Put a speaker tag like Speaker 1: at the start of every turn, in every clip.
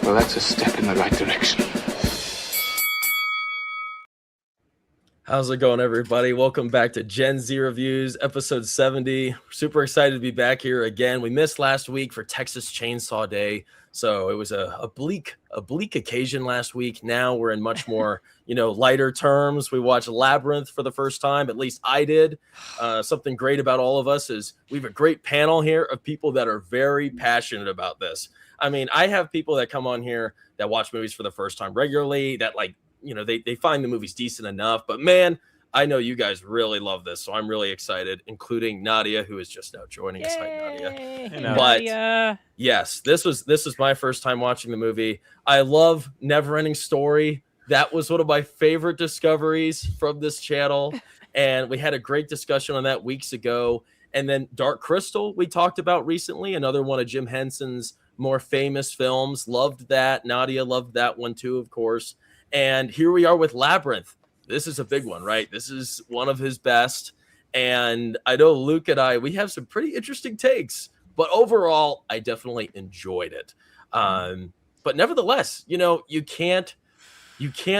Speaker 1: Well, that's a step in the right direction.
Speaker 2: How's it going, everybody? Welcome back to Gen Z Reviews, episode 70. Super excited to be back here again. We missed last week for Texas Chainsaw Day, so it was a bleak occasion last week. Now we're in much more, lighter terms. We watched Labyrinth for the first time, at least I did. Something great about all of us is we have a great panel here of people that are very passionate about this. I mean, I have people that come on here that watch movies for the first time regularly, that they find the movies decent enough, but man, I know you guys really love this, so I'm really excited, including Nadia, who is just now joining us. Hi, Nadia.
Speaker 3: Hey,
Speaker 2: but
Speaker 3: Nadia.
Speaker 2: Yes, this was my first time watching the movie. I love Neverending Story. That was one of my favorite discoveries from this channel, and we had a great discussion on that weeks ago. And then Dark Crystal, we talked about recently, another one of Jim Henson's more famous films. Loved that. Nadia loved that one too, of course. And here we are with Labyrinth. This is a big one, right? This is one of his best. And I know Luke and we have some pretty interesting takes, but overall, I definitely enjoyed it. But nevertheless, you can't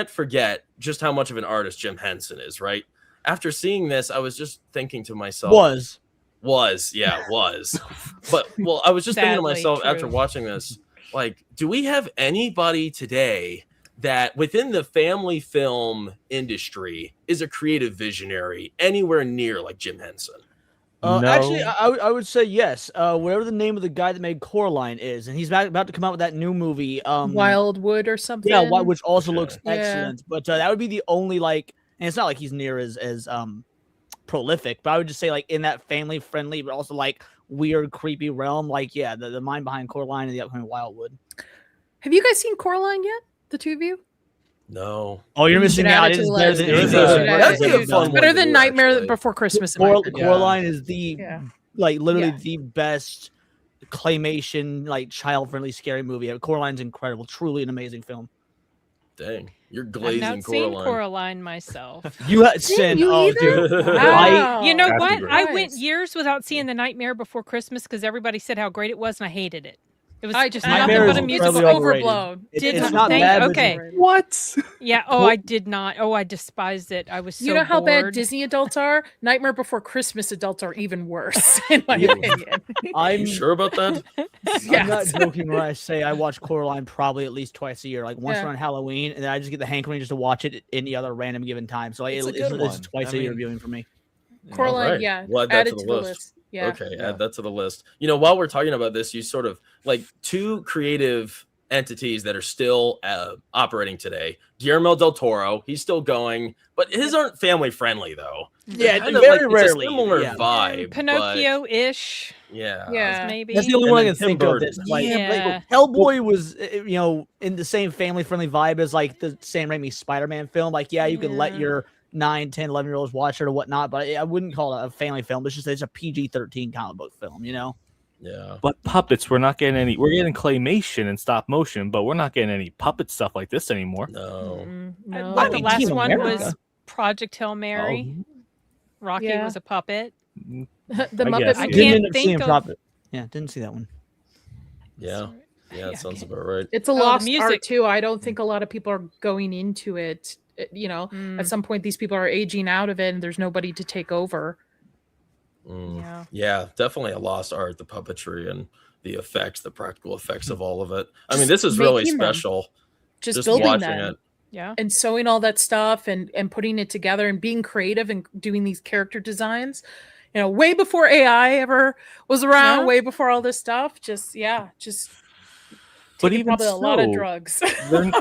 Speaker 2: forget just how much of an artist Jim Henson is, right? After seeing this, I was just thinking to myself, was. But I was just thinking to myself after watching this, like, do we have anybody today that within the family film industry is a creative visionary anywhere near like Jim Henson?
Speaker 4: No. Actually, I would say yes. Whatever the name of the guy that made Coraline is, and he's about to come out with that new movie,
Speaker 5: Wildwood or something.
Speaker 4: Yeah, which also looks excellent. But that would be the only and it's not like he's near as prolific, but I would just say in that family friendly, but also weird, creepy realm. The mind behind Coraline and the upcoming Wildwood.
Speaker 5: Have you guys seen Coraline yet? The two of you?
Speaker 2: No.
Speaker 4: Oh, you're missing out.
Speaker 5: Better than Nightmare Before Christmas.
Speaker 4: Coraline is literally the best claymation, child-friendly scary movie. Coraline's incredible. Truly an amazing film.
Speaker 2: Dang, you're glazing
Speaker 3: I've not
Speaker 2: Coraline.
Speaker 3: seen Coraline myself.
Speaker 4: You had sin. Dude.
Speaker 3: Wow. You know
Speaker 2: That's
Speaker 3: what?
Speaker 2: great.
Speaker 3: I went years without seeing The Nightmare Before Christmas because everybody said how great it was, and I hated it. It was just nothing but a musical.
Speaker 5: Overblown.
Speaker 4: It's not bad.
Speaker 3: Okay.
Speaker 5: What?
Speaker 3: Yeah. Oh, I did not. Oh, I despised it. I was so
Speaker 5: You know how
Speaker 3: bored.
Speaker 5: bad Disney adults are? Nightmare Before Christmas adults are even worse, in my opinion.
Speaker 2: You sure about that?
Speaker 4: I'm not joking when I say I watch Coraline probably at least twice a year, once around Halloween, and then I just get the hankering just to watch it any other random given time. So it's twice a year viewing for me.
Speaker 5: Coraline,
Speaker 2: We'll add that to the list.
Speaker 5: Yeah.
Speaker 2: Okay, add that to the list. While we're talking about this, you sort of two creative entities that are still operating today. Guillermo del Toro, he's still going, but his aren't family friendly though.
Speaker 4: Yeah, very rarely.
Speaker 2: It's a similar vibe.
Speaker 3: Pinocchio-ish.
Speaker 2: Yeah.
Speaker 3: Maybe.
Speaker 4: That's the only one I can
Speaker 2: Tim
Speaker 4: think
Speaker 2: Burton.
Speaker 4: of. Hellboy was, in the same family-friendly vibe as the Sam Raimi Spider-Man film. You can let your 9, 10, 11-year-olds watch it or whatnot, but I wouldn't call it a family film. It's a PG-13 comic book film,
Speaker 2: Yeah.
Speaker 6: But puppets, we're not getting any. We're getting claymation and stop motion, but we're not getting any puppet stuff like this anymore.
Speaker 2: No.
Speaker 3: No.
Speaker 4: I
Speaker 3: The
Speaker 4: mean,
Speaker 3: last
Speaker 4: Team
Speaker 3: one
Speaker 4: America.
Speaker 3: was Project Hail Mary. Rocky was a puppet.
Speaker 5: The
Speaker 6: I
Speaker 5: Muppet
Speaker 6: guess,
Speaker 3: I
Speaker 5: movie.
Speaker 3: can't think of.
Speaker 4: Didn't see that one.
Speaker 2: Yeah. Yeah, it sounds about right.
Speaker 5: It's a
Speaker 3: the
Speaker 5: lost
Speaker 3: music.
Speaker 5: art too. I don't think a lot of people are going into it. At some point, these people are aging out of it, and there's nobody to take over.
Speaker 3: Yeah.
Speaker 2: Definitely a lost art, the puppetry and the effects, the practical effects of all of it. I mean, this is really special.
Speaker 5: Just building
Speaker 2: watching
Speaker 5: them.
Speaker 2: it.
Speaker 3: Yeah.
Speaker 5: And sewing all that stuff and putting it together and being creative and doing these character designs, way before AI ever was around, way before all this stuff.
Speaker 6: But even
Speaker 5: probably a lot of drugs.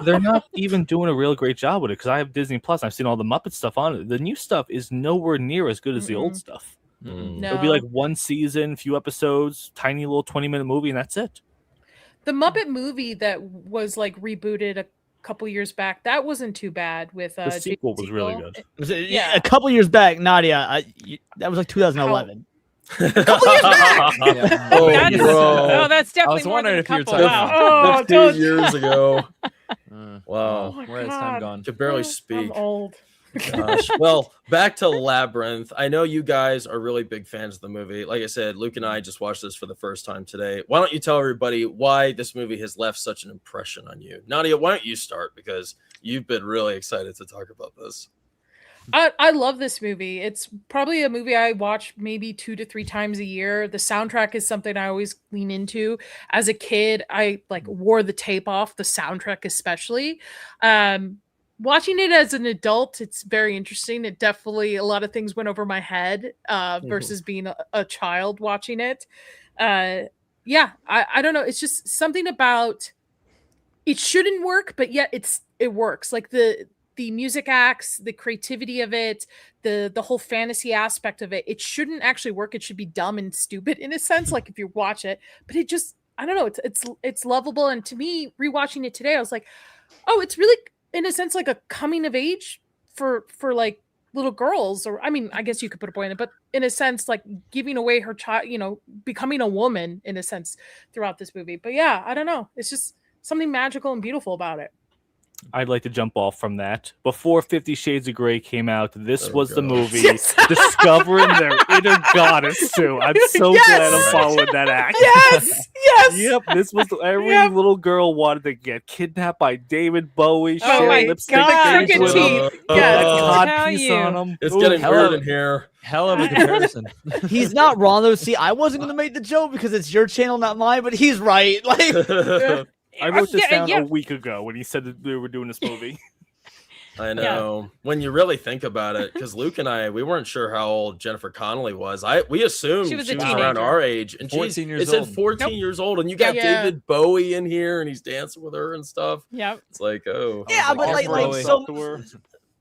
Speaker 6: they're not even doing a real great job with it because I have Disney Plus. I've seen all the Muppet stuff on it. The new stuff is nowhere near as good as the old stuff.
Speaker 5: No.
Speaker 6: It'll be one season, few episodes, tiny little 20-minute movie, and that's it.
Speaker 5: The Muppet movie that was rebooted a couple years back, that wasn't too bad. With
Speaker 6: the sequel was really good.
Speaker 4: A couple years back, Nadia. That was 2011.
Speaker 5: A couple years back.
Speaker 3: That's definitely
Speaker 7: I was
Speaker 3: more than
Speaker 7: wondering
Speaker 3: a
Speaker 7: if you were
Speaker 3: couple.
Speaker 7: talking
Speaker 3: Wow.
Speaker 2: 15 years ago. Wow.
Speaker 7: Where has time gone?
Speaker 2: To barely
Speaker 5: I'm
Speaker 2: speak.
Speaker 5: old.
Speaker 2: Gosh. Well, back to Labyrinth. I know you guys are really big fans of the movie. Like I said, Luke and I just watched this for the first time today. Why don't you tell everybody why this movie has left such an impression on you? Nadia, why don't you start? Because you've been really excited to talk about this.
Speaker 5: I love this movie. It's probably a movie I watch maybe 2 to 3 times a year. The soundtrack is something I always lean into. As a kid, I like wore the tape off, the soundtrack especially. Watching it as an adult, it's very interesting. It definitely, a lot of things went over my head versus being a child watching it. I don't know. It's just something about it shouldn't work, but yet it works. Like the music acts, the creativity of it, the whole fantasy aspect of it. It shouldn't actually work. It should be dumb and stupid in a sense, like if you watch it. But it just, I don't know. It's lovable. And to me, rewatching it today, I was like, oh, it's really, in a sense, like a coming of age for like little girls, or I mean, I guess you could put a boy in it, but in a sense, like giving away her child, becoming a woman in a sense throughout this movie. But yeah, I don't know. It's just something magical and beautiful about it.
Speaker 6: I'd like to jump off from that. Before 50 Shades of Grey came out, this was the movie
Speaker 5: Yes.
Speaker 6: discovering their inner goddess too. I'm so glad I'm following that act.
Speaker 5: Yes.
Speaker 6: Yep, this was every little girl wanted to get kidnapped by David Bowie,
Speaker 3: Oh
Speaker 6: share
Speaker 3: my
Speaker 6: lipstick
Speaker 3: God.
Speaker 6: shades with him,
Speaker 5: Yes.
Speaker 6: get that
Speaker 3: Tell
Speaker 6: cod piece
Speaker 3: you.
Speaker 6: on him.
Speaker 2: It's
Speaker 6: Ooh,
Speaker 2: getting
Speaker 6: hell
Speaker 2: weird
Speaker 6: of-
Speaker 2: in here.
Speaker 7: Hell of a comparison.
Speaker 4: He's not wrong though. See, I wasn't gonna make the joke because it's your channel, not mine. But he's right. Like,
Speaker 6: I wrote this down
Speaker 3: yeah.
Speaker 6: a week ago when he said that we were doing this movie.
Speaker 2: I know. When you really think about it, because Luke and I, we weren't sure how old Jennifer Connelly was. We assumed
Speaker 3: She was a
Speaker 2: around
Speaker 3: teenager.
Speaker 2: our age, and
Speaker 7: 14 years
Speaker 2: it said
Speaker 7: old.
Speaker 2: 14 years old, and you got
Speaker 5: Yeah.
Speaker 2: David Bowie in here, and he's dancing with her and stuff.
Speaker 3: Yep.
Speaker 2: It's like, oh,
Speaker 4: yeah, but
Speaker 7: like,
Speaker 4: like
Speaker 7: Bowie.
Speaker 4: so.
Speaker 6: To her.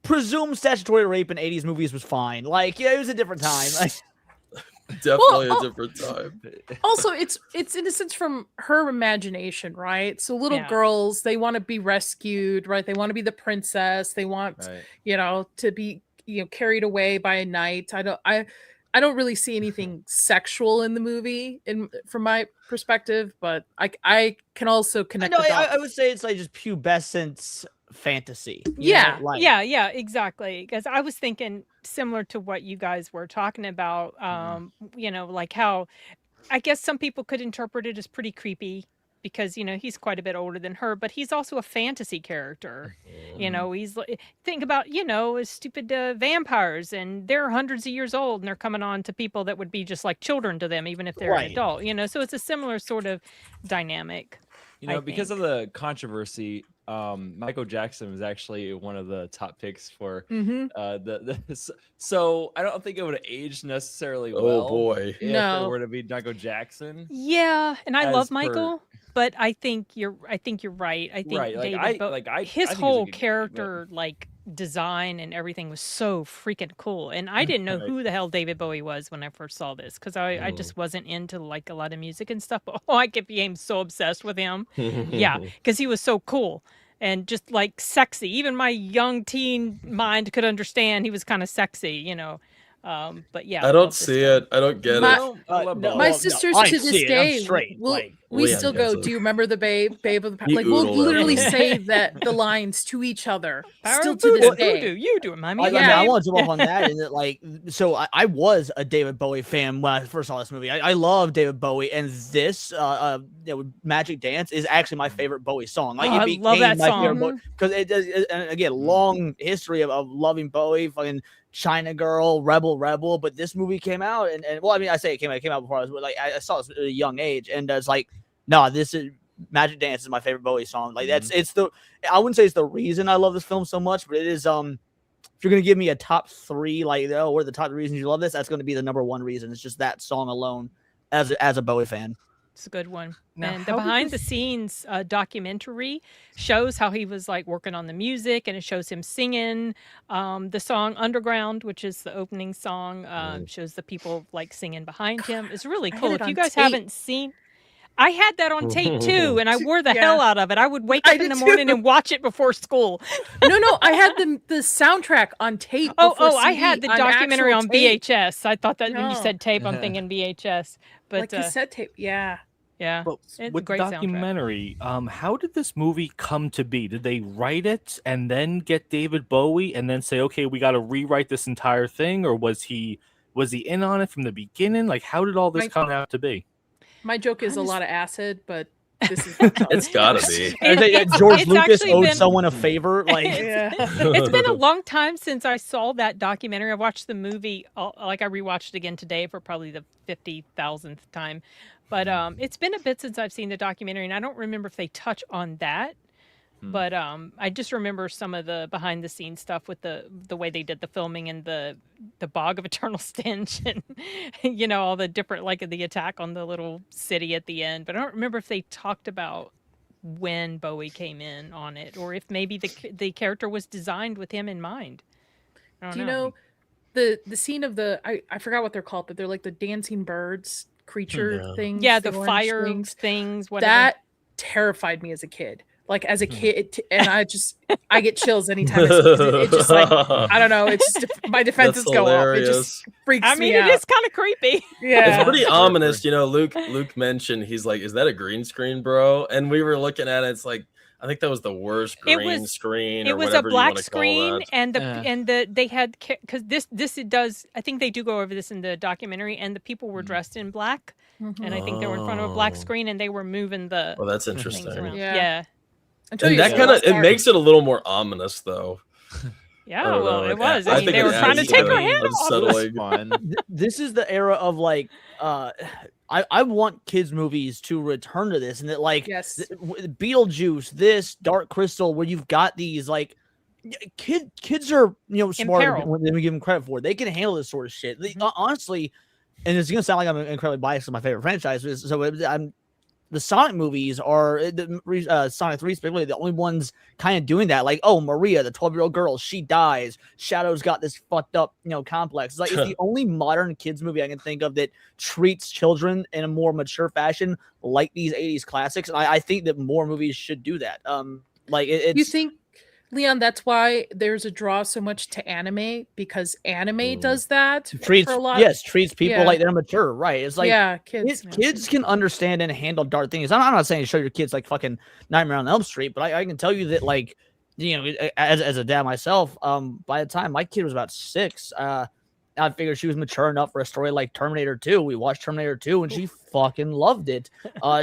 Speaker 4: Presumed statutory rape in 80s movies was fine. Like, yeah, it was a different time. Like,
Speaker 2: definitely
Speaker 5: Well,
Speaker 2: a different time.
Speaker 5: Also, it's in a sense from her imagination, right? So little
Speaker 3: Yeah.
Speaker 5: girls, they want to be rescued, right? They want to be the princess. They want,
Speaker 7: Right.
Speaker 5: to be, carried away by a knight. I don't really see anything sexual in the movie, from my perspective, but I can also connect.
Speaker 4: no,
Speaker 5: the dots.
Speaker 4: I would say it's like just pubescent fantasy. you
Speaker 5: Yeah.
Speaker 4: know, like,
Speaker 3: Yeah, exactly. Because I was thinking similar to what you guys were talking about. Like how I guess some people could interpret it as pretty creepy because he's quite a bit older than her, but he's also a fantasy character. He's think about stupid vampires, and they're hundreds of years old, and they're coming on to people that would be just like children to them, even if they're an
Speaker 4: Right.
Speaker 3: adult. So it's a similar sort of dynamic. I
Speaker 7: Because
Speaker 3: think.
Speaker 7: of the controversy, Michael Jackson was actually one of the top picks for
Speaker 5: Mhm.
Speaker 7: So I don't think it would have aged necessarily
Speaker 2: Oh,
Speaker 7: well.
Speaker 2: boy.
Speaker 7: If
Speaker 5: No.
Speaker 7: it were to be Michael Jackson.
Speaker 3: Yeah, and I
Speaker 7: As
Speaker 3: love
Speaker 7: per-
Speaker 3: Michael, but I think you're right. I think
Speaker 7: Right, like,
Speaker 3: David
Speaker 7: I
Speaker 3: his
Speaker 7: think he's a
Speaker 3: whole
Speaker 7: good-
Speaker 3: character like design and everything was so freaking cool. And I didn't know
Speaker 7: Right.
Speaker 3: who the hell David Bowie was when I first saw this because I just wasn't into like a lot of music and stuff. But I became so obsessed with him. Yeah, because he was so cool and just like sexy. Even my young teen mind could understand he was kind of sexy. But yeah,
Speaker 2: I don't see it. I don't get
Speaker 5: My-
Speaker 2: it.
Speaker 7: I love
Speaker 4: no,
Speaker 7: Bowie.
Speaker 5: My
Speaker 4: no,
Speaker 5: sisters
Speaker 4: I
Speaker 5: to this
Speaker 4: see it. I'm
Speaker 5: day,
Speaker 4: straight, like,
Speaker 5: we
Speaker 2: Leon
Speaker 5: still
Speaker 2: gets
Speaker 5: go.
Speaker 2: it.
Speaker 5: Do you remember the babe of the
Speaker 2: He
Speaker 5: like? We'll
Speaker 2: oodled
Speaker 5: literally
Speaker 2: everything.
Speaker 5: say the lines to each other
Speaker 3: Power
Speaker 5: still
Speaker 3: of
Speaker 5: to this
Speaker 3: voodoo,
Speaker 5: day.
Speaker 3: voodoo, you do it, mommy.
Speaker 4: I
Speaker 5: Yeah.
Speaker 4: want to jump off on that. And that, like, so I was a David Bowie fan when I first saw this movie. I love David Bowie, and this Magic Dance is actually my favorite Bowie song. Like,
Speaker 3: Oh, I
Speaker 4: it
Speaker 3: love
Speaker 4: became
Speaker 3: that
Speaker 4: my
Speaker 3: song.
Speaker 4: favorite Bowie because it does. And again, long history of loving Bowie, fucking China Girl, Rebel. But this movie came out, and well, I mean, I say it came out before I was like I saw this at a young age, and it's like, no, this is. Magic Dance is my favorite Bowie song. Like I wouldn't say it's the reason I love this film so much, but it is if you're gonna give me a top 3, like, what are the top reasons you love this, that's gonna be the number 1 reason. It's just that song alone as a Bowie fan.
Speaker 3: It's a good one.
Speaker 7: Now,
Speaker 3: And the
Speaker 7: how did
Speaker 3: behind the
Speaker 7: this-
Speaker 3: scenes documentary shows how he was like working on the music, and it shows him singing the song Underground, which is the opening song. Shows the people like singing behind him. It's really
Speaker 5: I had
Speaker 3: cool.
Speaker 5: it
Speaker 3: If
Speaker 5: on
Speaker 3: you guys
Speaker 5: tape.
Speaker 3: haven't seen, I had that on tape too, and I wore the
Speaker 5: Yeah.
Speaker 3: hell out of it. I would wake
Speaker 5: I
Speaker 3: up in
Speaker 5: did
Speaker 3: the morning
Speaker 5: too.
Speaker 3: and watch it before school.
Speaker 5: No, I had the soundtrack on tape.
Speaker 3: Oh,
Speaker 5: before
Speaker 3: I
Speaker 5: CD,
Speaker 3: had the
Speaker 5: on
Speaker 3: documentary
Speaker 5: actual
Speaker 3: on
Speaker 5: tape.
Speaker 3: VHS. I thought that when you
Speaker 5: No.
Speaker 3: said tape, I'm thinking VHS. But
Speaker 5: Like cassette tape. Yeah.
Speaker 3: Yeah,
Speaker 6: But
Speaker 3: it's a
Speaker 6: with the
Speaker 3: great soundtrack.
Speaker 6: documentary, how did this movie come to be? Did they write it and then get David Bowie and then say, okay, we got to rewrite this entire thing, or was he in on it from the beginning? Like, how did all this come out to be?
Speaker 5: My joke is a lot of acid, but this is
Speaker 2: It's gotta be.
Speaker 4: I think that George
Speaker 3: it's
Speaker 4: Lucas
Speaker 3: actually
Speaker 4: owed
Speaker 3: been-
Speaker 4: someone a favor. Like,
Speaker 5: yeah.
Speaker 3: It's been a long time since I saw that documentary. I watched the movie, like I rewatched it again today for probably the 50,000th time. But it's been a bit since I've seen the documentary, and I don't remember if they touch on that. But I just remember some of the behind the scenes stuff with the way they did the filming and the bog of eternal stench and all the different, like the attack on the little city at the end. But I don't remember if they talked about when Bowie came in on it, or if maybe the character was designed with him in mind. I don't
Speaker 5: Do you
Speaker 3: know.
Speaker 5: know the scene of I forgot what they're called, but they're like the dancing birds creature things.
Speaker 3: Yeah, the
Speaker 5: orange
Speaker 3: fire things, whatever.
Speaker 5: That terrified me as a kid. Like as a kid, and I get chills anytime I see it. It just like, I don't know. It's just my defenses
Speaker 2: That's
Speaker 5: go up. It just freaks
Speaker 3: I mean,
Speaker 5: me
Speaker 3: it
Speaker 5: out.
Speaker 3: is kind of creepy.
Speaker 5: Yeah,
Speaker 2: It's pretty ominous, Luke mentioned, he's like, "Is that a green screen, bro?" And we were looking at it. It's like, I think that was the worst green screen.
Speaker 3: It
Speaker 2: or
Speaker 3: was a
Speaker 2: whatever you
Speaker 3: black
Speaker 2: wanna call
Speaker 3: screen,
Speaker 2: that.
Speaker 3: they had, because this does. I think they do go over this in the documentary, and the people were dressed in black, and I think they were in front of a black screen, and they were moving the.
Speaker 2: Well, that's
Speaker 3: things
Speaker 2: interesting.
Speaker 3: around.
Speaker 5: Yeah.
Speaker 3: Yeah.
Speaker 5: Until
Speaker 2: And
Speaker 5: you
Speaker 2: that
Speaker 5: see
Speaker 2: kind of
Speaker 5: the
Speaker 2: it makes it a little more ominous, though.
Speaker 3: Yeah,
Speaker 2: I don't
Speaker 3: well,
Speaker 2: know,
Speaker 3: it was.
Speaker 2: I
Speaker 3: I mean,
Speaker 2: think
Speaker 3: they
Speaker 2: it
Speaker 3: were trying to
Speaker 2: adds
Speaker 3: take her
Speaker 2: to
Speaker 3: head off.
Speaker 2: unsettling.
Speaker 7: Fun.
Speaker 4: this is the era of like, I want kids movies to return to this, and that like,
Speaker 5: Yes.
Speaker 4: Beetlejuice, this Dark Crystal, where you've got these like. Kids are smarter
Speaker 3: peril.
Speaker 4: than we give them credit for. They can handle this sort of shit. Honestly, and it's gonna sound like I'm incredibly biased to my favorite franchise. So the Sonic movies are Sonic 3 specifically the only ones kind of doing that. Like, oh, Maria, the 12-year-old girl, she dies. Shadow's got this fucked up complex. It's like it's the only modern kids movie I can think of that treats children in a more mature fashion, like these 80s classics. And I think that more movies should do that. It's
Speaker 5: You think, Leon, that's why there's a draw so much to anime, because anime does that
Speaker 4: treats
Speaker 5: for a lot.
Speaker 4: treats people like they're mature, right? It's like kids can understand and handle dark things. I'm not saying show your kids like fucking Nightmare on Elm Street, but I can tell you that like as a dad myself, by the time my kid was about 6, I figured she was mature enough for a story like Terminator 2. We watched Terminator 2 and she fucking loved it.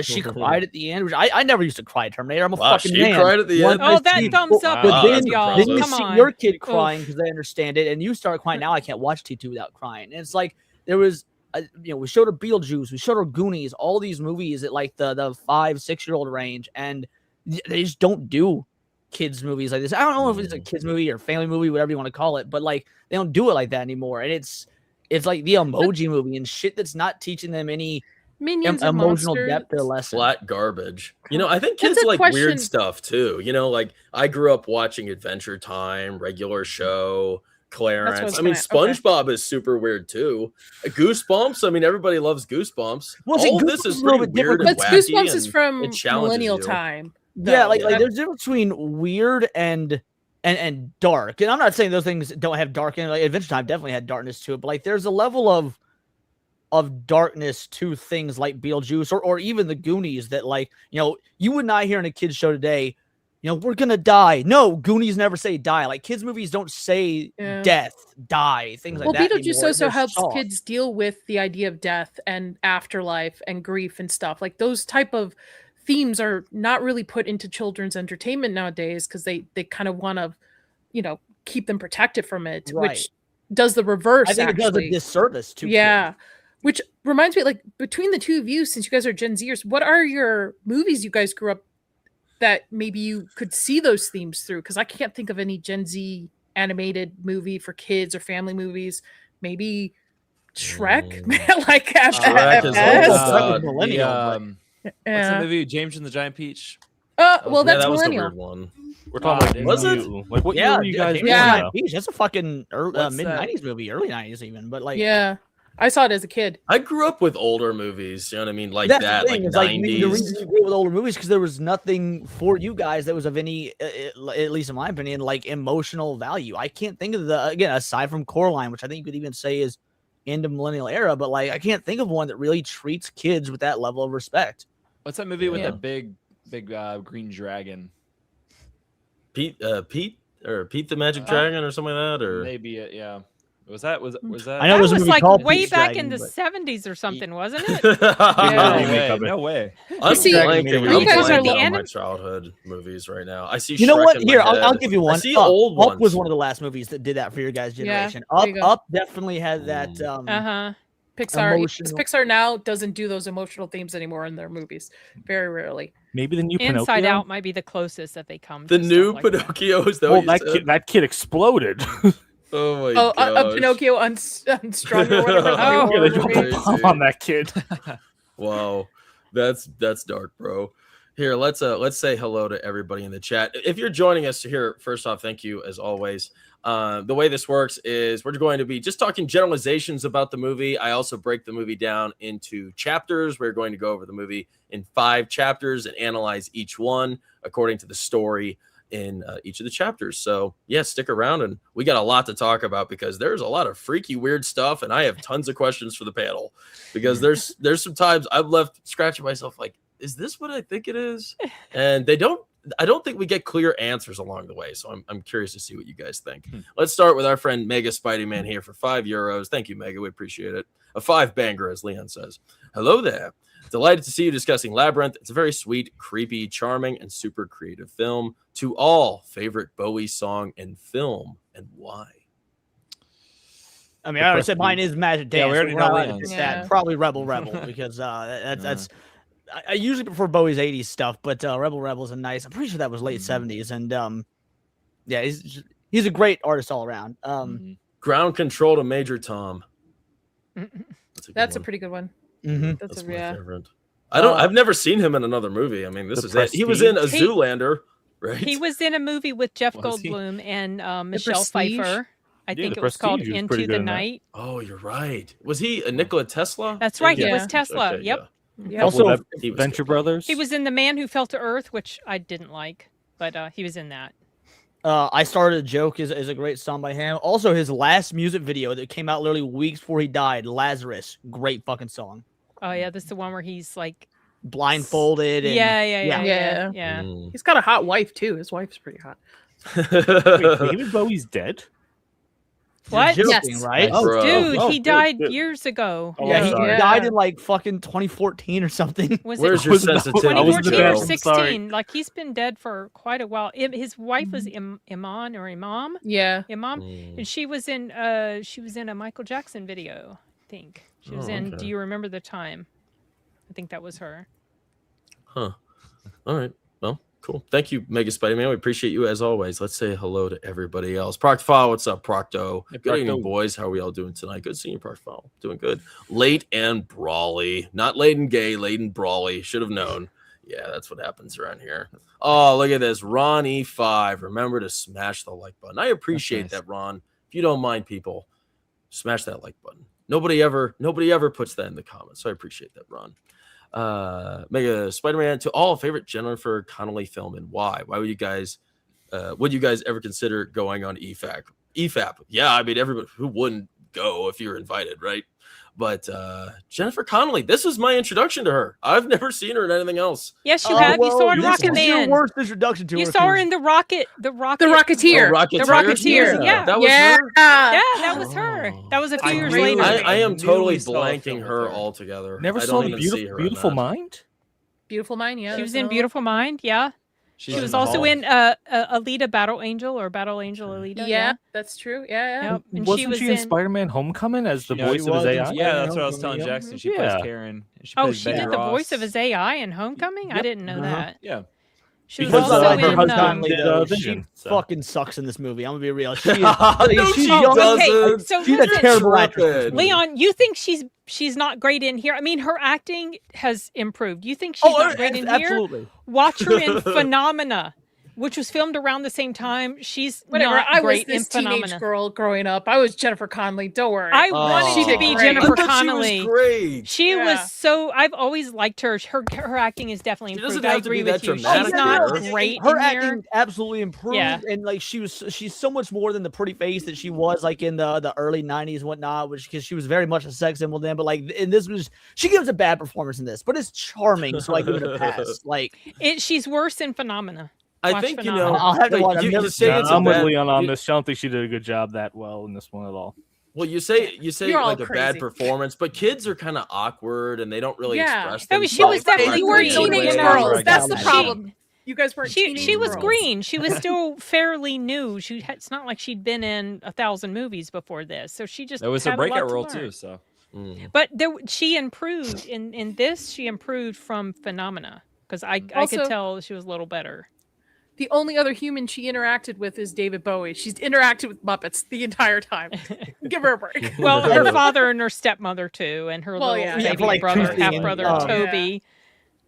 Speaker 4: She cried at the end, which I never used to cry at Terminator. I'm a fucking
Speaker 2: she
Speaker 4: man.
Speaker 2: cried at the end?
Speaker 3: Oh, that thumbs up,
Speaker 2: Wow,
Speaker 3: please,
Speaker 2: that's
Speaker 3: y'all.
Speaker 4: Then you
Speaker 3: Come
Speaker 4: see
Speaker 3: on.
Speaker 4: your kid crying because they understand it, and you start crying. Now I can't watch T2 without crying. And it's like there was, we showed her Beetlejuice, we showed her Goonies, all these movies at like the 5-6-year-old range, and they just don't do kids movies like this. I don't know if it's a kids movie or family movie, whatever you want to call it, but like they don't do it like that anymore. And it's like the Emoji movie and shit that's not teaching them any
Speaker 5: Minions and
Speaker 4: emotional
Speaker 5: Monsters.
Speaker 4: depth to the lesson.
Speaker 2: Flat garbage. I think
Speaker 5: That's
Speaker 2: kids
Speaker 5: a
Speaker 2: like
Speaker 5: question.
Speaker 2: weird stuff too. Like I grew up watching Adventure Time, Regular Show, Clarence.
Speaker 5: was
Speaker 2: I mean,
Speaker 5: gonna-
Speaker 2: SpongeBob is super weird too. Goosebumps. I mean, everybody loves Goosebumps.
Speaker 4: Well, see,
Speaker 2: All of this
Speaker 4: Goosebumps
Speaker 2: is
Speaker 4: is a little
Speaker 2: pretty
Speaker 4: bit different
Speaker 2: weird and
Speaker 5: But
Speaker 2: wacky,
Speaker 5: Goosebumps is
Speaker 2: and
Speaker 5: from
Speaker 2: it challenges
Speaker 5: millennial
Speaker 2: you.
Speaker 5: time.
Speaker 4: Yeah,
Speaker 5: though.
Speaker 4: like there's a difference between weird and dark. And I'm not saying those things don't have dark in it. Like Adventure Time definitely had darkness to it, but like there's a level of darkness to things like Beetlejuice or even the Goonies that like, you would not hear in a kid's show today, we're gonna die. No, Goonies never say die. Like kids movies don't say death, die, things like
Speaker 5: Well,
Speaker 4: that.
Speaker 5: Beetlejuice
Speaker 4: anymore.
Speaker 5: also
Speaker 4: They're
Speaker 5: helps
Speaker 4: soft.
Speaker 5: kids deal with the idea of death and afterlife and grief and stuff. Like those type of themes are not really put into children's entertainment nowadays because they kind of want to, keep them protected from it,
Speaker 4: Right.
Speaker 5: which does the reverse.
Speaker 4: I think it does a
Speaker 5: actually.
Speaker 4: disservice to
Speaker 5: Yeah.
Speaker 4: kids.
Speaker 5: Which reminds me, like between the two of you, since you guys are Gen Zers, what are your movies you guys grew up that maybe you could see those themes through? Because I can't think of any Gen Z animated movie for kids or family movies. Maybe Shrek, like at
Speaker 2: Shrek is
Speaker 5: best.
Speaker 2: old.
Speaker 4: Shrek was millennial, but-
Speaker 7: What's
Speaker 5: Yeah.
Speaker 7: the movie? James and the Giant Peach.
Speaker 5: Well, that's
Speaker 2: that was the
Speaker 5: millennial.
Speaker 2: weird one.
Speaker 6: We're talking
Speaker 7: Wow,
Speaker 6: about
Speaker 2: was it?
Speaker 6: you. Like, what
Speaker 4: Yeah,
Speaker 6: year were you guys?
Speaker 4: James
Speaker 5: Yeah.
Speaker 4: and the
Speaker 6: born
Speaker 4: Giant Peach, that's a fucking
Speaker 7: What's
Speaker 4: mid
Speaker 7: that?
Speaker 4: 90s movie, early 90s even, but like
Speaker 5: Yeah, I saw it as a kid.
Speaker 2: I grew up with older movies. You know what I mean? Like
Speaker 4: that's
Speaker 2: that,
Speaker 4: the thing.
Speaker 2: like
Speaker 4: It's like the
Speaker 2: 90s.
Speaker 4: reason you grew up with older movies because there was nothing for you guys that was of any, at least in my opinion, like emotional value. I can't think of aside from Coraline, which I think you could even say is into millennial era, but like I can't think of one that really treats kids with that level of respect.
Speaker 7: What's that movie with
Speaker 5: Yeah.
Speaker 7: that big green dragon?
Speaker 2: Pete the Magic Dragon or something like that, or
Speaker 7: Maybe yeah. Was that?
Speaker 4: I know
Speaker 3: That
Speaker 4: there's a
Speaker 3: was
Speaker 4: movie
Speaker 3: like
Speaker 4: called
Speaker 3: way
Speaker 4: Pete's
Speaker 3: back
Speaker 4: Dragon,
Speaker 3: in the
Speaker 4: but-
Speaker 3: 70s or something, wasn't it?
Speaker 7: No
Speaker 5: Yeah.
Speaker 7: way. No way.
Speaker 2: I'm
Speaker 5: see,
Speaker 2: blanking
Speaker 4: you
Speaker 2: on
Speaker 5: guys are
Speaker 2: my
Speaker 3: anim-
Speaker 2: childhood movies right now. I see.
Speaker 4: You know
Speaker 2: Shrek
Speaker 4: what?
Speaker 2: in my
Speaker 4: Here, I'll
Speaker 2: head.
Speaker 4: give you one.
Speaker 2: I see
Speaker 4: Up.
Speaker 2: old
Speaker 4: Up
Speaker 2: ones.
Speaker 4: was one of the last movies that did that for your guys' generation.
Speaker 5: there you go.
Speaker 4: Up definitely had that.
Speaker 3: Uh-huh.
Speaker 5: Pixar Now doesn't do those emotional themes anymore in their movies. Very rarely.
Speaker 6: Maybe the new
Speaker 3: Inside
Speaker 6: Pinocchio.
Speaker 3: Out might be the closest that they come
Speaker 2: The
Speaker 3: to
Speaker 2: new
Speaker 3: stuff like that.
Speaker 2: Pinocchio is that
Speaker 6: Well,
Speaker 2: what you said?
Speaker 6: that kid exploded.
Speaker 2: Oh my
Speaker 5: Oh,
Speaker 2: gosh.
Speaker 5: Pinocchio unstrung or whatever.
Speaker 2: Oh,
Speaker 5: the
Speaker 6: Yeah,
Speaker 5: horror
Speaker 6: they dropped
Speaker 5: movie.
Speaker 6: a bomb on that kid.
Speaker 2: Wow, that's dark, bro. Here, let's say hello to everybody in the chat. If you're joining us here, first off, thank you as always. The way this works is we're going to be just talking generalizations about the movie. I also break the movie down into chapters. We're going to go over the movie in 5 chapters and analyze each one according to the story in each of the chapters. So yeah, stick around, and we got a lot to talk about because there's a lot of freaky weird stuff, and I have tons of questions for the panel because there's some times I've left scratching myself like, is this what I think it is? And I don't think we get clear answers along the way. So I'm curious to see what you guys think. Let's start with our friend Mega Spidey-Man here for €5. Thank you, Mega. We appreciate it. A 5-banger, as Leon says. Hello there. Delighted to see you discussing Labyrinth. It's a very sweet, creepy, charming, and super creative film. To all, favorite Bowie song and film, and why?
Speaker 4: I mean, I already said mine is Magic Dance.
Speaker 7: Yeah, we already
Speaker 4: so we're not
Speaker 7: know
Speaker 4: allowed to
Speaker 7: Leon's.
Speaker 4: pick
Speaker 5: Yeah.
Speaker 4: that. Probably Rebel because that's. I usually prefer Bowie's '80s stuff, but Rebel is a nice. I'm pretty sure that was late '70s, and yeah, he's a great artist all around.
Speaker 2: Ground Control to Major Tom.
Speaker 5: That's a pretty good one.
Speaker 4: Mhm.
Speaker 5: That's
Speaker 2: That's
Speaker 5: a
Speaker 2: my
Speaker 5: yeah.
Speaker 2: favorite. I've never seen him in another movie. I mean, this
Speaker 6: The
Speaker 2: is it. He was in a
Speaker 3: Prestige?
Speaker 2: Zoolander, right?
Speaker 3: He was in a movie with Jeff
Speaker 7: Was he?
Speaker 3: Goldblum and Michelle
Speaker 5: Prestige?
Speaker 3: Pfeiffer. I think
Speaker 6: The
Speaker 3: it was called
Speaker 6: Prestige, he was pretty
Speaker 3: Into
Speaker 6: good
Speaker 3: the
Speaker 6: in that.
Speaker 3: Night.
Speaker 2: Oh, you're right. Was he a Nikola Tesla?
Speaker 3: That's right.
Speaker 5: Yeah.
Speaker 3: He was Tesla.
Speaker 2: Okay,
Speaker 3: Yep.
Speaker 5: Yeah.
Speaker 4: Also,
Speaker 6: Also,
Speaker 2: He was
Speaker 6: Venture
Speaker 2: good.
Speaker 6: Brothers.
Speaker 3: He was in The Man Who Fell to Earth, which I didn't like, but he was in that.
Speaker 4: I Started a Joke is a great song by him. Also, his last music video that came out literally weeks before he died, Lazarus, great fucking song.
Speaker 3: Oh yeah, this is the one where he's like,
Speaker 4: Blindfolded. And,
Speaker 5: Yeah.
Speaker 2: Mm.
Speaker 5: He's got a hot wife too. His wife's pretty hot.
Speaker 6: Wait, David Bowie's dead?
Speaker 4: You're
Speaker 3: what?
Speaker 4: joking,
Speaker 5: Yes.
Speaker 4: right?
Speaker 2: Nice, bro.
Speaker 3: Dude,
Speaker 6: Oh,
Speaker 3: he
Speaker 6: good,
Speaker 3: died
Speaker 6: good.
Speaker 3: years ago.
Speaker 6: Oh,
Speaker 4: Yeah,
Speaker 6: I'm
Speaker 4: he
Speaker 6: sorry.
Speaker 4: died in like fucking 2014 or something.
Speaker 3: Was
Speaker 2: Where's
Speaker 3: it
Speaker 2: your
Speaker 6: was about-
Speaker 2: sensitivity?
Speaker 6: I was in the
Speaker 3: 2014 or
Speaker 6: bathroom, I'm sorry.
Speaker 3: 16? Like he's been dead for quite a while. His wife was Iman or Imam,
Speaker 5: Yeah.
Speaker 2: Mm.
Speaker 3: and she was in a Michael Jackson video. I think she was
Speaker 2: Oh,
Speaker 3: in.
Speaker 2: okay.
Speaker 3: Do you remember the time? I think that was her.
Speaker 2: Huh. All right. Well, cool. Thank you, Mega Spidey-Man. We appreciate you as always. Let's say hello to everybody else. Proctofile, what's up, Procto?
Speaker 7: Hey,
Speaker 2: Good evening,
Speaker 7: Procto.
Speaker 2: boys. How are we all doing tonight? Good seeing you, Proctofile. Doing good. Late and brawly. Not late and gay, late and brawly. Should have known. Yeah, that's what happens around here. Oh, look at this. Ron E5. Remember to smash the like button. I appreciate
Speaker 7: nice.
Speaker 2: that, Ron. If you don't mind, people, smash that like button. Nobody ever puts that in the comments. So I appreciate that, Ron. Mega Spider-Man, to all, favorite Jennifer Connelly film and why? Why would you guys ever consider going on EFAP? Yeah, I mean, everybody who wouldn't go if you're invited, right? But Jennifer Connelly, this is my introduction to her. I've never seen her in anything else.
Speaker 3: Yes, you have. You saw her in
Speaker 4: this
Speaker 3: Rocket
Speaker 4: is your
Speaker 3: Man.
Speaker 4: worst introduction to
Speaker 3: You
Speaker 4: her.
Speaker 3: saw her
Speaker 4: Cause-
Speaker 3: in the Rocketeer.
Speaker 5: The Rocketeer.
Speaker 2: Oh,
Speaker 3: The Rocketeer, yeah.
Speaker 2: That was
Speaker 5: Yeah.
Speaker 2: her.
Speaker 3: Yeah, that was her.
Speaker 2: Oh.
Speaker 3: That was a few
Speaker 7: I
Speaker 3: years
Speaker 7: really-
Speaker 3: later.
Speaker 2: I am
Speaker 7: knew
Speaker 2: totally
Speaker 7: we saw a
Speaker 2: blanking
Speaker 7: film with
Speaker 2: her
Speaker 7: her.
Speaker 2: altogether.
Speaker 6: Never
Speaker 2: I
Speaker 6: saw
Speaker 2: don't
Speaker 6: the
Speaker 2: even see her in
Speaker 6: Beautiful
Speaker 2: that.
Speaker 6: Mind?
Speaker 5: Beautiful Mind. Yeah.
Speaker 3: She was
Speaker 5: that's
Speaker 3: in
Speaker 5: another
Speaker 3: Beautiful Mind. Yeah.
Speaker 7: She's
Speaker 3: She
Speaker 7: in
Speaker 3: was
Speaker 7: the
Speaker 3: also
Speaker 7: Hall.
Speaker 3: in Alita Battle Angel or Battle Angel Alita.
Speaker 5: one. Yeah, that's true. Yeah.
Speaker 3: Yep. And
Speaker 6: Wasn't
Speaker 3: she was
Speaker 6: in
Speaker 3: in.
Speaker 6: Spider-Man Homecoming as the
Speaker 7: Yeah,
Speaker 6: voice
Speaker 7: she
Speaker 6: of his
Speaker 7: was in-
Speaker 6: AI?
Speaker 7: Yeah, that's what I was telling
Speaker 4: Yeah.
Speaker 7: Jackson. She
Speaker 6: Yeah.
Speaker 7: plays Karen. And
Speaker 3: Oh,
Speaker 7: plays
Speaker 3: she
Speaker 7: Betty
Speaker 3: did the voice of
Speaker 7: Ross.
Speaker 3: his AI in Homecoming. I
Speaker 6: Yep.
Speaker 3: didn't know that.
Speaker 7: Yeah.
Speaker 3: She was
Speaker 6: Because,
Speaker 3: also
Speaker 6: her
Speaker 3: in.
Speaker 6: husband
Speaker 4: Conley,
Speaker 6: did,
Speaker 4: though,
Speaker 6: Vision,
Speaker 4: she
Speaker 6: so.
Speaker 4: fucking sucks in this movie. I'm gonna be real. She is,
Speaker 2: No,
Speaker 4: she's
Speaker 2: she
Speaker 4: young.
Speaker 2: doesn't.
Speaker 3: Okay, so
Speaker 4: She's a
Speaker 3: listen,
Speaker 4: terrible actress. in this
Speaker 2: tripping.
Speaker 4: movie.
Speaker 3: Leon, you think she's not great in here? I mean, her acting has improved. You think she's not great in here?
Speaker 4: absolutely.
Speaker 3: Watch her in Phenomena. which was filmed around the same time. She's
Speaker 5: Whatever.
Speaker 3: not
Speaker 5: I was
Speaker 3: great
Speaker 5: this
Speaker 3: in
Speaker 5: teenage
Speaker 3: Phenomena.
Speaker 5: girl growing up. I was Jennifer Connelly. Don't worry.
Speaker 3: I wanted
Speaker 5: She
Speaker 3: to be
Speaker 5: did great.
Speaker 3: Jennifer
Speaker 2: I thought
Speaker 3: Connelly.
Speaker 2: She was great.
Speaker 3: She
Speaker 5: Yeah.
Speaker 3: was so. I've always liked her. Her acting is definitely
Speaker 2: She
Speaker 3: improved.
Speaker 2: doesn't
Speaker 3: I
Speaker 2: have to
Speaker 3: agree
Speaker 2: be
Speaker 3: with
Speaker 2: that
Speaker 3: you.
Speaker 2: dramatic
Speaker 3: She's not
Speaker 2: here.
Speaker 3: great
Speaker 4: Her
Speaker 3: in
Speaker 4: acting
Speaker 3: here.
Speaker 4: absolutely improved,
Speaker 3: Yeah.
Speaker 4: and like she's so much more than the pretty face that she was like in the early '90s, whatnot. Which because she was very much a sex symbol then, but like in this was she gives a bad performance in this, but it's charming, so I give it a pass. Like
Speaker 3: She's worse in Phenomena.
Speaker 2: I
Speaker 3: Watch
Speaker 2: think
Speaker 3: Phenomena.
Speaker 4: I'll have to
Speaker 2: wait,
Speaker 4: watch. I've
Speaker 2: you
Speaker 4: never
Speaker 2: say
Speaker 4: seen
Speaker 2: it's
Speaker 4: it.
Speaker 2: a
Speaker 6: I'm with
Speaker 2: bad-
Speaker 6: Leon on
Speaker 2: you-
Speaker 6: this. I don't think she did a good job that well in this one at all.
Speaker 2: Well, you say
Speaker 5: You're all
Speaker 2: like a bad
Speaker 5: crazy.
Speaker 2: performance, but kids are kind of awkward and they don't really
Speaker 5: Yeah.
Speaker 2: express
Speaker 3: I mean, she was
Speaker 2: themselves
Speaker 3: definitely
Speaker 5: You were
Speaker 3: green,
Speaker 5: teenage
Speaker 3: you know,
Speaker 5: girls. That's the
Speaker 3: she-
Speaker 5: problem. You guys weren't
Speaker 3: She
Speaker 5: teenage
Speaker 3: was
Speaker 5: girls.
Speaker 3: green. She was still fairly new. It's not like she'd been in 1,000 movies before this, so she just
Speaker 7: That was
Speaker 3: had
Speaker 7: a
Speaker 3: a lot
Speaker 7: breakout
Speaker 3: to
Speaker 7: role
Speaker 3: learn.
Speaker 7: too. So
Speaker 3: But she improved in this. She improved from Phenomena because I
Speaker 5: Also-
Speaker 3: could tell she was a little better.
Speaker 5: The only other human she interacted with is David Bowie. She's interacted with Muppets the entire time. Give her a break.
Speaker 3: Well, her father and her stepmother too, and her
Speaker 5: Well,
Speaker 3: little
Speaker 5: yeah.
Speaker 4: Yeah,
Speaker 3: baby
Speaker 4: for, like,
Speaker 3: brother,
Speaker 4: Tuesday
Speaker 3: half
Speaker 4: and-
Speaker 3: brother
Speaker 4: oh.
Speaker 3: Toby.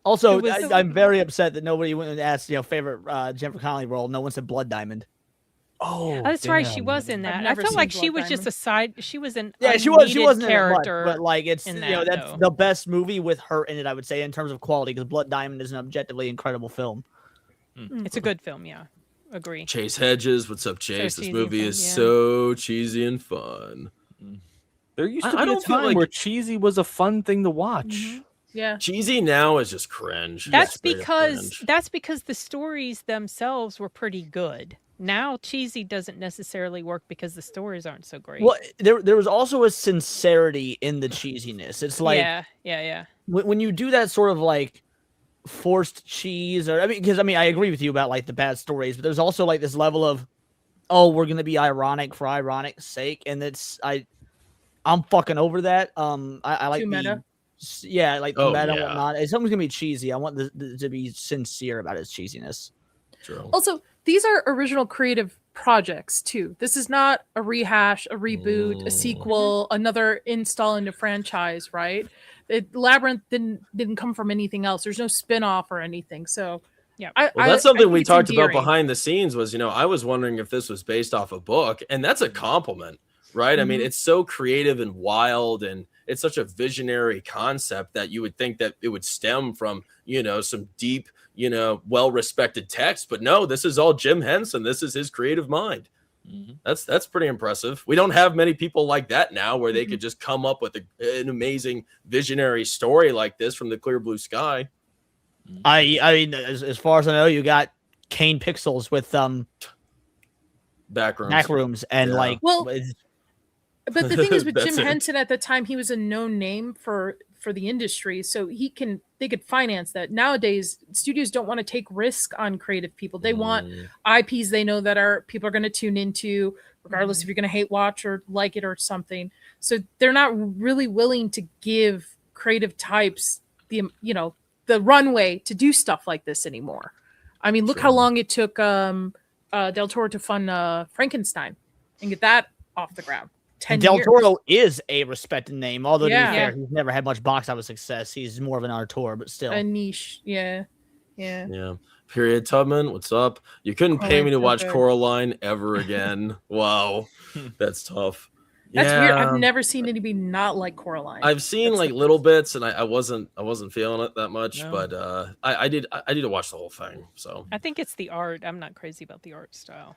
Speaker 4: Also,
Speaker 3: It was-
Speaker 4: I'm very upset that nobody went and asked favorite Jennifer Connelly role. No one said Blood Diamond.
Speaker 6: Oh,
Speaker 3: That's right, she was in
Speaker 5: I've
Speaker 3: that. I
Speaker 5: never
Speaker 3: felt
Speaker 5: seen
Speaker 3: like she
Speaker 5: Blood
Speaker 3: was just
Speaker 5: Diamond.
Speaker 3: a side. She was an
Speaker 4: Yeah, she wasn't
Speaker 3: unneeded
Speaker 4: in it much,
Speaker 3: character.
Speaker 4: but like it's
Speaker 3: in
Speaker 4: you know
Speaker 3: that,
Speaker 4: that's
Speaker 3: though.
Speaker 4: the best movie with her in it. I would say in terms of quality because Blood Diamond is an objectively incredible film.
Speaker 3: It's a good film, yeah. Agree.
Speaker 2: Chase Hedges, what's up, Chase?
Speaker 3: So
Speaker 2: This
Speaker 3: cheesy
Speaker 2: movie
Speaker 3: and
Speaker 2: is
Speaker 3: fun, yeah.
Speaker 2: so cheesy and fun.
Speaker 6: There used
Speaker 2: I
Speaker 6: to be a
Speaker 2: don't feel
Speaker 6: time
Speaker 2: like-
Speaker 6: where cheesy was a fun thing to watch.
Speaker 3: Mm-hmm.
Speaker 5: Yeah.
Speaker 2: Cheesy now is just cringe.
Speaker 3: That's
Speaker 2: Straight up
Speaker 3: because
Speaker 2: cringe.
Speaker 3: the stories themselves were pretty good. Now cheesy doesn't necessarily work because the stories aren't so great.
Speaker 4: Well, there was also a sincerity in the cheesiness. It's like
Speaker 3: yeah.
Speaker 4: when you do that sort of like forced cheese, or because I agree with you about like the bad stories, but there's also like this level of we're gonna be ironic for ironic's sake, and I'm fucking over that. I like
Speaker 5: Too meta?
Speaker 4: like the
Speaker 2: Oh,
Speaker 4: meta and
Speaker 2: yeah.
Speaker 4: whatnot. If something's gonna be cheesy, I want to be sincere about its cheesiness.
Speaker 2: True.
Speaker 5: Also, these are original creative projects too. This is not a rehash, a reboot, a sequel, another install in the franchise, right? Labyrinth didn't come from anything else. There's no spin-off or anything. So
Speaker 3: Yeah.
Speaker 2: Well, that's something we
Speaker 5: it's
Speaker 2: talked about
Speaker 5: endearing.
Speaker 2: behind the scenes was, I was wondering if this was based off a book, and that's a compliment, right? I mean, it's so creative and wild, and it's such a visionary concept that you would think that it would stem from, some deep, well-respected text, but no, this is all Jim Henson. This is his creative mind. That's pretty impressive. We don't have many people like that now where they could just come up with an amazing visionary story like this from the clear blue sky.
Speaker 4: I mean, as far as I know, you got Kane Pixels with Backrooms and
Speaker 2: Yeah.
Speaker 4: like
Speaker 5: Well,
Speaker 4: it's-
Speaker 5: But the thing is with
Speaker 2: That's
Speaker 5: Jim
Speaker 2: it.
Speaker 5: Henson at the time, he was a known name for the industry, so they could finance that. Nowadays, studios don't want to take risk on creative people. They want IPs they know that people are going to tune into, regardless if you're going to hate watch or like it or something. So they're not really willing to give creative types the runway to do stuff like this anymore. I mean, look how long it took Del Toro to fund Frankenstein and get that off the ground. 10
Speaker 4: Del
Speaker 5: years.
Speaker 4: Toro is a respected name, although to
Speaker 5: Yeah.
Speaker 4: be fair, he's never had much box office success. He's more of an auteur, but still.
Speaker 5: A niche. Yeah.
Speaker 2: Period. Tubman, what's up? You couldn't pay
Speaker 5: Oh,
Speaker 2: me to
Speaker 5: so
Speaker 2: watch
Speaker 5: good.
Speaker 2: Coraline ever again. Wow, that's tough.
Speaker 5: That's weird.
Speaker 2: Yeah.
Speaker 5: I've never seen anybody not like Coraline.
Speaker 2: I've seen
Speaker 5: That's
Speaker 2: like
Speaker 5: the
Speaker 2: little bits, and I wasn't feeling it that much,
Speaker 7: No.
Speaker 2: but I did to watch the whole thing. So
Speaker 3: I think it's the art. I'm not crazy about the art style.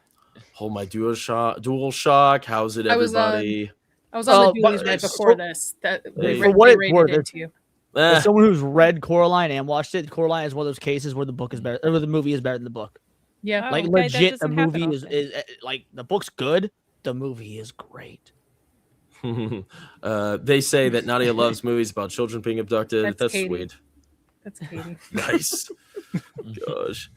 Speaker 2: hold my dual shock. How's it,
Speaker 5: I was,
Speaker 2: everybody?
Speaker 5: I was on the
Speaker 4: but-
Speaker 5: dualies right
Speaker 2: so-
Speaker 5: before this. That
Speaker 2: Hey,
Speaker 5: they
Speaker 4: for what it's
Speaker 5: rated
Speaker 4: worth,
Speaker 5: it to you.
Speaker 2: Eh,
Speaker 4: As someone who's read Coraline and watched it, Coraline is one of those cases where the book is better, or the movie is better than the book.
Speaker 5: Yeah.
Speaker 3: Oh,
Speaker 4: Like
Speaker 3: okay, that
Speaker 4: legit, the
Speaker 3: doesn't happen
Speaker 4: movie is
Speaker 3: often.
Speaker 4: like the book's good. The movie is great.
Speaker 2: they say that Nadia loves movies about children being abducted.
Speaker 5: That's
Speaker 2: That's
Speaker 5: Katie.
Speaker 2: sweet.
Speaker 5: That's Katie.
Speaker 2: Nice. Gosh.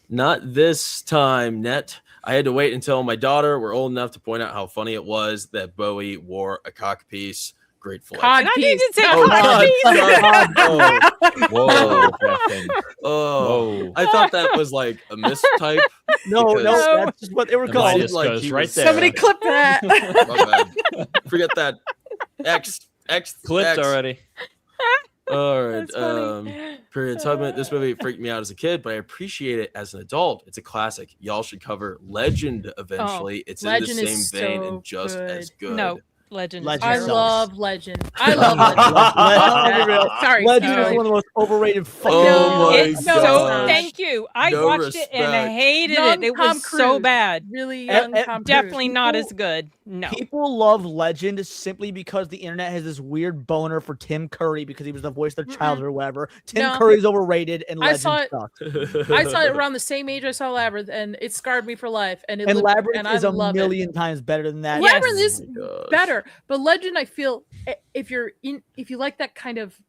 Speaker 2: Not this time, Net. I had to wait until my daughter were old enough to point out how funny it was that Bowie wore a cock piece. Great flick.
Speaker 5: Cod
Speaker 3: And I
Speaker 5: piece.
Speaker 3: didn't say
Speaker 2: Oh,
Speaker 3: cod
Speaker 2: God,
Speaker 3: piece.
Speaker 2: God.
Speaker 7: Whoa, Griffin.
Speaker 2: Oh,
Speaker 7: Whoa.
Speaker 2: I thought that was like a mistype.
Speaker 4: No,
Speaker 2: Because-
Speaker 4: no, that's just what they were
Speaker 7: The
Speaker 4: called.
Speaker 7: minus
Speaker 2: like
Speaker 7: goes
Speaker 2: he
Speaker 7: right
Speaker 2: was-
Speaker 7: there.
Speaker 5: Somebody clip that.
Speaker 2: My bad. Forget that. X
Speaker 7: Clipped
Speaker 2: X.
Speaker 7: already.
Speaker 2: All right.
Speaker 3: That's funny.
Speaker 2: Period. Tubman, this movie freaked me out as a kid, but I appreciate it as an adult. It's a classic. Y'all should cover Legend eventually. It's
Speaker 5: Legend
Speaker 2: in the
Speaker 5: is
Speaker 2: same vein
Speaker 5: so
Speaker 2: and just as good.
Speaker 3: No, Legend.
Speaker 4: Legend
Speaker 5: I
Speaker 4: sucks.
Speaker 5: love Legend. I love Legend.
Speaker 4: Let's be real.
Speaker 5: Sorry.
Speaker 4: Legend
Speaker 5: sorry.
Speaker 4: is one of the most overrated fucking
Speaker 2: Oh my
Speaker 3: It's
Speaker 2: gosh.
Speaker 3: so thank you. I
Speaker 2: No
Speaker 3: watched it and I
Speaker 2: respect.
Speaker 3: hated
Speaker 5: Young
Speaker 3: it. It
Speaker 5: Tom
Speaker 3: was so
Speaker 5: Cruise.
Speaker 3: bad.
Speaker 5: Really young Tom Cruise.
Speaker 3: Definitely not
Speaker 4: People-
Speaker 3: as good. No.
Speaker 4: People love Legend simply because the internet has this weird boner for Tim Curry because he was the voice of their child or whatever. Tim
Speaker 5: No.
Speaker 4: Curry's overrated and
Speaker 5: I
Speaker 4: Legend
Speaker 5: saw it-
Speaker 4: sucks.
Speaker 5: I saw it around the same age I saw Labyrinth, and it scarred me for life. And it
Speaker 4: And
Speaker 5: lived-
Speaker 4: Labyrinth
Speaker 5: and I
Speaker 4: is a
Speaker 5: love it.
Speaker 4: million times better than that.
Speaker 3: Yes.
Speaker 5: Labyrinth is
Speaker 2: Oh my gosh.
Speaker 5: better, but Legend, I feel if you like that kind of,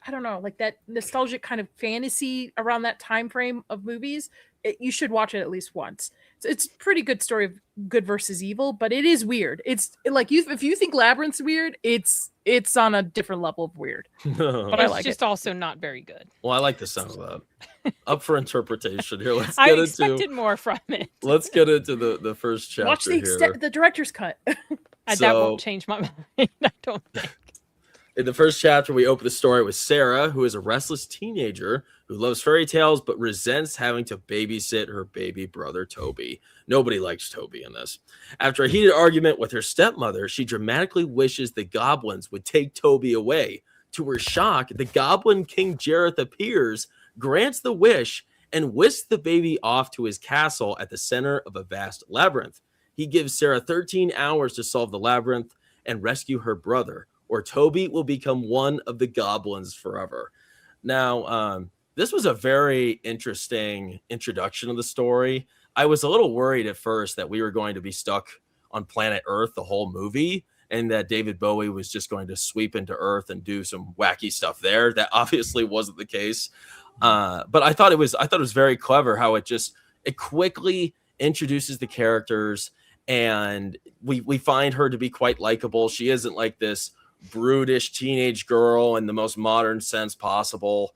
Speaker 5: I don't know, like that nostalgic kind of fantasy around that time frame of movies, you should watch it at least once. It's a pretty good story of good versus evil, but it is weird. It's like if you think Labyrinth's weird, it's on a different level of weird. But I
Speaker 3: It's
Speaker 5: like
Speaker 3: just also not very good.
Speaker 2: Well, I like the sound of that. Up for interpretation here. Let's
Speaker 3: I
Speaker 2: get
Speaker 3: expected
Speaker 2: into
Speaker 3: more from it.
Speaker 2: let's get into the first chapter
Speaker 5: Watch the
Speaker 2: here.
Speaker 5: the director's cut.
Speaker 3: That
Speaker 2: So-
Speaker 3: won't change my mind. I don't think.
Speaker 2: In the first chapter, we open the story with Sarah, who is a restless teenager who loves fairy tales but resents having to babysit her baby brother, Toby. Nobody likes Toby in this. After a heated argument with her stepmother, she dramatically wishes the goblins would take Toby away. To her shock, the Goblin King Jareth appears, grants the wish, and whisks the baby off to his castle at the center of a vast labyrinth. He gives Sarah 13 hours to solve the labyrinth and rescue her brother, or Toby will become one of the goblins forever. Now, this was a very interesting introduction of the story. I was a little worried at first that we were going to be stuck on planet Earth the whole movie, and that David Bowie was just going to sweep into Earth and do some wacky stuff there. That obviously wasn't the case. But I thought it was very clever how it quickly introduces the characters, and we find her to be quite likable. She isn't like this brutish teenage girl in the most modern sense possible,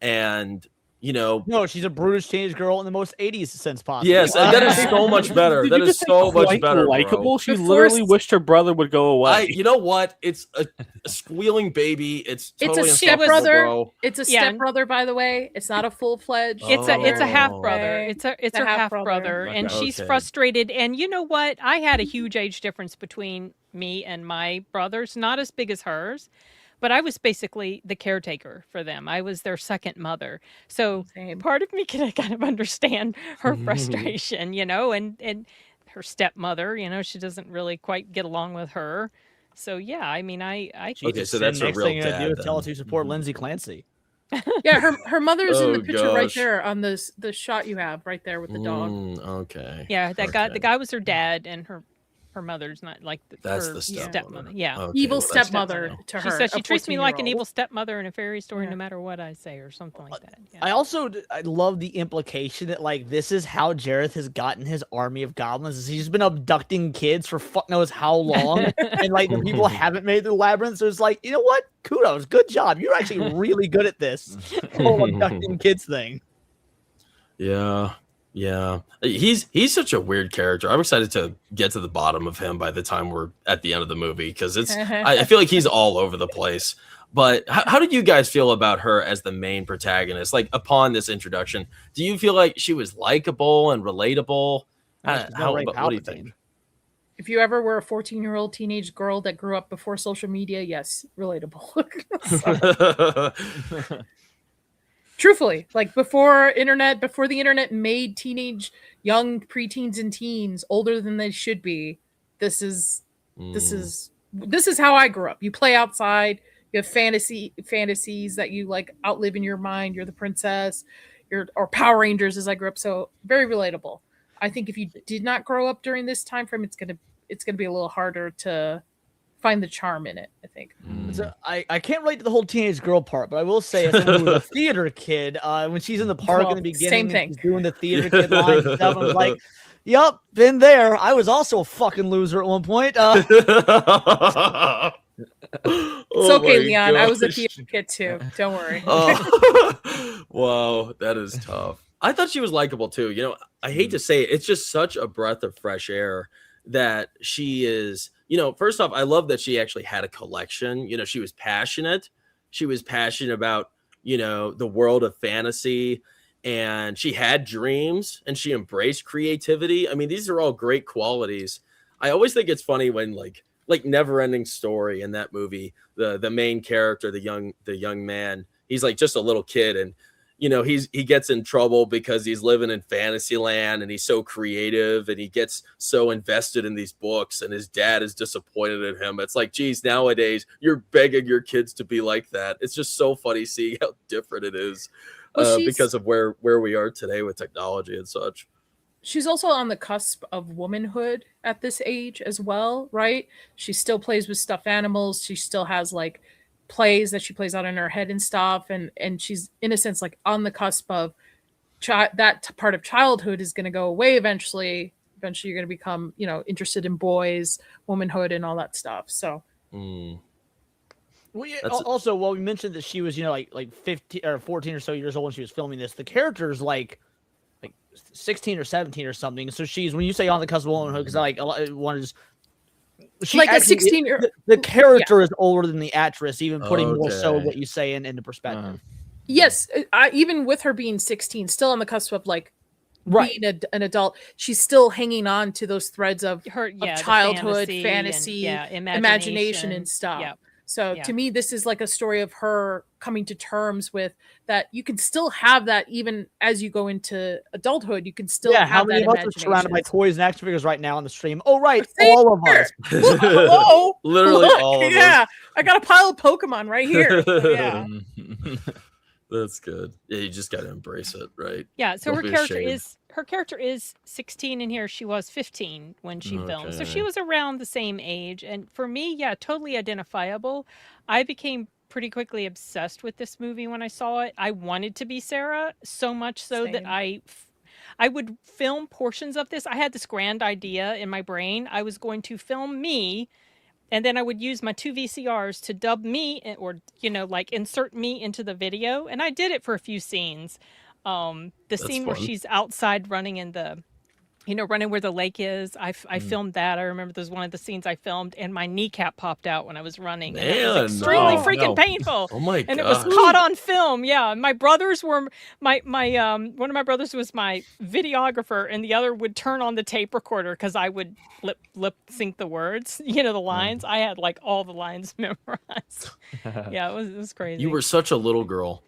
Speaker 2: and
Speaker 4: No, she's a brutish teenage girl in the most 80s sense possible.
Speaker 2: yes, and that is so much better.
Speaker 6: Did
Speaker 2: That
Speaker 6: you
Speaker 2: is
Speaker 6: just say
Speaker 2: so much
Speaker 6: quite
Speaker 2: better,
Speaker 6: likable.
Speaker 2: bro.
Speaker 6: She
Speaker 5: The
Speaker 6: literally
Speaker 5: first-
Speaker 6: wished her brother would go away.
Speaker 2: You know what? It's a squealing baby. It's
Speaker 5: It's a
Speaker 2: totally unstoppable,
Speaker 5: stepbrother.
Speaker 2: bro.
Speaker 5: It's a
Speaker 3: Yeah.
Speaker 5: stepbrother, by the way. It's not a full-fledged.
Speaker 3: It's a half
Speaker 2: Oh.
Speaker 3: brother.
Speaker 5: Okay.
Speaker 3: It's
Speaker 5: a
Speaker 3: her half
Speaker 5: half-brother.
Speaker 3: brother, and
Speaker 2: Okay.
Speaker 3: she's
Speaker 2: Okay.
Speaker 3: frustrated. And you know what? I had a huge age difference between me and my brothers, not as big as hers, but I was basically the caretaker for them. I was their second mother. So
Speaker 5: Same.
Speaker 3: part of me can kind of understand her frustration, and her stepmother, she doesn't really quite get along with her. So yeah, I mean, I
Speaker 2: Okay, so that's a
Speaker 4: next
Speaker 2: real
Speaker 4: thing you're gonna do
Speaker 2: dad
Speaker 4: is tell
Speaker 2: then.
Speaker 4: us you support Lindsay Clancy.
Speaker 5: Yeah, her mother's in the
Speaker 2: Oh,
Speaker 5: picture right
Speaker 2: gosh.
Speaker 5: there on the shot you have right there with the dog.
Speaker 2: Okay.
Speaker 3: yeah, that guy, the
Speaker 2: Okay.
Speaker 3: guy was her dad, and her mother's not like
Speaker 2: That's
Speaker 3: her
Speaker 2: the stepmother.
Speaker 3: Yeah.
Speaker 2: Okay,
Speaker 5: Evil
Speaker 2: well, that's
Speaker 5: stepmother
Speaker 2: good to
Speaker 5: to
Speaker 3: She
Speaker 5: her.
Speaker 3: says she
Speaker 5: a
Speaker 3: treats me like an
Speaker 5: 14-year-old.
Speaker 3: evil stepmother in a fairy story,
Speaker 5: Yeah.
Speaker 3: no matter what I say, or something like that. Yeah.
Speaker 4: I love the implication that like this is how Jareth has gotten his army of goblins. Is he's been abducting kids for fuck knows how long, and like the people haven't made the labyrinth. So it's like, you know what? Kudos, good job. You're actually really good at this whole abducting kids thing.
Speaker 2: Yeah. Yeah. He's such a weird character. I'm excited to get to the bottom of him by the time we're at the end of the movie, because I feel like he's all over the place. But how did you guys feel about her as the main protagonist? Like upon this introduction, do you feel like she was likable and relatable?
Speaker 4: She's no Ray
Speaker 2: What do you
Speaker 4: Palpatine.
Speaker 2: think?
Speaker 5: If you ever were a 14-year-old teenage girl that grew up before social media, yes, relatable. Truthfully, like before the internet made teenage, young preteens and teens older than they should be. This is how I grew up. You play outside. You have fantasies that you like outlive in your mind. You're the princess, or Power Rangers as I grew up. So very relatable. I think if you did not grow up during this time frame, it's gonna be a little harder to find the charm in it, I think.
Speaker 4: So I can't relate to the whole teenage girl part, but I will say, as someone who was a theater kid, when she's in the park
Speaker 5: Well,
Speaker 4: in the beginning,
Speaker 5: same
Speaker 4: and
Speaker 5: thing.
Speaker 4: she's doing the theater kid lines and stuff, I was like, "Yup, been there. I was also a fucking loser at one point."
Speaker 5: It's okay, Leon. I was a theater kid too. Don't worry.
Speaker 2: Oh, wow, that is tough. I thought she was likable too. I hate to say it, it's just such a breath of fresh air that she is. First off, I love that she actually had a collection. She was passionate, She was passionate about, the world of fantasy, and she had dreams, and she embraced creativity. I mean, these are all great qualities. I always think it's funny when like Never Ending Story in that movie, the main character, the young man, he's like just a little kid, and he gets in trouble because he's living in fantasy land, and he's so creative, and he gets so invested in these books, and his dad is disappointed in him. It's like, geez, nowadays you're begging your kids to be like that. It's just so funny seeing how different it is because of where we are today with technology and such.
Speaker 5: She's also on the cusp of womanhood at this age as well, right? She still plays with stuffed animals. She still has like plays that she plays out in her head and stuff, and she's in a sense like on the cusp of that part of childhood is going to go away eventually. You're going to become interested in boys, womanhood, and all that stuff. So
Speaker 4: well, also, well, we mentioned that she was like 15 or 14 or so years old when she was filming this. The character's like 16 or 17 or something. So she's, when you say on the cusp of womanhood, because like one is
Speaker 5: like a 16
Speaker 4: the character is older than the actress, even putting more so what you say into perspective.
Speaker 5: Yes, even with her being 16, still on the cusp of like being an adult, she's still hanging on to those threads of her childhood, fantasy and, imagination and stuff. Yep. So to me, this is like a story of her coming to terms with that. You can still have that even as you go into adulthood. You can still have
Speaker 4: how many
Speaker 5: that
Speaker 4: of us
Speaker 5: imagination.
Speaker 4: are surrounded by toys and action figures right now on the stream? Oh, right, all of us.
Speaker 5: Hello,
Speaker 2: literally all of us.
Speaker 5: Yeah, I got a pile of Pokemon right here. So, yeah.
Speaker 2: That's good. Yeah, you just got to embrace it, right?
Speaker 3: Yeah, so her character is 16 in here. She was 15 when she filmed. So she was around the same age. And for me, totally identifiable. I became pretty quickly obsessed with this movie when I saw it. I wanted to be Sarah so much so that I would film portions of this. I had this grand idea in my brain. I was going to film me, and then I would use my 2 VCRs to dub me or, like insert me into the video. And I did it for a few scenes. The scene where she's outside running in the, running where the lake is. I filmed that. I remember there's one of the scenes I filed, and my kneecap popped out when I was running. And it was extremely freaking painful.
Speaker 2: Oh my god!
Speaker 3: And it was caught on film. Yeah, my brothers were my one of my brothers was my videographer, and the other would turn on the tape recorder because I would lip sync the words, the lines. I had like all the lines memorized. Yeah, it was crazy.
Speaker 2: You were such a little girl.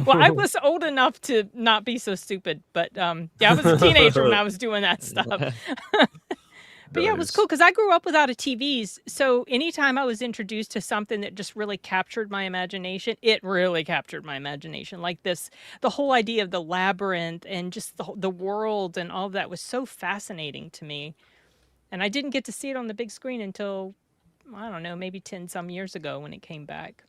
Speaker 3: Well, I was old enough to not be so stupid, but I was a teenager when I was doing that stuff. But yeah, it was cool because I grew up without a TVs. So anytime I was introduced to something that just really captured my imagination, it really captured my imagination. Like the whole idea of the labyrinth and just the world and all of that was so fascinating to me. And I didn't get to see it on the big screen until, I don't know, maybe 10 some years ago when it came back.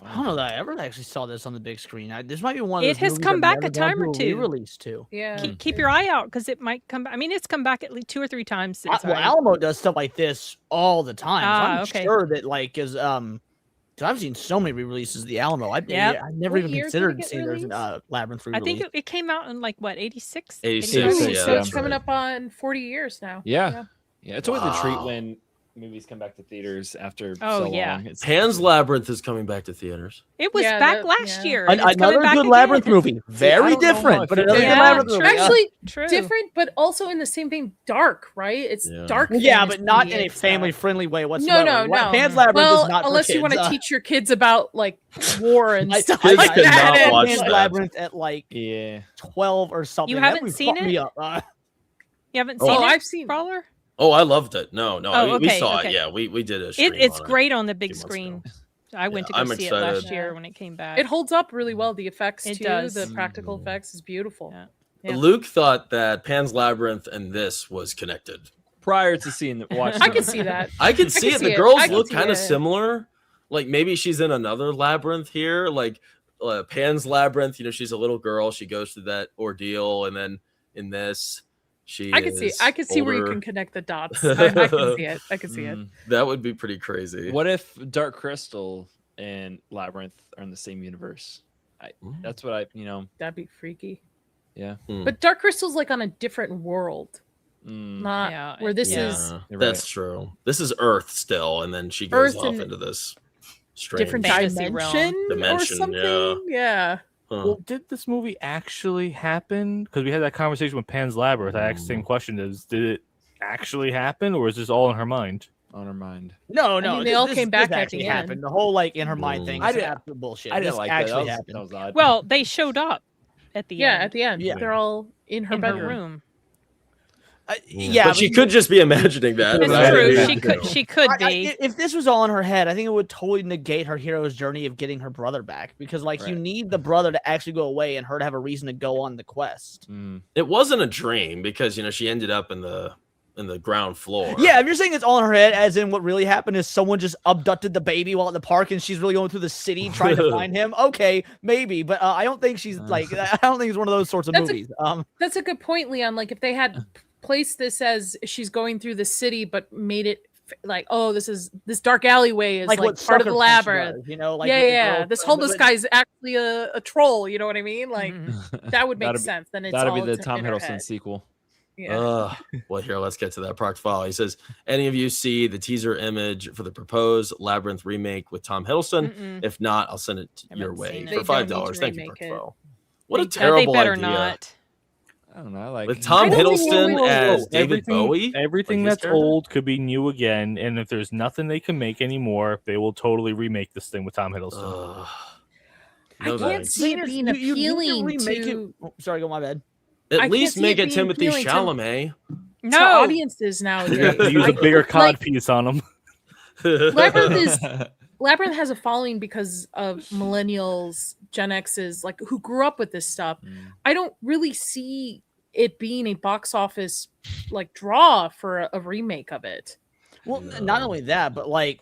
Speaker 4: I don't know that I ever actually saw this on the big screen. This might be one of those
Speaker 3: it has
Speaker 4: movies
Speaker 3: come
Speaker 4: that
Speaker 3: back
Speaker 4: never
Speaker 3: a time or
Speaker 4: got
Speaker 3: two.
Speaker 4: Released too.
Speaker 5: Yeah.
Speaker 3: Keep your eye out because it might come back. I mean, it's come back at least 2 or 3 times since.
Speaker 4: Well, Alamo does stuff like this all the time. So I'm
Speaker 3: okay.
Speaker 4: sure that because I've seen so many re-releases of the Alamo. I never even considered seeing there's Labyrinth re-release.
Speaker 3: I think it came out in like what 86.
Speaker 2: 86.
Speaker 5: So it's coming up on 40 years now.
Speaker 7: Yeah. It's always a treat when movies come back to theaters after so long.
Speaker 2: Pan's Labyrinth is coming back to theaters.
Speaker 3: It was back last year.
Speaker 4: Another good Labyrinth movie. Very different, but another good Labyrinth movie.
Speaker 5: Actually, different, but also in the same vein, dark, right? It's dark.
Speaker 4: Yeah, but not in a family-friendly way whatsoever.
Speaker 5: No.
Speaker 4: Pan's Labyrinth is not
Speaker 5: unless
Speaker 4: for
Speaker 5: you want
Speaker 4: kids.
Speaker 5: to teach your kids about like war and stuff
Speaker 2: Kids
Speaker 5: like
Speaker 2: cannot
Speaker 5: that.
Speaker 2: watch
Speaker 4: Pan's
Speaker 2: that.
Speaker 4: Labyrinth at like 12 or something.
Speaker 3: You haven't seen it? You haven't seen it?
Speaker 5: I've seen
Speaker 3: Brawler.
Speaker 2: Oh, I loved it. No, we saw
Speaker 3: okay.
Speaker 2: it. Yeah, we did a stream
Speaker 3: It's
Speaker 2: on
Speaker 3: great
Speaker 2: it
Speaker 3: on the big
Speaker 2: a few months
Speaker 3: screen.
Speaker 2: ago.
Speaker 3: I went to go
Speaker 2: I'm
Speaker 3: see it last
Speaker 2: excited.
Speaker 3: year when it came back.
Speaker 5: It holds up really well. The effects
Speaker 3: It
Speaker 5: too.
Speaker 3: does.
Speaker 5: The practical effects is beautiful. Yeah.
Speaker 2: Luke thought that Pan's Labyrinth and this was connected.
Speaker 7: Prior to seeing the watch,
Speaker 5: I can see that.
Speaker 2: I could see it.
Speaker 5: see
Speaker 2: The
Speaker 5: it.
Speaker 2: girls
Speaker 5: I can
Speaker 2: look
Speaker 5: see
Speaker 2: kind of
Speaker 5: it.
Speaker 2: similar. Like maybe she's in another labyrinth here. Like Pan's Labyrinth, she's a little girl. She goes through that ordeal, and then in this,
Speaker 5: I can see where you can connect the dots. I can see it. I can see it.
Speaker 2: That would be pretty crazy.
Speaker 7: What if Dark Crystal and Labyrinth are in the same universe? That's what
Speaker 5: That'd be freaky.
Speaker 7: Yeah.
Speaker 5: But Dark Crystal's like on a different world. Not where this is.
Speaker 2: That's true. This is Earth still, and then she goes off into this. Strange.
Speaker 5: different
Speaker 3: Fantasy realm.
Speaker 5: dimension or something. Yeah.
Speaker 2: Huh.
Speaker 6: Well, did this movie actually happen? Because we had that conversation with Pan's Labyrinth. I asked the same question: did it actually happen, or is this all in her mind?
Speaker 7: On her mind.
Speaker 4: No,
Speaker 5: I mean, they all came back
Speaker 4: this
Speaker 5: at
Speaker 4: actually
Speaker 5: the
Speaker 4: happened.
Speaker 5: end.
Speaker 4: The whole like in her mind thing.
Speaker 7: I
Speaker 4: is
Speaker 7: didn't-
Speaker 4: absolute bullshit.
Speaker 7: I didn't
Speaker 4: This
Speaker 7: like that.
Speaker 4: actually
Speaker 7: That
Speaker 4: happened.
Speaker 7: was odd.
Speaker 3: Well, they showed up at the
Speaker 5: Yeah,
Speaker 3: end.
Speaker 5: at the end.
Speaker 4: Yeah.
Speaker 5: They're all in her
Speaker 3: in her
Speaker 5: bedroom.
Speaker 3: room.
Speaker 4: Yeah,
Speaker 2: but she could just be imagining that.
Speaker 3: It's
Speaker 2: right?
Speaker 3: true.
Speaker 2: Yeah.
Speaker 3: She could be.
Speaker 4: If this was all in her head, I think it would totally negate her hero's journey of getting her brother back. Because like you
Speaker 7: Right.
Speaker 4: need the brother to actually go away and her to have a reason to go on the quest.
Speaker 2: It wasn't a dream because she ended up in the ground floor.
Speaker 4: Yeah, if you're saying it's all in her head, as in what really happened is someone just abducted the baby while at the park and she's really going through the city trying to find him. Okay, maybe, but I don't think she's like. I don't think it's one of those sorts of movies.
Speaker 5: That's a good point, Leon. Like if they had placed this as she's going through the city, but made it like, oh, this dark alleyway is like
Speaker 4: what
Speaker 5: part of the
Speaker 4: Sucker Punch
Speaker 5: labyrinth.
Speaker 4: does, like
Speaker 5: yeah.
Speaker 4: with the
Speaker 5: This
Speaker 4: girl-
Speaker 5: homeless guy's actually a troll. You know what I mean? Like that would make
Speaker 7: That'd be-
Speaker 5: sense. Then it's
Speaker 7: That'll
Speaker 5: all
Speaker 7: be the
Speaker 5: in
Speaker 7: Tom
Speaker 5: her
Speaker 7: Hiddleston
Speaker 5: head.
Speaker 7: sequel.
Speaker 5: Yeah.
Speaker 2: Well, here, let's get to that proct file. He says, any of you see the teaser image for the proposed Labyrinth remake with Tom Hiddleston?
Speaker 3: Mm-mm.
Speaker 2: If not, I'll send it
Speaker 3: Haven't
Speaker 2: your way
Speaker 3: seen it.
Speaker 2: for
Speaker 5: They don't need
Speaker 2: $5.
Speaker 5: to
Speaker 2: Thank you,
Speaker 5: remake
Speaker 2: proct
Speaker 5: it.
Speaker 2: file. What a
Speaker 3: They
Speaker 2: terrible
Speaker 3: better
Speaker 2: idea.
Speaker 3: not.
Speaker 7: I don't know. I like
Speaker 2: With Tom
Speaker 5: I don't think
Speaker 2: Hiddleston
Speaker 5: we'll-
Speaker 2: as David
Speaker 6: everything,
Speaker 2: Bowie?
Speaker 6: Everything
Speaker 2: Like his
Speaker 6: that's
Speaker 2: character?
Speaker 6: old could be new again, and if there's nothing they can make anymore, they will totally remake this thing with Tom Hiddleston.
Speaker 2: Ugh.
Speaker 5: I
Speaker 2: No
Speaker 5: can't
Speaker 2: thanks.
Speaker 5: see it being
Speaker 4: You need to
Speaker 5: appealing
Speaker 4: remake
Speaker 5: to,
Speaker 4: it. Oh, sorry, go my bad.
Speaker 5: I
Speaker 2: At
Speaker 5: can't
Speaker 2: least
Speaker 5: see
Speaker 2: make
Speaker 5: it
Speaker 2: it
Speaker 5: being
Speaker 2: Timothy
Speaker 5: appealing to-
Speaker 2: Chalamet.
Speaker 5: to
Speaker 3: No.
Speaker 5: audiences nowadays.
Speaker 6: Use a bigger cod piece on them.
Speaker 5: Labyrinth has a following because of millennials, Gen X's, like who grew up with this stuff. I don't really see it being a box office like draw for a remake of it.
Speaker 4: Well, not only that, but like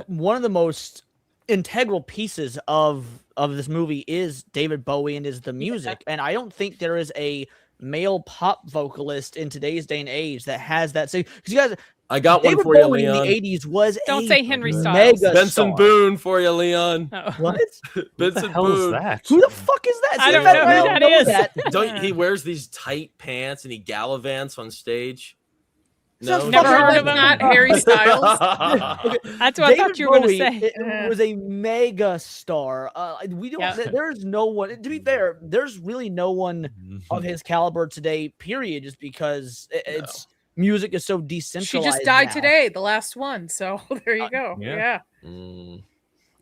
Speaker 4: one of the most integral pieces of this movie is David Bowie and is the music. And I don't think there is a male pop vocalist in today's day and age that has that same. Because you guys,
Speaker 2: I got
Speaker 4: David
Speaker 2: one for you,
Speaker 4: Bowie
Speaker 2: Leon.
Speaker 4: in the 80s was
Speaker 3: Don't
Speaker 4: a
Speaker 3: say Henry Styles.
Speaker 4: mega
Speaker 2: Benson
Speaker 4: star.
Speaker 2: Boone for you, Leon.
Speaker 3: Oh.
Speaker 4: What?
Speaker 6: What
Speaker 2: Benson
Speaker 6: the hell
Speaker 2: Boone.
Speaker 6: is that?
Speaker 4: Who the fuck is that?
Speaker 3: I
Speaker 4: See,
Speaker 3: don't
Speaker 4: that-
Speaker 3: know
Speaker 4: I
Speaker 3: who
Speaker 4: don't
Speaker 3: that
Speaker 4: know
Speaker 3: is.
Speaker 4: that.
Speaker 2: Don't he wears these tight pants and he gallivants on stage?
Speaker 4: Sounds
Speaker 2: No,
Speaker 3: Never
Speaker 4: fucking
Speaker 3: heard
Speaker 4: like
Speaker 3: of him.
Speaker 5: Not Harry Styles.
Speaker 3: That's what I thought you were going to say.
Speaker 4: Was a mega star. We don't.
Speaker 3: Yeah.
Speaker 4: There's no one. To be fair, there's really no one of his caliber today. Period. Just because it's music is so
Speaker 5: She
Speaker 4: decentralized.
Speaker 5: just died
Speaker 4: now.
Speaker 5: today, the last one. So there you go.
Speaker 6: yeah.
Speaker 5: Yeah.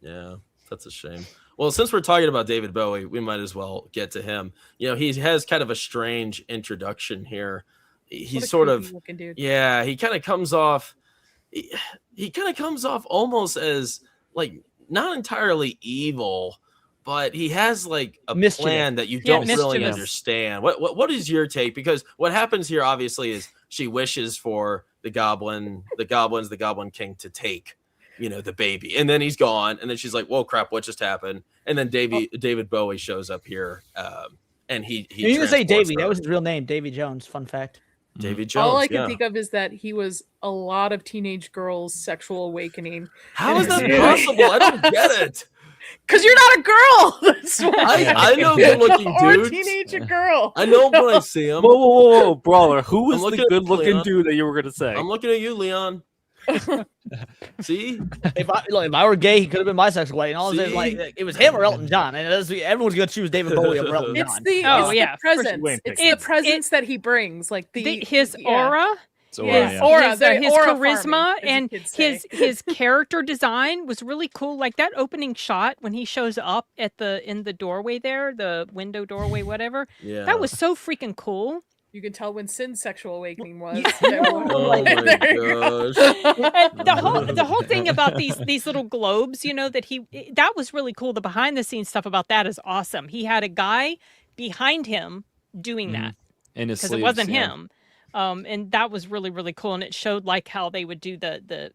Speaker 2: Yeah, that's a shame. Well, since we're talking about David Bowie, we might as well get to him. He has kind of a strange introduction here.
Speaker 5: What a
Speaker 2: He's sort of
Speaker 5: creepy looking dude.
Speaker 2: Yeah, he kind of comes off. He kind of comes off almost as like not entirely evil, but he has like a
Speaker 4: Mischievous.
Speaker 2: plan that you
Speaker 3: Yeah,
Speaker 2: don't really
Speaker 3: mischievous.
Speaker 2: understand. What is your take? Because what happens here obviously is she wishes for the Goblin King to take the baby, and then he's gone, and then she's like, "Whoa, crap! What just happened?" And then David Bowie shows up here, and he
Speaker 4: You didn't say
Speaker 2: transports
Speaker 4: Davey.
Speaker 2: her.
Speaker 4: That was his real name, Davy Jones. Fun fact.
Speaker 2: Davy Jones.
Speaker 5: All I can
Speaker 2: yeah.
Speaker 5: think of is that he was a lot of teenage girls' sexual awakening.
Speaker 2: How is that
Speaker 6: Yeah.
Speaker 2: possible? I don't get it.
Speaker 5: Because you're not a girl. That's why.
Speaker 2: I know good-looking
Speaker 5: Or a
Speaker 2: dudes.
Speaker 5: teenager girl.
Speaker 2: I know when I see him.
Speaker 6: Whoa, Brawler. Who was
Speaker 2: I'm
Speaker 6: the
Speaker 2: looking at
Speaker 6: good-looking
Speaker 2: Leon.
Speaker 6: dude that you were gonna say?
Speaker 2: I'm looking at you, Leon. See?
Speaker 4: If I were gay, he could have been my sexual way. And all of
Speaker 2: See?
Speaker 4: like it was him or Elton John, and everyone's gonna choose David Bowie over Elton
Speaker 5: It's
Speaker 4: John.
Speaker 5: the,
Speaker 3: Oh,
Speaker 5: it's
Speaker 3: yeah,
Speaker 5: the
Speaker 3: for sure.
Speaker 5: presence.
Speaker 6: Wayne
Speaker 5: It's
Speaker 6: picked
Speaker 5: the presence that he brings. Like
Speaker 3: His
Speaker 5: yeah.
Speaker 3: aura,
Speaker 7: So,
Speaker 5: His
Speaker 7: yeah.
Speaker 5: aura,
Speaker 3: his,
Speaker 5: the
Speaker 3: his
Speaker 5: aura
Speaker 3: charisma,
Speaker 5: farming, as the
Speaker 3: and
Speaker 5: kids say.
Speaker 3: his character design was really cool. Like that opening shot when he shows up in the doorway there, the window doorway, whatever.
Speaker 2: Yeah.
Speaker 3: That was so freaking cool.
Speaker 5: You can tell when Sin's sexual awakening was.
Speaker 2: Oh my gosh.
Speaker 3: And the whole thing about these little globes, that was really cool. The behind the scenes stuff about that is awesome. He had a guy behind him doing that
Speaker 7: In his
Speaker 3: because it
Speaker 7: sleeves,
Speaker 3: wasn't
Speaker 7: yeah.
Speaker 3: him. And that was really, really cool. And it showed like how they would do the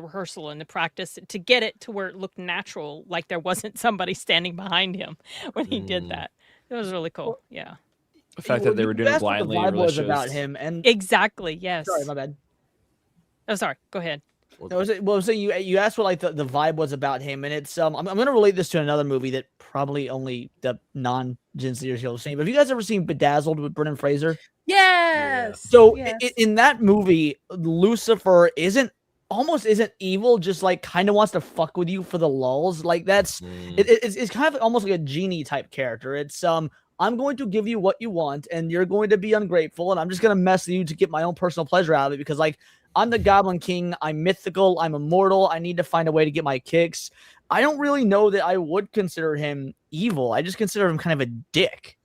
Speaker 3: rehearsal and the practice to get it to where it looked natural, like there wasn't somebody standing behind him when he did that. It was really cool. Yeah,
Speaker 7: The fact that they were doing it
Speaker 4: That's what
Speaker 7: blindly
Speaker 4: the vibe
Speaker 7: really
Speaker 4: was
Speaker 7: shows.
Speaker 4: about him. And
Speaker 3: exactly. Yes.
Speaker 4: sorry, my bad.
Speaker 3: Oh, sorry. Go ahead.
Speaker 4: So you asked what like the vibe was about him, and it's I'm gonna relate this to another movie that probably only the non-Gen Zers will have seen. But have you guys ever seen Bedazzled with Brendan Fraser?
Speaker 5: Yes.
Speaker 4: So
Speaker 5: Yes.
Speaker 4: in that movie, Lucifer isn't almost isn't evil, just like kind of wants to fuck with you for the lulls. Like that's it's kind of almost like a genie type character. It's I'm going to give you what you want, and you're going to be ungrateful, and I'm just gonna mess with you to get my own personal pleasure out of it because like I'm the Goblin King, I'm mythical, I'm immortal. I need to find a way to get my kicks. I don't really know that I would consider him evil. I just consider him kind of a dick.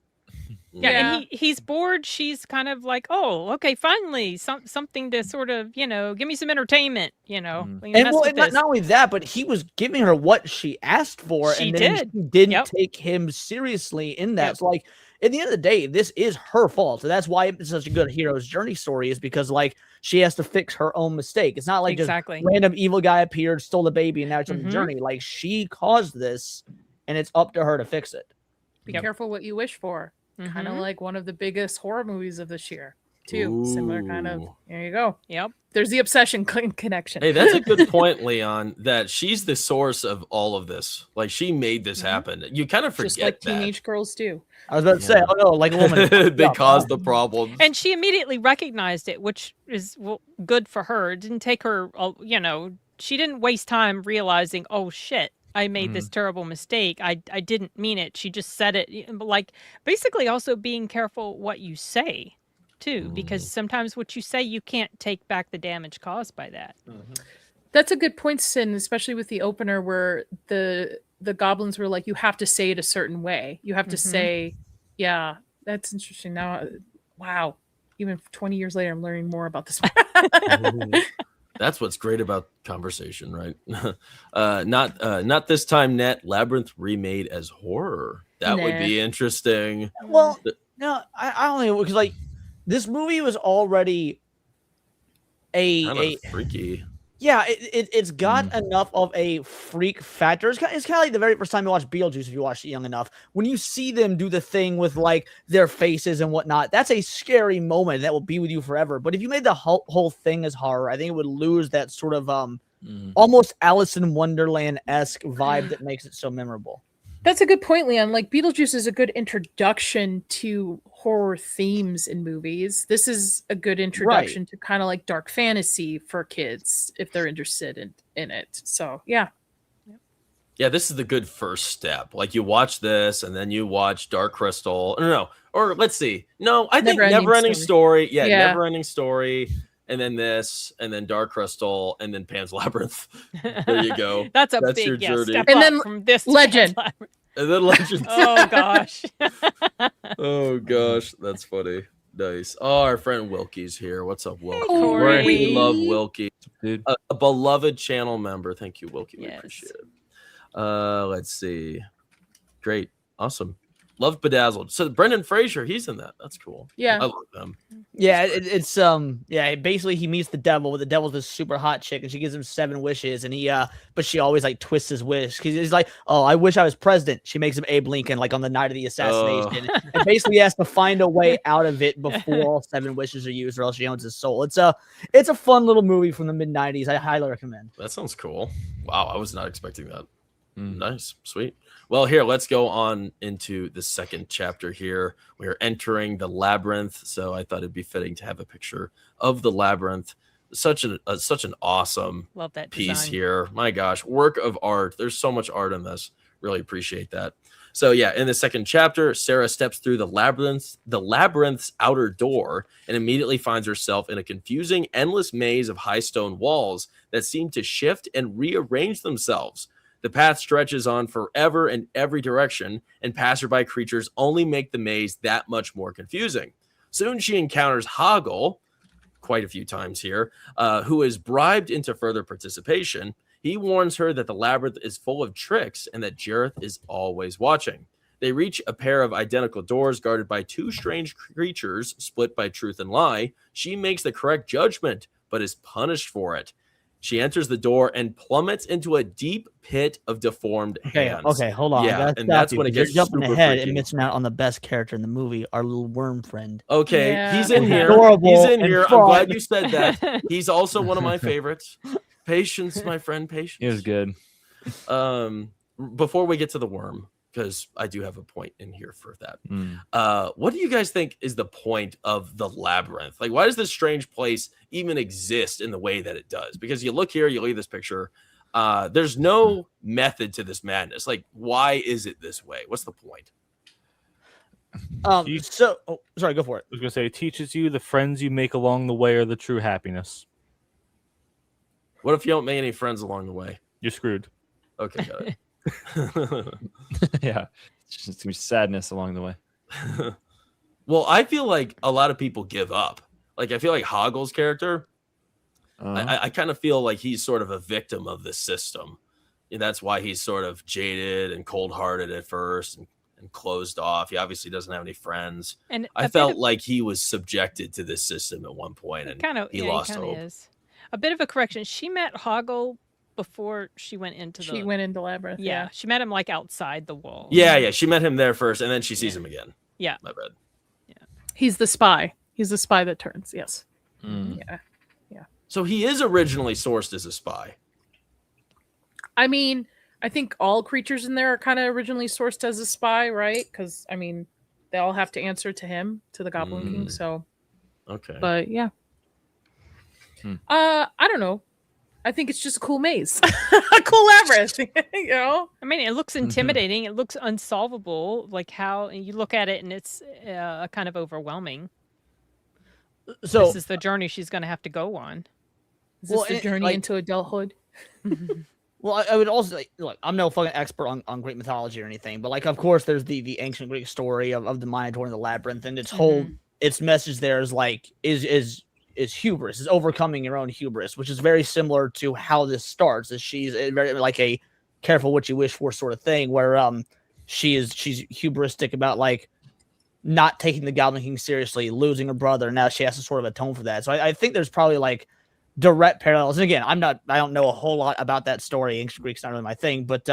Speaker 3: Yeah, and he's bored. She's kind of like, oh, okay, finally, something to sort of, give me some entertainment,
Speaker 4: And not only that, but he was giving her what she asked for,
Speaker 3: She
Speaker 4: and then
Speaker 3: did.
Speaker 4: she didn't take him seriously in that. So, like, at the end of the day, this is her fault. So that's why it's such a good hero's journey story, is because like she has to fix her own mistake. It's not like just random evil guy appeared, stole the baby, and now it's on the journey. Like she caused this, and it's up to her to fix it.
Speaker 5: Be careful what you wish for. Kind of like one of the biggest horror movies of this year, too. Similar kind of. There you go.
Speaker 3: Yep.
Speaker 5: There's the obsession connection.
Speaker 2: Hey, that's a good point, Leon, that she's the source of all of this. Like, she made this happen. You kind of forget
Speaker 5: just like
Speaker 2: that.
Speaker 5: teenage girls do.
Speaker 4: I was about to say, oh no, like a woman.
Speaker 2: They caused the problem.
Speaker 3: And she immediately recognized it, which is good for her. It didn't take her, she didn't waste time realizing, oh shit, I made this terrible mistake. I didn't mean it. She just said it. Like, basically also being careful what you say, too, because sometimes what you say, you can't take back the damage caused by that.
Speaker 5: That's a good point, Sin, especially with the opener where the goblins were like, you have to say it a certain way. You have to say, yeah, that's interesting. Now, wow. Even 20 years later, I'm learning more about this.
Speaker 2: That's what's great about conversation, right? Not this time, Net. Labyrinth remade as horror. That would be interesting.
Speaker 4: Well, no, I don't think, because like this movie was already a
Speaker 2: freaky.
Speaker 4: Yeah, it's got enough of a freak factor. It's kind of like the very first time you watch Beetlejuice, if you watched it young enough. When you see them do the thing with like their faces and whatnot, that's a scary moment that will be with you forever. But if you made the whole thing as horror, I think it would lose that sort of almost Alice in Wonderland-esque vibe that makes it so memorable.
Speaker 5: That's a good point, Leon. Like, Beetlejuice is a good introduction to horror themes in movies. This is a good introduction to kind of like dark fantasy for kids if they're interested in it. So, yeah.
Speaker 2: Yeah, this is the good first step. Like, you watch this, and then you watch Dark Crystal. No. Or, let's see. No, I think Never-Ending Story. Yeah, Never-Ending Story. And then this, and then Dark Crystal, and then Pan's Labyrinth. There you go.
Speaker 3: That's
Speaker 2: big
Speaker 3: your journey. Step
Speaker 5: and
Speaker 3: up
Speaker 5: then
Speaker 3: from this
Speaker 5: Legend.
Speaker 2: And then Legend.
Speaker 3: Oh, gosh.
Speaker 2: Oh, gosh. That's funny. Nice. Oh, our friend Wilkie's here. What's up, Wilkie?
Speaker 3: Corey.
Speaker 2: We love Wilkie.
Speaker 6: Dude.
Speaker 2: A beloved channel member. Thank you, Wilkie. We
Speaker 3: Yes.
Speaker 2: appreciate it. Let's see. Great. Awesome. Love Bedazzled. So Brendan Fraser, he's in that. That's cool.
Speaker 5: Yeah.
Speaker 2: I love them.
Speaker 4: Yeah, it's basically he meets the devil, but the devil's this super hot chick, and she gives him 7 wishes, and he but she always like twists his wish because he's like, oh, I wish I was president. She makes him Abe Lincoln like on the night of the assassination, and basically he has to find a way out of it before all 7 wishes are used, or else she owns his soul. It's a fun little movie from the mid-90s. I highly recommend.
Speaker 2: That sounds cool. Wow, I was not expecting that. Nice, sweet. Well, here, let's go on into the second chapter here. We are entering the Labyrinth, so I thought it'd be fitting to have a picture of the Labyrinth. Such an awesome
Speaker 3: Love that
Speaker 2: piece
Speaker 3: design.
Speaker 2: here. My gosh, work of art. There's so much art in this. Really appreciate that. So yeah, in the second chapter, Sarah steps through the labyrinth's outer door and immediately finds herself in a confusing, endless maze of high stone walls that seem to shift and rearrange themselves. The path stretches on forever in every direction, and passerby creatures only make the maze that much more confusing. Soon she encounters Hoggle, quite a few times here, who is bribed into further participation. He warns her that the labyrinth is full of tricks and that Jareth is always watching. They reach a pair of identical doors guarded by 2 strange creatures split by truth and lie. She makes the correct judgment, but is punished for it. She enters the door and plummets into a deep pit of deformed hands.
Speaker 4: Okay, hold on.
Speaker 2: Yeah, and that's when it gets
Speaker 4: You're jumping
Speaker 2: super
Speaker 4: ahead
Speaker 2: freaky.
Speaker 4: and missing out on the best character in the movie, our little worm friend.
Speaker 2: Okay,
Speaker 5: Yeah.
Speaker 2: he's in here.
Speaker 4: Adorable
Speaker 2: He's in
Speaker 4: and
Speaker 2: here. I'm
Speaker 4: fun.
Speaker 2: glad you said that. He's also one of my favorites. Patience, my friend, patience.
Speaker 6: It was good.
Speaker 2: Before we get to the worm, because I do have a point in here for that.
Speaker 7: Mm.
Speaker 2: What do you guys think is the point of the labyrinth? Like, why does this strange place even exist in the way that it does? Because you look here, you look at this picture, there's no method to this madness. Like, why is it this way? What's the point?
Speaker 4: Sorry, go for it.
Speaker 6: I was gonna say, it teaches you the friends you make along the way are the true happiness.
Speaker 2: What if you don't make any friends along the way?
Speaker 6: You're screwed.
Speaker 2: Okay, got it.
Speaker 7: Yeah, it's just gonna be sadness along the way.
Speaker 2: Well, I feel like a lot of people give up. Like, I feel like Hoggle's character, I kind of feel like he's sort of a victim of this system. And that's why he's sort of jaded and cold-hearted at first and closed off. He obviously doesn't have any friends.
Speaker 3: And
Speaker 2: I felt like he was subjected to this system at one point, and he lost hope.
Speaker 3: Is. A bit of a correction. She met Hoggle before she went into
Speaker 5: Labyrinth.
Speaker 3: Yeah, she met him like outside the wall.
Speaker 2: Yeah. She met him there first, and then she sees him again.
Speaker 3: Yeah.
Speaker 2: My bad.
Speaker 3: Yeah.
Speaker 5: He's the spy. He's the spy that turns. Yes.
Speaker 7: Mm.
Speaker 5: Yeah.
Speaker 2: So he is originally sourced as a spy.
Speaker 5: I mean, I think all creatures in there are kind of originally sourced as a spy, right? Because I mean, they all have to answer to him, to the Goblin King. So,
Speaker 2: okay.
Speaker 5: But yeah. I don't know. I think it's just a cool maze, a cool labyrinth. You know.
Speaker 3: I mean, it looks intimidating. It looks unsolvable. Like how you look at it, and it's kind of overwhelming.
Speaker 4: So
Speaker 3: this is the journey she's going to have to go on.
Speaker 5: Is this the journey into adulthood?
Speaker 4: Well, I would also look. I'm no fucking expert on Greek mythology or anything, but like, of course, there's the ancient Greek story of the Minotaur and the labyrinth, and its message there is like is hubris, is overcoming your own hubris, which is very similar to how this starts. Is she's very like a careful what you wish for sort of thing, where she's hubristic about like not taking the Goblin King seriously, losing her brother, and now she has to sort of atone for that. So I think there's probably like direct parallels. And again, I don't know a whole lot about that story. Ancient Greek's not really my thing, but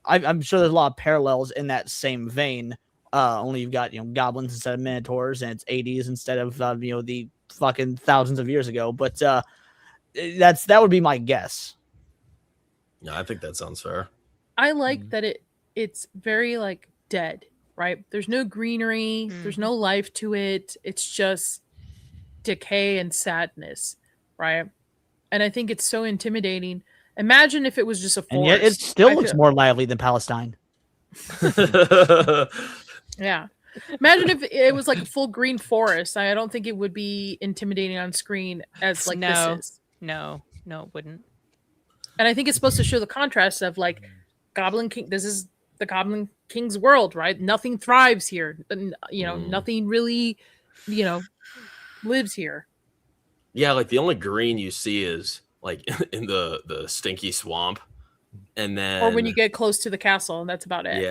Speaker 4: I'm sure there's a lot of parallels in that same vein. Only you've got goblins instead of minotaurs, and it's 80s instead of the fucking thousands of years ago. But that would be my guess.
Speaker 2: Yeah, I think that sounds fair.
Speaker 5: I like that it's very like dead, right? There's no greenery, there's no life to it. It's just decay and sadness, right? And I think it's so intimidating. Imagine if it was just a forest.
Speaker 4: And yet it still looks more lively than Palestine.
Speaker 5: Yeah. Imagine if it was like a full green forest. I don't think it would be intimidating on screen as like this is.
Speaker 3: No, it wouldn't.
Speaker 5: And I think it's supposed to show the contrast of like Goblin King. This is the Goblin King's world, right? Nothing thrives here. Nothing really, lives here.
Speaker 2: Yeah, like the only green you see is like in the stinky swamp, and then
Speaker 5: or when you get close to the castle, and that's about it.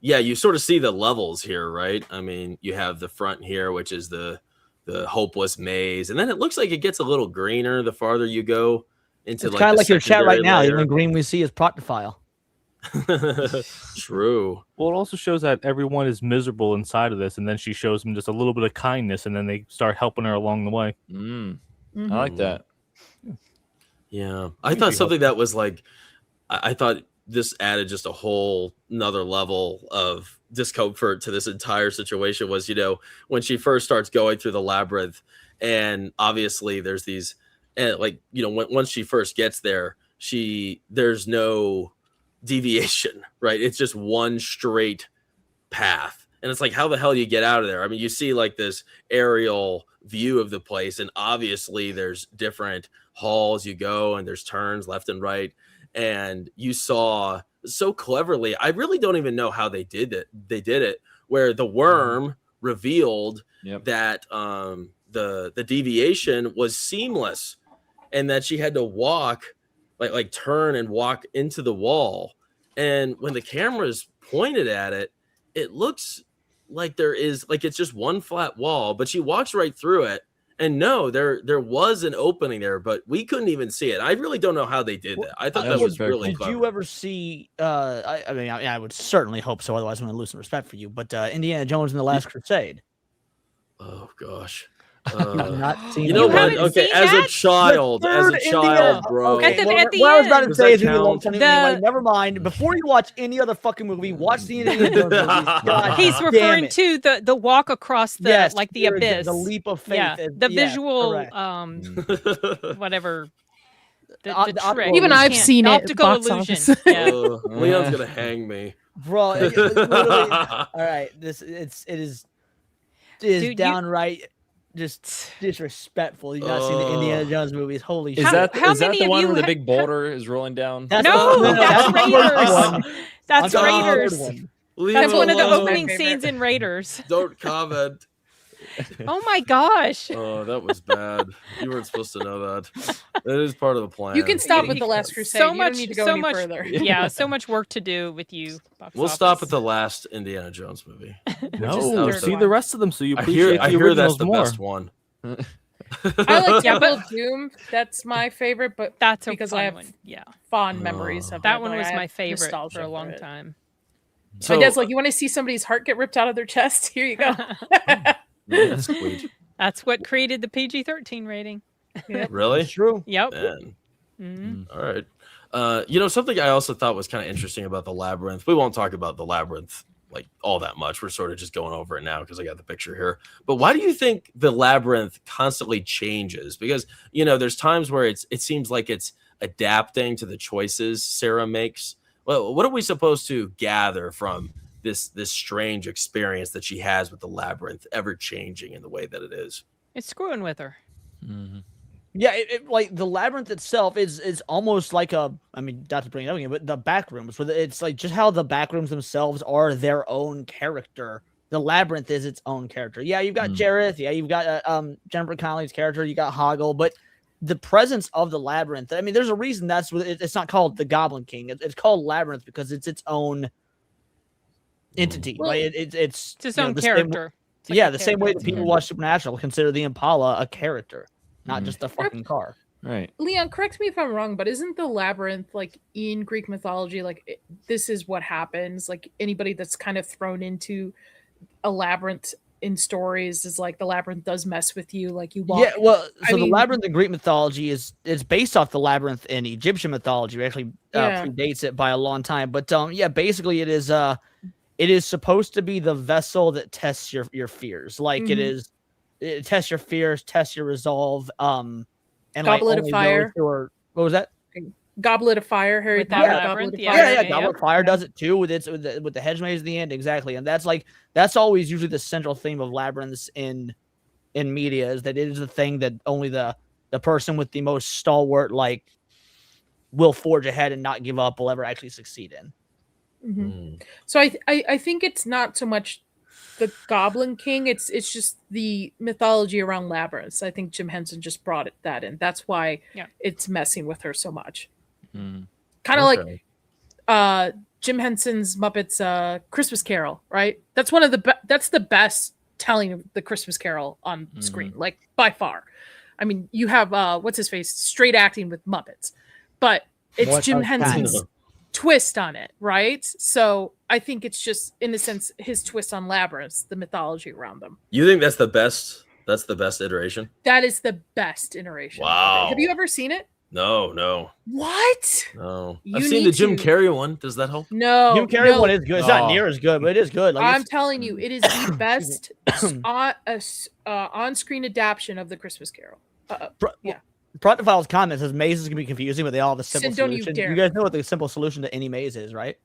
Speaker 2: Yeah, you sort of see the levels here, right? I mean, you have the front here, which is the hopeless maze, and then it looks like it gets a little greener the farther you go into.
Speaker 4: It's kind of like your chat right now. The only green we see is Proctophile.
Speaker 2: True.
Speaker 6: Well, it also shows that everyone is miserable inside of this, and then she shows them just a little bit of kindness, and then they start helping her along the way.
Speaker 7: I like that.
Speaker 2: Yeah, I thought something that was like, I thought this added just a whole another level of discomfort to this entire situation was, when she first starts going through the labyrinth, and obviously there's these, and once she first gets there, there's no deviation, right? It's just one straight path. And it's like, how the hell do you get out of there? I mean, you see like this aerial view of the place, and obviously there's different halls you go, and there's turns left and right. And you saw so cleverly, I really don't even know how they did it, where the worm revealed that the deviation was seamless, and that she had to walk, like turn and walk into the wall. And when the camera's pointed at it, it looks like there is, like, it's just one flat wall, but she walks right through it. And no, there was an opening there, but we couldn't even see it. I really don't know how they did that. I thought that was really clever.
Speaker 4: Did you ever see, I would certainly hope so, otherwise I'm going to lose some respect for you, but Indiana Jones and the Last Crusade?
Speaker 2: Oh, gosh.
Speaker 4: You've not seen
Speaker 2: You know
Speaker 3: You
Speaker 2: what?
Speaker 3: haven't
Speaker 2: Okay,
Speaker 3: seen
Speaker 2: as a
Speaker 3: that?
Speaker 2: child, bro.
Speaker 3: At the
Speaker 4: what I was about to
Speaker 2: Does
Speaker 4: say
Speaker 2: that
Speaker 4: is Indiana
Speaker 2: count?
Speaker 4: Jones anyway. Never mind. Before you watch any other fucking movie, watch the Indiana Jones movies. God
Speaker 3: He's
Speaker 4: damn
Speaker 3: referring
Speaker 4: it.
Speaker 3: to the walk across the
Speaker 4: Yes,
Speaker 3: like the
Speaker 4: you're
Speaker 3: abyss.
Speaker 4: the leap of faith.
Speaker 3: Yeah,
Speaker 4: is-
Speaker 3: the
Speaker 4: yes,
Speaker 3: visual
Speaker 4: correct.
Speaker 3: whatever. The
Speaker 4: The
Speaker 3: trick.
Speaker 4: optical
Speaker 5: Even
Speaker 3: You
Speaker 5: I've
Speaker 3: can't-
Speaker 5: seen
Speaker 3: the
Speaker 5: it.
Speaker 3: optical
Speaker 5: Box
Speaker 3: illusion.
Speaker 5: office.
Speaker 3: Yeah.
Speaker 2: Leon's gonna hang me.
Speaker 4: Bro, it's literally all right. It is
Speaker 3: Dude, you-
Speaker 4: downright just disrespectful. You've not seen the Indiana Jones movies. Holy
Speaker 7: Is
Speaker 4: shit.
Speaker 7: that
Speaker 3: how
Speaker 7: is that
Speaker 3: many
Speaker 7: the
Speaker 3: of
Speaker 7: one
Speaker 3: you
Speaker 7: where the
Speaker 3: ha-
Speaker 7: big boulder is rolling down?
Speaker 4: That's
Speaker 3: No,
Speaker 4: the-
Speaker 3: that's
Speaker 4: the first
Speaker 3: Raiders.
Speaker 4: one.
Speaker 3: That's
Speaker 4: I'm talking about the
Speaker 3: Raiders.
Speaker 4: third one.
Speaker 2: Leave
Speaker 3: That's
Speaker 2: him
Speaker 3: one of the
Speaker 2: alone.
Speaker 3: opening
Speaker 5: My
Speaker 3: scenes in Raiders.
Speaker 2: Don't comment.
Speaker 3: Oh my gosh.
Speaker 2: Oh, that was bad. You weren't supposed to know that. That is part of the plan.
Speaker 5: You can stop with the Last Crusade.
Speaker 3: So
Speaker 5: You
Speaker 3: much,
Speaker 5: don't need to go
Speaker 3: so
Speaker 5: any
Speaker 3: much,
Speaker 5: further.
Speaker 3: yeah, so much work to do with you. Box
Speaker 2: We'll stop
Speaker 3: office.
Speaker 2: at the last Indiana Jones movie.
Speaker 6: No,
Speaker 3: third
Speaker 6: see
Speaker 3: one.
Speaker 6: the rest of them so you
Speaker 2: I
Speaker 6: appreciate
Speaker 2: hear
Speaker 6: the
Speaker 2: that's
Speaker 6: originals
Speaker 2: the
Speaker 6: more.
Speaker 2: best one.
Speaker 5: I like
Speaker 3: Yeah,
Speaker 5: Temple
Speaker 3: but-
Speaker 5: of Doom. That's my favorite, but
Speaker 3: That's a
Speaker 5: because
Speaker 3: fun
Speaker 5: I have
Speaker 3: one. Yeah,
Speaker 5: fond memories of
Speaker 3: that
Speaker 5: it.
Speaker 3: one
Speaker 5: Like,
Speaker 3: was
Speaker 5: I
Speaker 3: my
Speaker 5: have
Speaker 3: favorite
Speaker 5: nostalgia
Speaker 3: for a long
Speaker 5: it.
Speaker 3: time.
Speaker 5: My dad's like, you want to see somebody's heart get ripped out of their chest? Here you go.
Speaker 2: That's sweet.
Speaker 3: That's what created the PG-13 rating.
Speaker 2: Really?
Speaker 4: It's true.
Speaker 3: Yep.
Speaker 2: Man.
Speaker 3: Mhm.
Speaker 2: All right. Something I also thought was kind of interesting about the Labyrinth. We won't talk about the Labyrinth like all that much. We're sort of just going over it now because I got the picture here. But why do you think the Labyrinth constantly changes? Because there's times where it seems like it's adapting to the choices Sarah makes. Well, what are we supposed to gather from this strange experience that she has with the Labyrinth ever changing in the way that it is?
Speaker 3: It's screwing with her.
Speaker 4: Yeah, like the Labyrinth itself is almost like not to bring it up again, but the back rooms, where it's like just how the back rooms themselves are their own character. The Labyrinth is its own character. Yeah, you've got Jareth. Yeah, you've got Jennifer Connelly's character. You got Hoggle, but the presence of the Labyrinth. There's a reason that's what it's not called the Goblin King. It's called Labyrinth because it's its own entity.
Speaker 5: Well,
Speaker 4: Like it's
Speaker 3: It's its own
Speaker 4: the same-
Speaker 3: character. It's like
Speaker 4: yeah,
Speaker 3: a
Speaker 4: the same way
Speaker 3: character.
Speaker 4: that people watch Supernatural consider the Impala a character, not just a fucking car.
Speaker 7: Right.
Speaker 5: Leon, correct me if I'm wrong, but isn't the labyrinth like in Greek mythology? Like this is what happens. Like anybody that's kind of thrown into a labyrinth in stories is like the labyrinth does mess with you. Like you walk.
Speaker 4: Yeah, well, so the
Speaker 5: mean-
Speaker 4: labyrinth in Greek mythology is based off the labyrinth in Egyptian mythology. It actually
Speaker 5: Yeah.
Speaker 4: predates it by a long time, but yeah, basically it is supposed to be the vessel that tests your fears. Like it tests your fears, tests your resolve. And
Speaker 5: Goblet of
Speaker 4: only
Speaker 5: Fire.
Speaker 4: those who are- what was that?
Speaker 5: Goblet of Fire, Harry
Speaker 3: With
Speaker 5: Potter.
Speaker 3: that
Speaker 5: Goblet
Speaker 3: labyrinth,
Speaker 5: of
Speaker 3: yeah.
Speaker 5: Fire.
Speaker 4: Yeah,
Speaker 3: yeah,
Speaker 4: Goblet of Fire does it too with the hedge maze at the end, exactly. And that's always usually the central theme of labyrinths in media, is that it is the thing that only the person with the most stalwart will forge ahead and not give up will ever actually succeed in.
Speaker 5: Mhm. So I think it's not so much the Goblin King. It's just the mythology around labyrinths. I think Jim Henson just brought that in. That's why it's messing with her so much. Kind of like Jim Henson's Muppets Christmas Carol, right? That's one of that's the best telling of the Christmas Carol on screen, like by far. I mean, you have what's his face straight acting with Muppets, but it's
Speaker 4: What
Speaker 5: Jim
Speaker 4: a
Speaker 5: Henson's
Speaker 4: time.
Speaker 5: twist on it, right? So I think it's just in a sense his twist on labyrinths, the mythology around them.
Speaker 2: You think that's the best? That's the best iteration?
Speaker 5: That is the best iteration. of it.
Speaker 2: Wow.
Speaker 5: Have you ever seen it?
Speaker 2: No.
Speaker 5: What?
Speaker 2: I've
Speaker 5: You
Speaker 2: seen the
Speaker 5: need
Speaker 2: Jim
Speaker 5: to.
Speaker 2: Carrey one. Does that help?
Speaker 5: No.
Speaker 4: Jim Carrey
Speaker 5: no.
Speaker 4: one is good. It's not near as good, but it is good. Like
Speaker 5: I'm
Speaker 4: it's-
Speaker 5: telling you, it is the best on-screen adaptation of the Christmas Carol. Yeah.
Speaker 4: Protophile's comment says maze is gonna be confusing, but they all have a simple
Speaker 5: Sin, don't you
Speaker 4: solution.
Speaker 5: dare.
Speaker 4: You guys know what the simple solution to any maze is, right?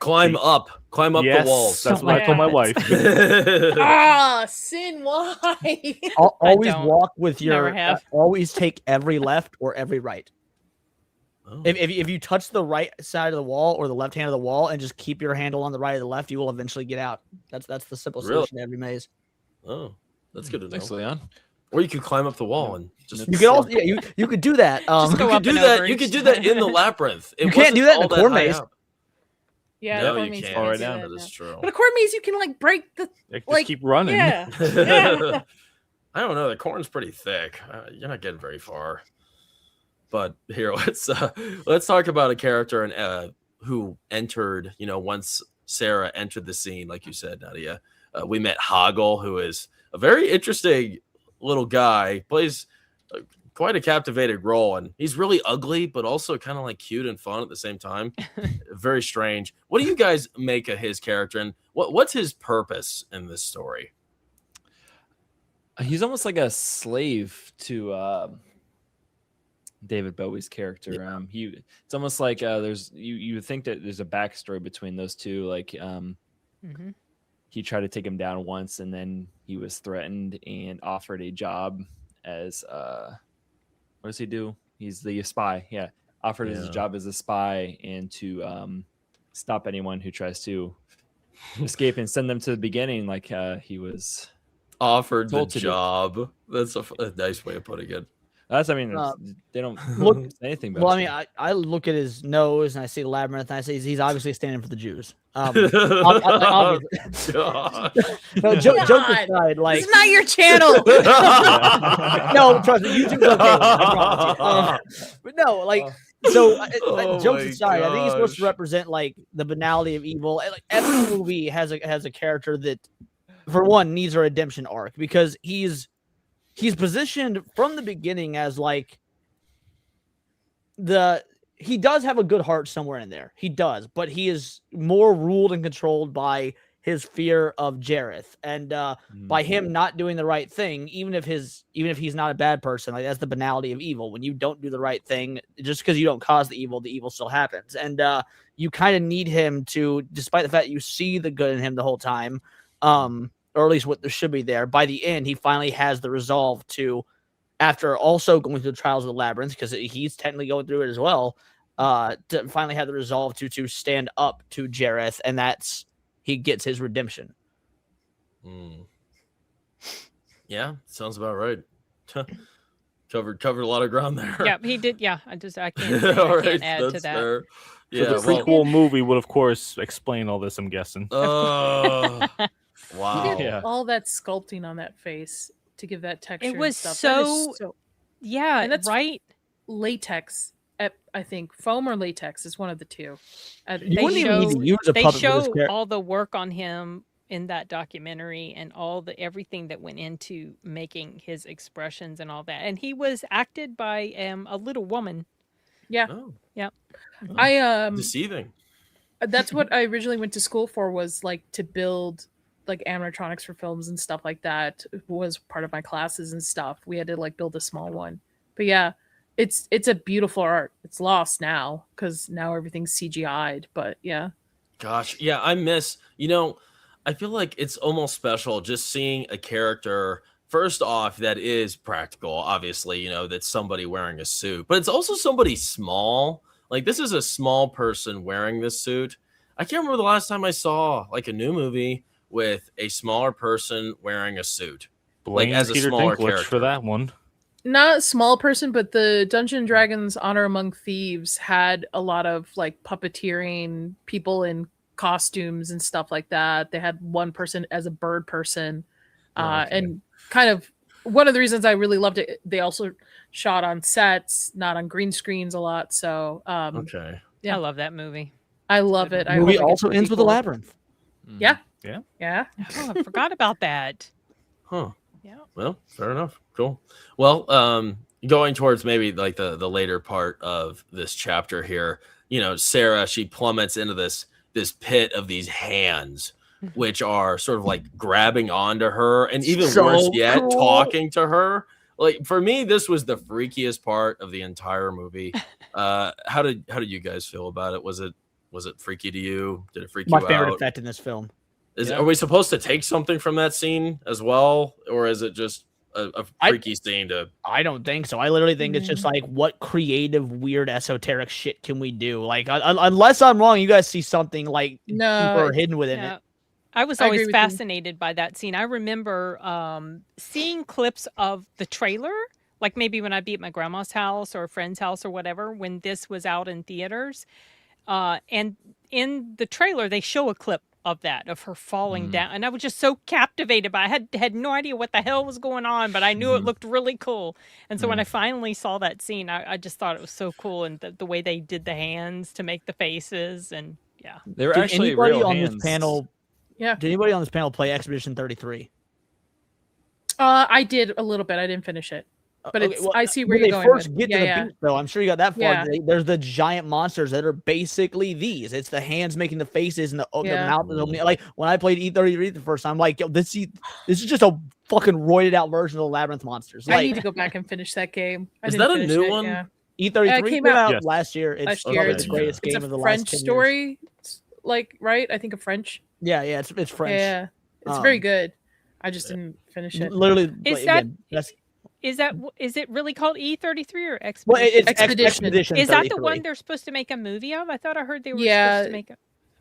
Speaker 2: Climb up
Speaker 6: Yes,
Speaker 2: the walls.
Speaker 6: that's
Speaker 3: Don't
Speaker 6: what I
Speaker 3: like
Speaker 6: told my
Speaker 3: puppets.
Speaker 6: wife.
Speaker 5: Ah, Sin, why?
Speaker 4: Always
Speaker 3: don't.
Speaker 4: walk with your.
Speaker 3: Never have.
Speaker 4: Always take every left or every right.
Speaker 2: Oh.
Speaker 4: If you touch the right side of the wall or the left hand of the wall and just keep your handle on the right or the left, you will eventually get out. That's the simple
Speaker 2: Really?
Speaker 4: solution to every maze.
Speaker 2: Oh, that's good to know.
Speaker 7: Thanks, Leon.
Speaker 2: Or you could climb up the wall and just.
Speaker 4: You could also you could do that.
Speaker 3: Just go
Speaker 2: You
Speaker 3: up
Speaker 2: could do
Speaker 3: and
Speaker 2: that.
Speaker 3: over
Speaker 2: You
Speaker 3: each
Speaker 2: could do that
Speaker 3: time.
Speaker 2: in the labyrinth. It
Speaker 4: You can't
Speaker 2: wasn't
Speaker 4: do that in
Speaker 2: all
Speaker 4: the core
Speaker 2: high
Speaker 4: maze.
Speaker 2: up.
Speaker 5: Yeah,
Speaker 2: No,
Speaker 5: that
Speaker 2: you
Speaker 5: means
Speaker 2: can't.
Speaker 6: All right,
Speaker 5: do
Speaker 6: now.
Speaker 5: that,
Speaker 2: That is
Speaker 5: no.
Speaker 2: true.
Speaker 5: But a core maze, you can like break the
Speaker 6: Just
Speaker 5: like
Speaker 6: keep running.
Speaker 5: Yeah. Yeah.
Speaker 2: I don't know. The corn's pretty thick. You're not getting very far. But here, let's talk about a character and who entered. Once Sarah entered the scene, like you said, Nadia, we met Hoggle, who is a very interesting little guy, plays quite a captivating role, and he's really ugly, but also kind of like cute and fun at the same time. Very strange. What do you guys make of his character, and what's his purpose in this story?
Speaker 7: He's almost like a slave to David Bowie's character.
Speaker 2: Yeah.
Speaker 7: It's almost like there's you would think that there's a backstory between those two. Like he tried to take him down once, and then he was threatened and offered a job as what does he do? He's the spy. Yeah, offered his job as a spy and to stop anyone who tries to escape and send them to the beginning. Like he was
Speaker 2: offered the job. That's a nice way of putting it.
Speaker 7: That's, I mean, they don't say anything about
Speaker 4: Well, I mean, I look at his nose and I see Labyrinth and I say he's obviously standing for the Jews. Obviously. No, joke aside, like
Speaker 5: it's not your channel.
Speaker 4: No, trust me, YouTube's okay. I promise you. But no, like, so jokes aside, I think he's supposed to represent like the banality of evil. Like every movie has a character that, for one, needs a redemption arc because he's positioned from the beginning as like he does have a good heart somewhere in there. He does, but he is more ruled and controlled by his fear of Jareth and by him not doing the right thing, even if he's not a bad person. Like that's the banality of evil. When you don't do the right thing, just because you don't cause the evil still happens. And you kind of need him to, despite the fact you see the good in him the whole time, or at least what there should be there. By the end, he finally has the resolve to, after also going through the trials of the Labyrinth, because he's technically going through it as well, to finally have the resolve to stand up to Jareth, and he gets his redemption.
Speaker 2: Yeah, sounds about right. covered a lot of ground there.
Speaker 3: Yeah, he did. Yeah, I can't add to that.
Speaker 2: Fair.
Speaker 6: Yeah, so the prequel movie would, of course, explain all this, I'm guessing.
Speaker 2: Wow.
Speaker 5: Yeah. All that sculpting on that face to give that texture.
Speaker 3: It was
Speaker 5: and stuff.
Speaker 3: so yeah,
Speaker 5: and that's
Speaker 3: right.
Speaker 5: Latex, I think foam or latex is one of the two.
Speaker 3: They show all the work on him in that documentary and everything that went into making his expressions and all that. And he was acted by a little woman.
Speaker 5: Yeah.
Speaker 2: Oh.
Speaker 3: Yeah.
Speaker 2: Deceiving.
Speaker 5: That's what I originally went to school for, was like to build like animatronics for films and stuff like that. Was part of my classes and stuff. We had to like build a small one. But yeah, it's a beautiful art. It's lost now because now everything's CGI'd. But yeah.
Speaker 2: Gosh, yeah, I feel like it's almost special just seeing a character, first off, that is practical, obviously, that's somebody wearing a suit, but it's also somebody small. Like, this is a small person wearing this suit. I can't remember the last time I saw like a new movie with a smaller person wearing a suit.
Speaker 6: Blame
Speaker 2: like as a
Speaker 6: Peter
Speaker 2: smaller
Speaker 6: Dinklage
Speaker 2: character
Speaker 6: for that one.
Speaker 5: Not a small person, but the Dungeons & Dragons Honor Among Thieves had a lot of like puppeteering, people in costumes and stuff like that. They had one person as a bird person. And kind of one of the reasons I really loved it, they also shot on sets, not on green screens a lot. So
Speaker 2: okay.
Speaker 3: Yeah. I love that movie.
Speaker 5: I love it.
Speaker 4: The movie also ends with a labyrinth.
Speaker 5: Yeah.
Speaker 3: Oh, I forgot about that.
Speaker 2: Huh.
Speaker 3: Yeah.
Speaker 2: Well, fair enough. Cool. Well, going towards maybe like the later part of this chapter here, Sarah, she plummets into this pit of these hands, which are sort of like grabbing onto her, and even worse yet, talking to her. Like, for me, this was the freakiest part of the entire movie. How did you guys feel about it? Was it freaky to you? Did it freak you out?
Speaker 4: My favorite effect in this film.
Speaker 2: Are we supposed to take something from that scene as well, or is it just a freaky scene to?
Speaker 4: I don't think so. I literally think it's just like, what creative, weird, esoteric shit can we do? Like, unless I'm wrong, you guys see something like super hidden within it.
Speaker 3: I was always fascinated by that scene. I remember seeing clips of the trailer, like maybe when I'd be at my grandma's house or a friend's house or whatever, when this was out in theaters. And in the trailer, they show a clip of her falling down, and I was just so captivated by it. I had no idea what the hell was going on, but I knew it looked really cool. And so when I finally saw that scene, I just thought it was so cool, and the way they did the hands to make the faces, and yeah,
Speaker 7: they were actually real
Speaker 4: on
Speaker 7: hands.
Speaker 4: This panel. Yeah, did anybody on this panel play Expedition 33?
Speaker 5: I did a little bit. I didn't finish it, but
Speaker 4: Okay,
Speaker 5: it's.
Speaker 4: well,
Speaker 5: I see where
Speaker 4: when
Speaker 5: you're
Speaker 4: they
Speaker 5: going.
Speaker 4: first
Speaker 5: with.
Speaker 4: get
Speaker 5: Yeah,
Speaker 4: to the
Speaker 5: yeah.
Speaker 4: beach, though, I'm sure you got that far.
Speaker 5: Yeah.
Speaker 4: There's the giant monsters that are basically these. It's the hands making the faces and the
Speaker 5: Yeah.
Speaker 4: mouth is opening. Like when I played E33 the first time, I'm like, yo, this is just a fucking roided out version of the Labyrinth monsters.
Speaker 5: I
Speaker 4: Like
Speaker 5: need to go back and finish that game. I
Speaker 2: Is
Speaker 5: didn't
Speaker 2: that a
Speaker 5: finish
Speaker 2: new
Speaker 5: it,
Speaker 2: one?
Speaker 5: Yeah.
Speaker 4: E33
Speaker 5: came
Speaker 4: came
Speaker 5: out-
Speaker 4: out
Speaker 6: Yes.
Speaker 4: last year. It's
Speaker 5: Last year.
Speaker 4: probably
Speaker 2: It's-
Speaker 4: the greatest
Speaker 5: It's
Speaker 4: game
Speaker 5: a
Speaker 4: of the last
Speaker 5: French
Speaker 4: 10 years.
Speaker 5: story, like right? I think a French.
Speaker 4: Yeah, it's French.
Speaker 5: Yeah, it's very
Speaker 4: Um,
Speaker 5: good. I just didn't finish it.
Speaker 4: Literally,
Speaker 3: Is
Speaker 4: like,
Speaker 3: that-
Speaker 4: again, that's
Speaker 3: is it really called E33 or Expedition?
Speaker 4: well, it's
Speaker 5: Expedition.
Speaker 4: Expedition.
Speaker 3: Is that the
Speaker 4: 33.
Speaker 3: one they're supposed to make a movie of? I thought I heard they were
Speaker 5: Yeah.
Speaker 3: supposed to make a.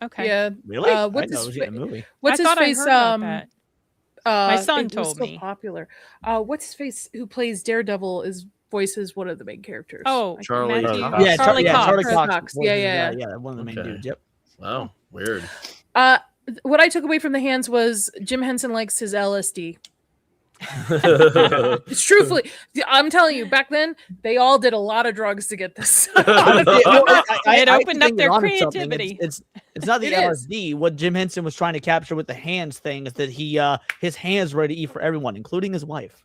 Speaker 3: Okay.
Speaker 5: Yeah.
Speaker 4: Really? I
Speaker 5: what's
Speaker 4: didn't know
Speaker 5: his
Speaker 4: it was even a movie.
Speaker 5: What's
Speaker 3: I
Speaker 5: his
Speaker 3: thought I
Speaker 5: face?
Speaker 3: heard about that. My son
Speaker 5: it was
Speaker 3: told
Speaker 5: so
Speaker 3: me.
Speaker 5: popular. What's his face? Who plays Daredevil? Is voices one of the main characters.
Speaker 3: Oh,
Speaker 2: Charlie
Speaker 3: Matthew-
Speaker 2: Cox.
Speaker 4: Yeah,
Speaker 3: Charlie Cox.
Speaker 4: Charlie
Speaker 5: Charlie
Speaker 4: Cox.
Speaker 5: Cox.
Speaker 4: was,
Speaker 5: Yeah.
Speaker 4: yeah, one of the main
Speaker 2: Okay.
Speaker 4: dudes. Yep.
Speaker 2: Wow, weird.
Speaker 5: What I took away from the hands was Jim Henson likes his LSD. It's truthfully, I'm telling you, back then they all did a lot of drugs to get this.
Speaker 3: It opened up
Speaker 4: think
Speaker 3: their
Speaker 4: you're onto something.
Speaker 3: creativity.
Speaker 4: It's not the
Speaker 5: It is.
Speaker 4: LSD. What Jim Henson was trying to capture with the hands thing is that he his hands were ready to eat for everyone, including his wife.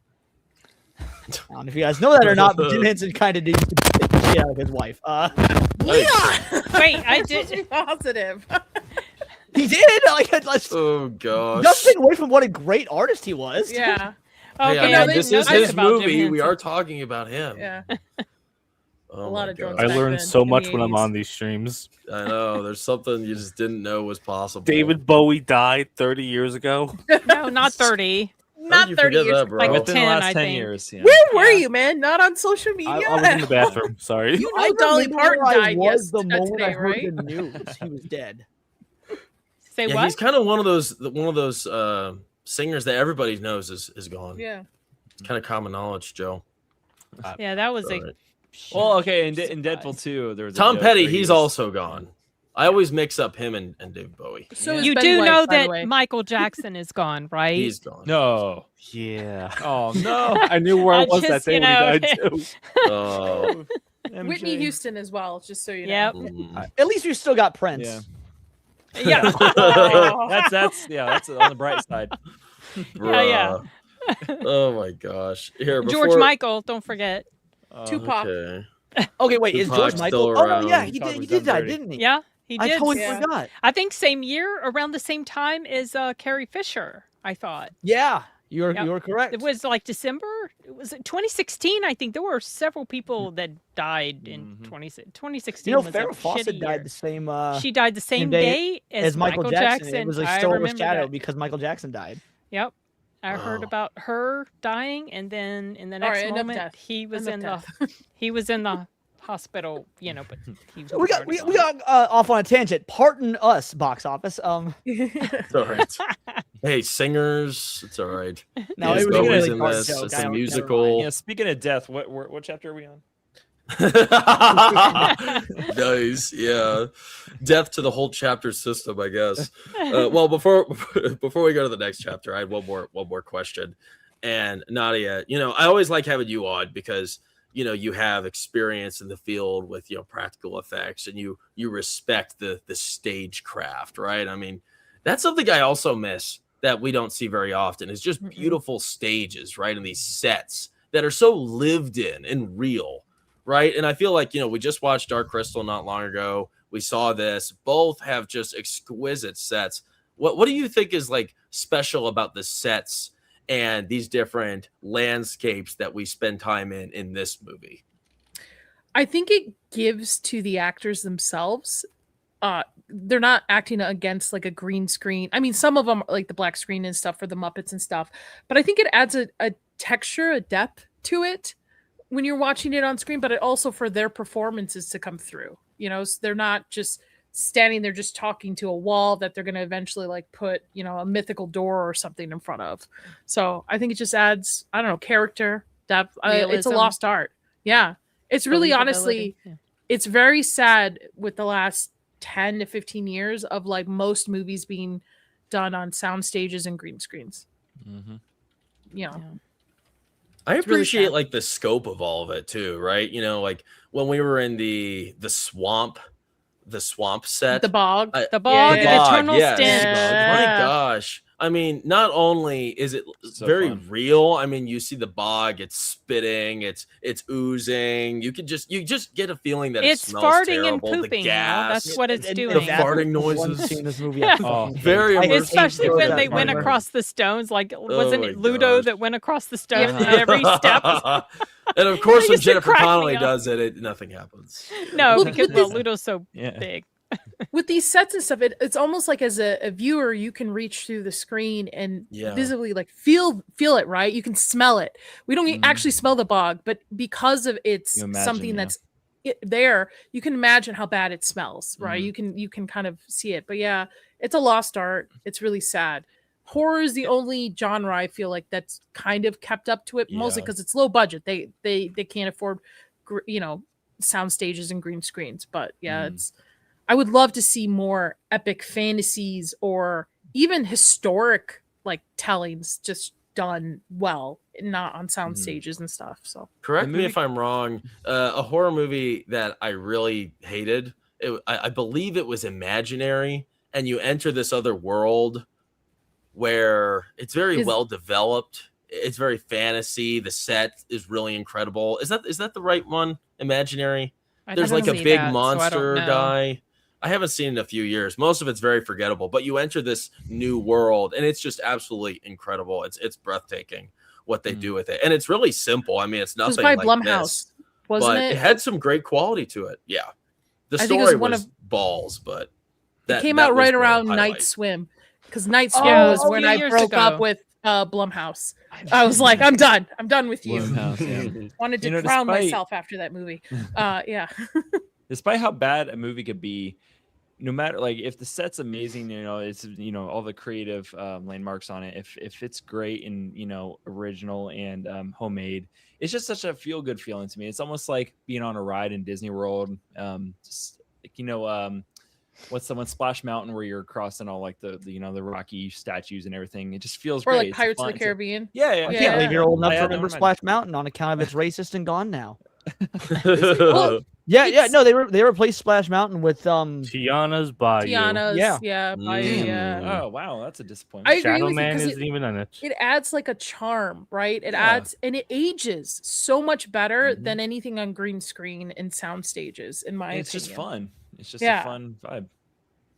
Speaker 4: I don't know if you guys know that or not, but Jim Henson kind of did the shit out of his wife.
Speaker 3: Wait, I did.
Speaker 5: Be positive.
Speaker 4: He did. Like, let's
Speaker 2: Oh gosh.
Speaker 4: just take away from what a great artist he was.
Speaker 5: Yeah,
Speaker 2: Hey,
Speaker 3: Okay,
Speaker 2: I mean,
Speaker 5: no,
Speaker 3: I
Speaker 5: they-
Speaker 2: this
Speaker 3: didn't
Speaker 2: is
Speaker 3: know
Speaker 2: his
Speaker 3: this about Jim
Speaker 2: movie. We
Speaker 3: Henson.
Speaker 2: are talking about him.
Speaker 5: yeah.
Speaker 2: Oh
Speaker 5: A lot
Speaker 2: my
Speaker 5: of drugs
Speaker 2: God.
Speaker 6: I
Speaker 5: back
Speaker 6: learned
Speaker 5: then,
Speaker 6: so
Speaker 5: in
Speaker 6: much
Speaker 5: the
Speaker 6: when I'm
Speaker 5: 80s.
Speaker 6: on these streams.
Speaker 2: I know. There's something you just didn't know was possible.
Speaker 6: David Bowie died 30 years ago.
Speaker 3: No, not 30.
Speaker 2: How did
Speaker 5: Not
Speaker 2: you
Speaker 5: 30
Speaker 2: forget
Speaker 5: years.
Speaker 2: that, bro?
Speaker 3: Like
Speaker 7: Within
Speaker 3: 10,
Speaker 7: the last
Speaker 3: I
Speaker 7: 10
Speaker 3: think.
Speaker 7: years. Yeah.
Speaker 5: Where were
Speaker 3: Yeah.
Speaker 5: you, man? Not on social media.
Speaker 6: I was in the bathroom. Sorry.
Speaker 5: You
Speaker 4: I
Speaker 5: know Dolly
Speaker 4: remember
Speaker 5: Parton
Speaker 4: where I
Speaker 5: died
Speaker 4: was the
Speaker 5: yesterday,
Speaker 4: moment I heard
Speaker 5: right?
Speaker 4: the news. He was dead.
Speaker 3: Say
Speaker 2: Yeah,
Speaker 3: what?
Speaker 2: he's kind of one of those singers that everybody knows is gone.
Speaker 5: Yeah.
Speaker 2: It's kind of common knowledge, Joe.
Speaker 3: Yeah, that was a.
Speaker 2: Alright.
Speaker 7: Well, okay, in Deadpool 2, there was a
Speaker 2: Tom
Speaker 7: joke
Speaker 2: Petty,
Speaker 7: where he
Speaker 2: he's
Speaker 7: was-
Speaker 2: also gone. I always mix up him and David Bowie.
Speaker 5: So
Speaker 7: Yeah.
Speaker 5: is
Speaker 3: You
Speaker 5: Ben
Speaker 3: do
Speaker 5: White,
Speaker 3: know
Speaker 5: by the way.
Speaker 3: that Michael Jackson is gone, right?
Speaker 2: He's gone.
Speaker 7: No.
Speaker 6: Yeah.
Speaker 7: Oh no.
Speaker 6: I knew where I
Speaker 3: I
Speaker 6: was that
Speaker 3: just,
Speaker 6: day
Speaker 3: you
Speaker 6: when
Speaker 3: know,
Speaker 6: he died too.
Speaker 2: Oh.
Speaker 5: Whitney Houston as well, just so you know.
Speaker 3: Yep.
Speaker 2: Mm.
Speaker 4: At least we still got Prince.
Speaker 7: Yeah.
Speaker 3: Yeah.
Speaker 7: That's on the bright side.
Speaker 3: Yeah.
Speaker 2: Bruh. Oh my gosh. Here,
Speaker 3: George
Speaker 2: before-
Speaker 3: Michael, don't forget.
Speaker 5: Tupac.
Speaker 2: Okay.
Speaker 4: Okay, wait, is
Speaker 2: Tupac's
Speaker 4: George Michael?
Speaker 2: still
Speaker 4: Oh no, yeah,
Speaker 2: around.
Speaker 4: he
Speaker 7: Tupac
Speaker 4: did.
Speaker 7: was
Speaker 4: He did
Speaker 7: done
Speaker 4: die,
Speaker 7: dirty.
Speaker 4: didn't he?
Speaker 3: Yeah, he
Speaker 4: I
Speaker 3: did.
Speaker 4: totally
Speaker 5: Yeah.
Speaker 4: forgot.
Speaker 3: I think same year, around the same time as Carrie Fisher. I thought
Speaker 4: Yeah, you're
Speaker 3: Yep.
Speaker 4: correct.
Speaker 3: it was like December. It was 2016. I think there were several people that died in
Speaker 7: Mhm.
Speaker 3: 2016.
Speaker 4: You know,
Speaker 3: was
Speaker 4: Farrah
Speaker 3: a
Speaker 4: Fawcett
Speaker 3: shitty
Speaker 4: died
Speaker 3: year.
Speaker 4: the same
Speaker 3: She died the same
Speaker 4: day
Speaker 3: day as Michael Jackson.
Speaker 4: It was like
Speaker 3: I
Speaker 4: still
Speaker 3: remember
Speaker 4: overshadowed
Speaker 3: that.
Speaker 4: because Michael Jackson died.
Speaker 3: Yep. I heard
Speaker 2: Wow.
Speaker 3: about her dying, and then in the next
Speaker 5: right, end of
Speaker 3: moment
Speaker 5: death.
Speaker 3: he was
Speaker 5: End
Speaker 3: in
Speaker 5: of
Speaker 3: the he was in the hospital. You know, but he was
Speaker 4: So we got
Speaker 3: already
Speaker 4: we
Speaker 3: gone.
Speaker 4: got off on a tangent. Pardon us, box office.
Speaker 2: It's all right. Hey, singers, it's all right.
Speaker 4: No,
Speaker 2: Yes,
Speaker 4: it was a
Speaker 2: Bowie's
Speaker 4: really
Speaker 2: in
Speaker 4: hard
Speaker 2: this.
Speaker 4: joke.
Speaker 2: It's
Speaker 4: I
Speaker 2: a
Speaker 4: don't- never
Speaker 2: musical.
Speaker 7: Yeah, speaking of death, what chapter are we on?
Speaker 2: Nice, yeah. Death to the whole chapter system, I guess. Well, before we go to the next chapter, I had one more question. And Nadia, I always like having you on because you have experience in the field with practical effects, and you respect the stagecraft, right? I mean, that's something I also miss that we don't see very often is just beautiful stages, right? And these sets that are so lived in and real, right? And I feel like, we just watched Dark Crystal not long ago. We saw this. Both have just exquisite sets. What do you think is like special about the sets and these different landscapes that we spend time in this movie?
Speaker 5: I think it gives to the actors themselves. They're not acting against like a green screen. I mean, some of them like the black screen and stuff for the Muppets and stuff, but I think it adds a texture, a depth to it when you're watching it on screen, but it also for their performances to come through. So they're not just standing there just talking to a wall that they're going to eventually like put, a mythical door or something in front of. So I think it just adds, I don't know, character, depth. It's a
Speaker 3: Realism.
Speaker 5: lost art. Yeah. It's really honestly,
Speaker 3: Believability. Yeah.
Speaker 5: it's very sad with the last 10 to 15 years of like most movies being done on sound stages and green screens.
Speaker 7: Mm-hmm.
Speaker 3: Yeah.
Speaker 2: I
Speaker 5: It's really
Speaker 2: appreciate
Speaker 5: sad.
Speaker 2: like the scope of all of it too, right? Like when we were in the swamp set,
Speaker 5: The bog.
Speaker 2: I-
Speaker 3: The bog,
Speaker 5: Yeah.
Speaker 3: the eternal
Speaker 2: yes.
Speaker 3: stench.
Speaker 5: Yeah.
Speaker 2: My gosh, I mean, not only is it
Speaker 7: So
Speaker 2: very
Speaker 7: fun.
Speaker 2: real. I mean, you see the bog, it's spitting, it's oozing. You just get a feeling that
Speaker 3: It's
Speaker 2: it smells
Speaker 3: farting and
Speaker 2: terrible.
Speaker 3: pooping,
Speaker 2: The
Speaker 3: you know,
Speaker 2: gas,
Speaker 3: that's what it's
Speaker 4: And
Speaker 3: doing.
Speaker 2: the farting
Speaker 4: one
Speaker 2: noises.
Speaker 4: scene in this movie,
Speaker 3: Yeah.
Speaker 2: Very
Speaker 4: I hate
Speaker 2: immersive.
Speaker 3: Especially when
Speaker 4: that
Speaker 3: they went
Speaker 4: part.
Speaker 3: across the stones. Like,
Speaker 2: Oh
Speaker 3: wasn't
Speaker 2: my
Speaker 3: it Ludo
Speaker 2: gosh.
Speaker 3: that went across the stones
Speaker 5: Yeah.
Speaker 3: every step?
Speaker 2: And of course,
Speaker 3: It
Speaker 2: when
Speaker 3: used to
Speaker 2: Jennifer
Speaker 3: crack me
Speaker 2: Connelly
Speaker 3: up.
Speaker 2: does it, nothing happens.
Speaker 3: No,
Speaker 5: Well,
Speaker 3: because
Speaker 5: with this-
Speaker 3: Ludo's so
Speaker 7: Yeah.
Speaker 3: big.
Speaker 5: With these sets and stuff, it's almost like as a viewer, you can reach through the screen and
Speaker 2: Yeah.
Speaker 5: visibly like feel it, right? You can smell it. We don't
Speaker 7: Mhm.
Speaker 5: actually smell the bog, but because of it's
Speaker 7: You imagine,
Speaker 5: something
Speaker 7: yeah.
Speaker 5: that's there, you can imagine how bad it smells, right?
Speaker 7: Mhm.
Speaker 5: You can kind of see it. But yeah, it's a lost art. It's really sad. Horror is the only genre I feel like that's kind of kept up to it, mostly
Speaker 2: Yeah.
Speaker 5: because it's low budget. They can't afford, sound stages and green screens. But yeah,
Speaker 7: Mhm.
Speaker 5: I would love to see more epic fantasies or even historic like tellings just done well, not on sound
Speaker 7: Mhm.
Speaker 5: stages and stuff. So
Speaker 2: Correct
Speaker 7: The
Speaker 2: me
Speaker 7: movie-
Speaker 2: if I'm wrong. A horror movie that I really hated. I believe it was Imaginary, and you enter this other world where it's very
Speaker 5: Is-
Speaker 2: well developed. It's very fantasy. The set is really incredible. Is that the right one? Imaginary.
Speaker 3: I
Speaker 2: There's
Speaker 3: didn't
Speaker 2: like a
Speaker 3: see
Speaker 2: big
Speaker 3: that, so I don't
Speaker 2: monster
Speaker 3: know.
Speaker 2: guy. I haven't seen it in a few years. Most of it's very forgettable, but you enter this new world and it's just absolutely incredible. It's breathtaking what they do with it. And it's really simple. I mean, it's
Speaker 5: it was
Speaker 2: nothing
Speaker 5: by
Speaker 2: like
Speaker 5: Blumhouse,
Speaker 2: this,
Speaker 5: wasn't
Speaker 2: but
Speaker 5: it?
Speaker 2: it had some great quality to it. Yeah. The
Speaker 5: I think it
Speaker 2: story
Speaker 5: was
Speaker 2: was,
Speaker 5: one
Speaker 2: balls, but
Speaker 5: It came
Speaker 2: that
Speaker 5: out
Speaker 2: was
Speaker 5: right
Speaker 2: the
Speaker 5: around Night
Speaker 2: highlight.
Speaker 5: Swim, because Night Swim
Speaker 3: Yeah,
Speaker 5: was
Speaker 3: a
Speaker 5: when
Speaker 3: few
Speaker 5: I
Speaker 3: years
Speaker 5: broke up
Speaker 3: ago.
Speaker 5: with Blumhouse. I was like, I'm done with you.
Speaker 7: Blumhouse, yeah.
Speaker 5: Wanted to
Speaker 7: You know,
Speaker 5: drown
Speaker 7: despite-
Speaker 5: myself after that movie. Yeah.
Speaker 7: Despite how bad a movie could be, no matter like if the set's amazing, it's all the creative landmarks on it. If it's great and original and homemade, it's just such a feel good feeling to me. It's almost like being on a ride in Disney World. Just like, what's the one, Splash Mountain, where you're crossing all like the rocky statues and everything. It just feels
Speaker 5: Or
Speaker 7: great.
Speaker 5: like
Speaker 7: It's
Speaker 5: Pirates of
Speaker 7: fun-
Speaker 5: the
Speaker 7: it's a-
Speaker 5: Caribbean.
Speaker 7: Yeah,
Speaker 4: I
Speaker 7: yeah.
Speaker 4: can't believe you're old enough
Speaker 7: I
Speaker 4: to
Speaker 7: had that
Speaker 4: remember
Speaker 7: in mind.
Speaker 4: Splash Mountain on account of it's racist and gone now.
Speaker 5: Well,
Speaker 4: Yeah,
Speaker 5: It's-
Speaker 4: no, they replaced Splash Mountain with
Speaker 6: Tiana's Bayou.
Speaker 5: Tiana's,
Speaker 4: Yeah.
Speaker 5: yeah, yeah.
Speaker 7: Oh wow, that's a
Speaker 5: I
Speaker 7: disappointment.
Speaker 5: agree
Speaker 6: Shadow
Speaker 5: with you,
Speaker 6: Man
Speaker 5: 'cause
Speaker 6: isn't even in it.
Speaker 5: It adds like a charm, right? It
Speaker 7: Yeah.
Speaker 5: adds, and it ages so much better
Speaker 7: Mhm.
Speaker 5: than anything on green screen and sound stages, in my
Speaker 7: It's
Speaker 5: opinion.
Speaker 7: just fun. It's just
Speaker 5: Yeah.
Speaker 7: a fun vibe.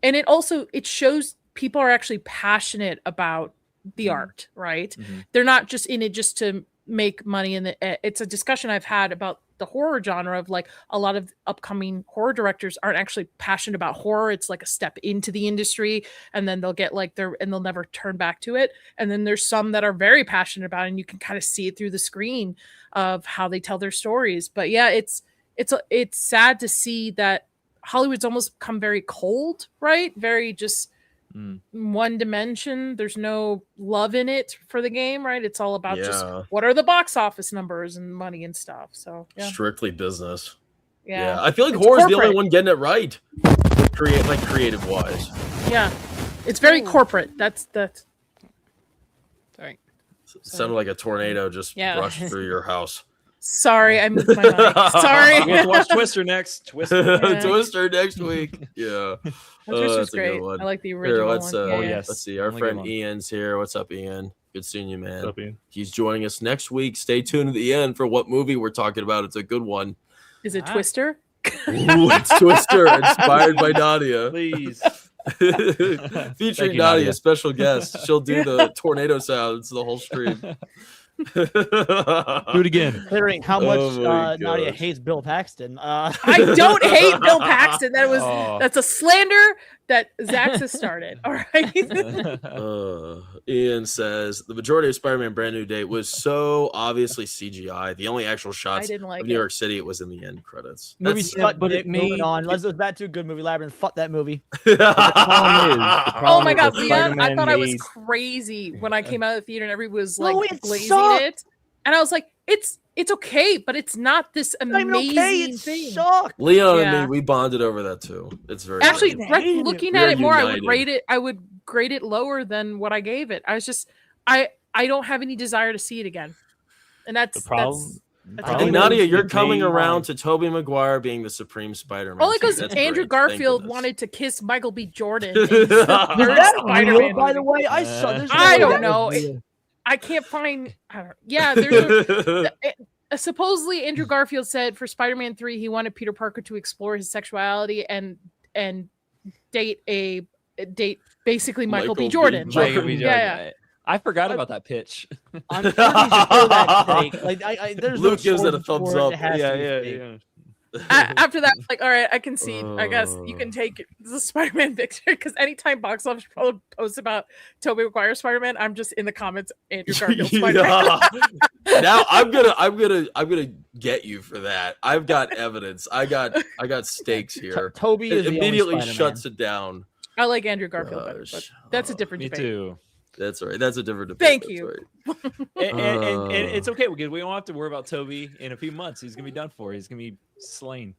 Speaker 5: And it shows people are actually passionate about the
Speaker 7: Mhm.
Speaker 5: art, right?
Speaker 7: Mhm.
Speaker 5: They're not just in it just to make money. And it's a discussion I've had about the horror genre of like a lot of upcoming horror directors aren't actually passionate about horror. It's like a step into the industry, and then they'll get like and they'll never turn back to it. And then there's some that are very passionate about it, and you can kind of see it through the screen of how they tell their stories. But yeah, it's sad to see that Hollywood's almost become very cold, right? Very just
Speaker 7: Mm.
Speaker 5: one dimension. There's no love in it for the game, right? It's all about just
Speaker 2: Yeah.
Speaker 5: what are the box office numbers and money and stuff. So yeah,
Speaker 2: Strictly business.
Speaker 5: yeah,
Speaker 2: I feel like
Speaker 5: It's
Speaker 2: horror's the only
Speaker 5: corporate.
Speaker 2: one getting it right. Creative wise.
Speaker 5: yeah. It's very
Speaker 3: Ooh.
Speaker 5: corporate. That's
Speaker 3: Sorry.
Speaker 2: Sounded like a tornado just
Speaker 3: Yeah.
Speaker 2: brushed through your house.
Speaker 5: sorry. I moved my mic. Sorry.
Speaker 7: We have to watch Twister next. Twister.
Speaker 5: Yeah.
Speaker 2: Twister next week. Yeah.
Speaker 5: Twister's
Speaker 2: that's a good
Speaker 5: great.
Speaker 2: one.
Speaker 5: I like the
Speaker 2: Here,
Speaker 5: original
Speaker 2: let's
Speaker 5: one.
Speaker 7: Oh,
Speaker 5: Yeah.
Speaker 7: yes.
Speaker 2: let's see. Our
Speaker 7: Only good
Speaker 2: friend
Speaker 7: one.
Speaker 2: Ian's here. What's up, Ian? Good seeing you, man.
Speaker 6: What's up, Ian?
Speaker 2: He's joining us next week. Stay tuned to the end for what movie we're talking about. It's a good one.
Speaker 5: Is it
Speaker 3: Ah.
Speaker 5: Twister?
Speaker 2: Ooh, it's Twister, inspired by Nadia.
Speaker 7: Please.
Speaker 2: Featuring
Speaker 7: Thank you,
Speaker 2: Nadia,
Speaker 7: Nadia.
Speaker 2: special guest. She'll do the tornado sounds the whole stream.
Speaker 7: Do it again.
Speaker 4: considering how much
Speaker 2: Oh my
Speaker 4: Nadia
Speaker 2: gosh.
Speaker 4: hates Bill Paxton.
Speaker 5: I don't hate Bill Paxton.
Speaker 7: Oh.
Speaker 5: That's a slander that Zax has started. All right.
Speaker 2: Ian says the majority of Spider-Man Brand New Day was so obviously CGI. The only actual
Speaker 5: I
Speaker 2: shots
Speaker 5: didn't like
Speaker 2: of New
Speaker 5: it.
Speaker 2: York City, it was in the end credits.
Speaker 4: movie
Speaker 2: That's-
Speaker 4: sucked,
Speaker 6: but
Speaker 4: but
Speaker 6: it
Speaker 4: moving
Speaker 6: made-
Speaker 4: on. Let's back to a good movie, Labyrinth. Fuck that movie.
Speaker 5: Oh
Speaker 6: problem
Speaker 5: my
Speaker 6: is
Speaker 5: god,
Speaker 6: that
Speaker 5: Leon! I
Speaker 6: Spider-Man
Speaker 5: thought I was
Speaker 6: made-
Speaker 5: crazy when I came out of the theater and everybody was
Speaker 4: No,
Speaker 5: like
Speaker 4: it
Speaker 5: glazing
Speaker 4: sucked.
Speaker 5: it, and I was like, "It's okay, but it's not this
Speaker 4: Not even
Speaker 5: amazing
Speaker 4: okay. It
Speaker 5: thing."
Speaker 4: sucked.
Speaker 2: Leon and
Speaker 5: Yeah.
Speaker 2: me, we bonded over that too. It's very
Speaker 5: Actually,
Speaker 2: funny.
Speaker 5: looking
Speaker 2: We're
Speaker 5: at it more, I would
Speaker 2: united.
Speaker 5: rate it. I would grade it lower than what I gave it. I was just, I don't have any desire to see it again, and that's
Speaker 6: The problem
Speaker 2: And Nadia, you're coming around to Tobey Maguire being the Supreme Spider-Man.
Speaker 5: Only because
Speaker 2: That's
Speaker 5: Andrew
Speaker 2: great. Thank
Speaker 5: Garfield
Speaker 2: goodness.
Speaker 5: wanted to kiss Michael B. Jordan. In his third
Speaker 4: Is that
Speaker 5: Spider-Man
Speaker 4: real, by the
Speaker 5: movie.
Speaker 4: way? I saw. There's no
Speaker 5: I
Speaker 4: way
Speaker 5: don't
Speaker 4: that
Speaker 5: know.
Speaker 4: was real.
Speaker 5: I can't find. Yeah, there's supposedly Andrew Garfield said for Spider-Man 3 he wanted Peter Parker to explore his sexuality and date basically Michael B. Jordan.
Speaker 7: Michael B. Jordan.
Speaker 5: Yeah.
Speaker 7: I forgot about that pitch.
Speaker 4: I'm pretty sure that's fake. Like, there's
Speaker 2: Luke
Speaker 4: no
Speaker 2: gives it a
Speaker 4: source for
Speaker 2: thumbs up.
Speaker 4: It has to be fake.
Speaker 5: After that, like, all right, I concede. I guess you can take the Spider-Man picture because anytime Box Office Pro posts about Tobey Maguire Spider-Man, I'm just in the comments Andrew Garfield Spider-Man.
Speaker 2: Now I'm gonna get you for that. I've got evidence. I got stakes here.
Speaker 4: Toby is
Speaker 2: It
Speaker 4: the
Speaker 2: immediately
Speaker 4: only Spider-Man.
Speaker 2: shuts it down.
Speaker 5: I like Andrew Garfield better, but
Speaker 2: Gosh.
Speaker 5: that's a different
Speaker 7: Me
Speaker 5: debate.
Speaker 7: too.
Speaker 2: That's right. That's a different debate.
Speaker 5: Thank
Speaker 2: That's
Speaker 5: you.
Speaker 2: right.
Speaker 7: And it's okay because we don't have to worry about Toby in a few months. He's gonna be done for. He's gonna be slain.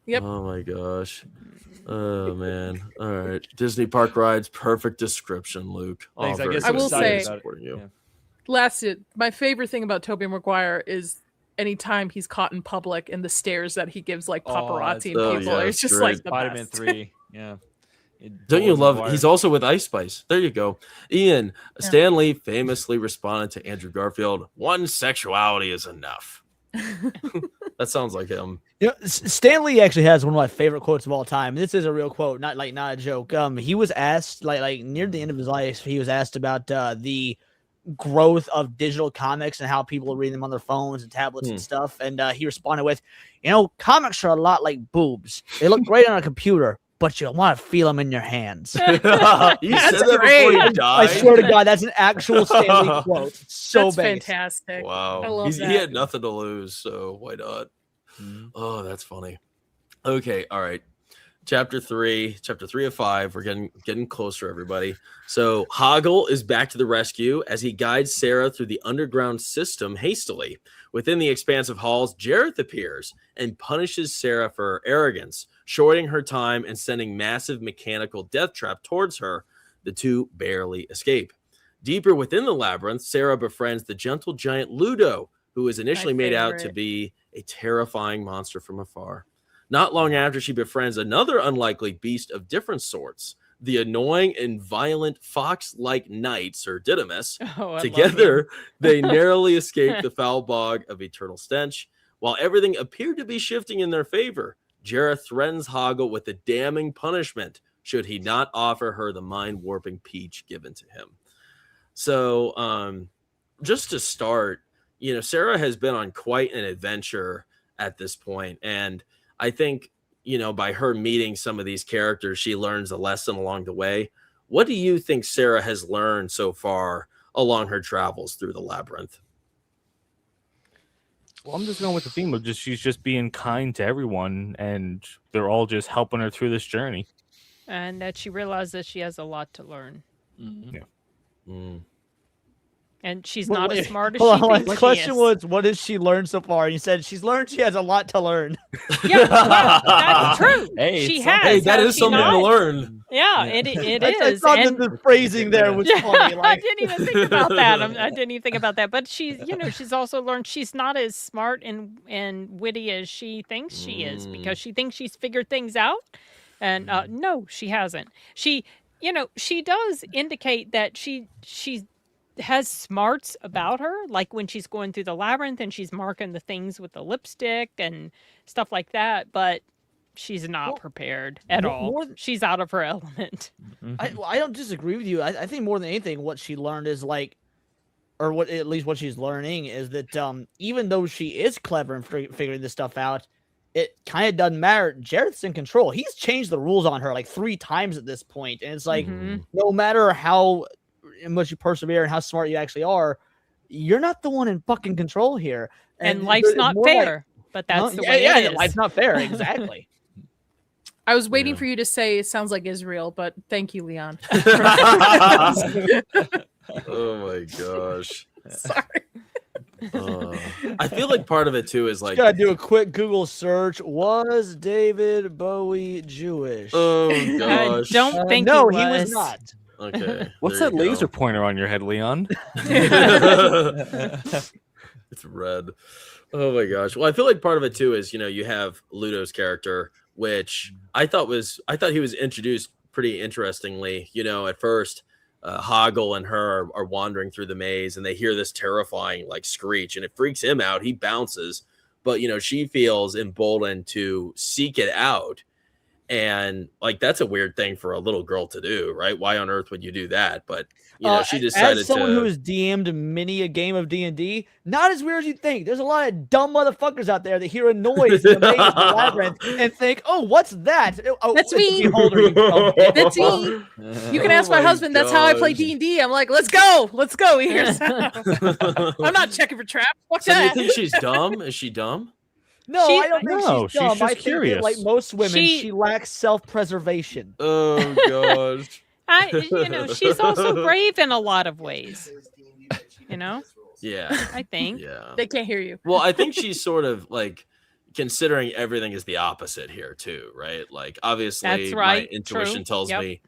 Speaker 5: Yep.
Speaker 2: Oh my gosh. Oh man. All right. Disney park rides. Perfect description, Luke.
Speaker 7: Thanks, I
Speaker 2: very
Speaker 7: guess
Speaker 5: I
Speaker 7: I'm
Speaker 5: will
Speaker 7: excited
Speaker 5: say-
Speaker 7: about it.
Speaker 2: supporting you.
Speaker 7: Yeah.
Speaker 5: Last, my favorite thing about Tobey Maguire is anytime he's caught in public and the stares that he gives like
Speaker 7: Oh,
Speaker 5: paparazzi
Speaker 2: that's-
Speaker 5: and people.
Speaker 2: yeah,
Speaker 5: It's
Speaker 2: it's
Speaker 5: just
Speaker 2: great.
Speaker 5: like the
Speaker 7: Spider-Man
Speaker 5: best.
Speaker 7: 3. Yeah.
Speaker 2: Don't you
Speaker 7: Tobey
Speaker 2: love?
Speaker 7: Maguire.
Speaker 2: He's also with Ice Spice. There you go. Ian Stan Lee famously responded to Andrew Garfield, "One sexuality is enough." That sounds like him.
Speaker 4: You know, Stan Lee actually has one of my favorite quotes of all time. This is a real quote, not a joke. He was asked, like near the end of his life, he was asked about the growth of digital comics and how people read them on their phones and tablets and stuff. And he responded with, comics are a lot like boobs. They look great on a computer, but you want to feel them in your hands.
Speaker 2: You said that before you died.
Speaker 4: I swear to God, that's an actual Stan Lee quote. So
Speaker 5: That's
Speaker 4: based.
Speaker 5: fantastic.
Speaker 2: Wow.
Speaker 5: I love
Speaker 2: He
Speaker 5: that.
Speaker 2: had nothing to lose, so why not? Oh, that's funny. Okay, all right. Chapter 3 of 5. We're getting closer, everybody. So Hoggle is back to the rescue as he guides Sarah through the underground system hastily. Within the expansive halls, Jareth appears and punishes Sarah for her arrogance, shorting her time and sending massive mechanical death trap towards her. The two barely escape. Deeper within the labyrinth, Sarah befriends the gentle giant Ludo, who is initially made out to be a terrifying monster from afar. Not long after, she befriends another unlikely beast of different sorts, the annoying and violent fox-like knight, Sir Didymus. Together, they narrowly escape the foul bog of eternal stench. While everything appeared to be shifting in their favor, Jareth threatens Hoggle with a damning punishment should he not offer her the mind-warping peach given to him. So, just to start, Sarah has been on quite an adventure at this point, and I think, by her meeting some of these characters, she learns a lesson along the way. What do you think Sarah has learned so far along her travels through the labyrinth?
Speaker 6: Well, I'm just going with the theme of she's just being kind to everyone, and they're all just helping her through this journey.
Speaker 3: And that she realized that she has a lot to learn.
Speaker 6: Mm-hmm. Yeah.
Speaker 2: Mm.
Speaker 3: And she's not as smart as
Speaker 4: Hold
Speaker 3: she
Speaker 4: on,
Speaker 3: thinks
Speaker 4: my
Speaker 3: she
Speaker 4: question
Speaker 3: is.
Speaker 4: was, what has she learned so far? And you said she's learned she has a lot to learn.
Speaker 3: Yeah, well, that's true.
Speaker 7: Hey,
Speaker 3: She
Speaker 7: it's
Speaker 3: has.
Speaker 2: Hey, that
Speaker 3: has
Speaker 2: is
Speaker 3: she
Speaker 2: something
Speaker 3: not?
Speaker 2: to learn.
Speaker 3: Yeah, it
Speaker 4: I
Speaker 3: is.
Speaker 4: thought
Speaker 3: And-
Speaker 4: that the phrasing there was
Speaker 3: Yeah,
Speaker 4: funny.
Speaker 3: I
Speaker 4: Like,
Speaker 3: didn't even think about that. I didn't even think about that. But she's, she's also learned she's not as smart and witty as she thinks she is because she thinks she's figured things out. And no, she hasn't. She does indicate that she has smarts about her, like when she's going through the labyrinth and she's marking the things with the lipstick and stuff like that. But she's not prepared at all. She's out of her element.
Speaker 4: I don't disagree with you. I think more than anything, what she learned is or at least what she's learning is that even though she is clever in figuring this stuff out, it kind of doesn't matter. Jareth's in control. He's changed the rules on her like 3 times at this point, and it's like no matter how much you persevere and how smart you actually are, you're not the one in fucking control here.
Speaker 3: And life's not fair, but that's the way it is.
Speaker 4: Life's not fair. Exactly.
Speaker 5: I was waiting for you to say it sounds like Israel, but thank you, Leon.
Speaker 2: Oh my gosh.
Speaker 5: Sorry.
Speaker 2: I feel like part of it too is like,
Speaker 4: Gotta do a quick Google search. Was David Bowie Jewish?
Speaker 2: oh
Speaker 3: I
Speaker 2: gosh.
Speaker 3: don't think
Speaker 4: no,
Speaker 3: he
Speaker 4: he
Speaker 3: was.
Speaker 4: was not.
Speaker 2: Okay.
Speaker 6: What's
Speaker 2: there
Speaker 6: that
Speaker 2: you go.
Speaker 6: laser pointer on your head, Leon?
Speaker 2: It's It's red. Oh my gosh. Well, I feel like part of it too is, you have Ludo's character, which I thought he was introduced pretty interestingly. At first, Hoggle and her are wandering through the maze, and they hear this terrifying like screech, and it freaks him out. He bounces, but she feels emboldened to seek it out. And like that's a weird thing for a little girl to do, right? Why on earth would you do that? But she decided
Speaker 4: as someone who has DM'd many a game of D&D, not as weird as you think. There's a lot of dumb motherfuckers out there that hear a noise in the maze of the labyrinth and think, "Oh, what's that?" Oh,
Speaker 5: That's me. That's me. You can ask my husband. That's how I play D&D. I'm like, let's go. Here's I'm not checking for traps. Fuck
Speaker 2: So do you
Speaker 5: that.
Speaker 2: think she's dumb? Is she dumb?
Speaker 4: No,
Speaker 3: She-
Speaker 4: I don't think
Speaker 6: No,
Speaker 4: she's dumb.
Speaker 6: she's
Speaker 4: I
Speaker 6: just
Speaker 4: think
Speaker 6: curious.
Speaker 4: that, like most women,
Speaker 3: She-
Speaker 4: she lacks self-preservation.
Speaker 2: Oh gosh.
Speaker 3: She's also brave in a lot of ways.
Speaker 2: Yeah.
Speaker 3: I think.
Speaker 2: Yeah.
Speaker 5: They can't hear you.
Speaker 2: Well, I think she's sort of like considering everything is the opposite here too, right? Like obviously
Speaker 3: That's
Speaker 2: my
Speaker 3: right.
Speaker 2: intuition
Speaker 3: True.
Speaker 2: tells
Speaker 3: Yep.
Speaker 2: me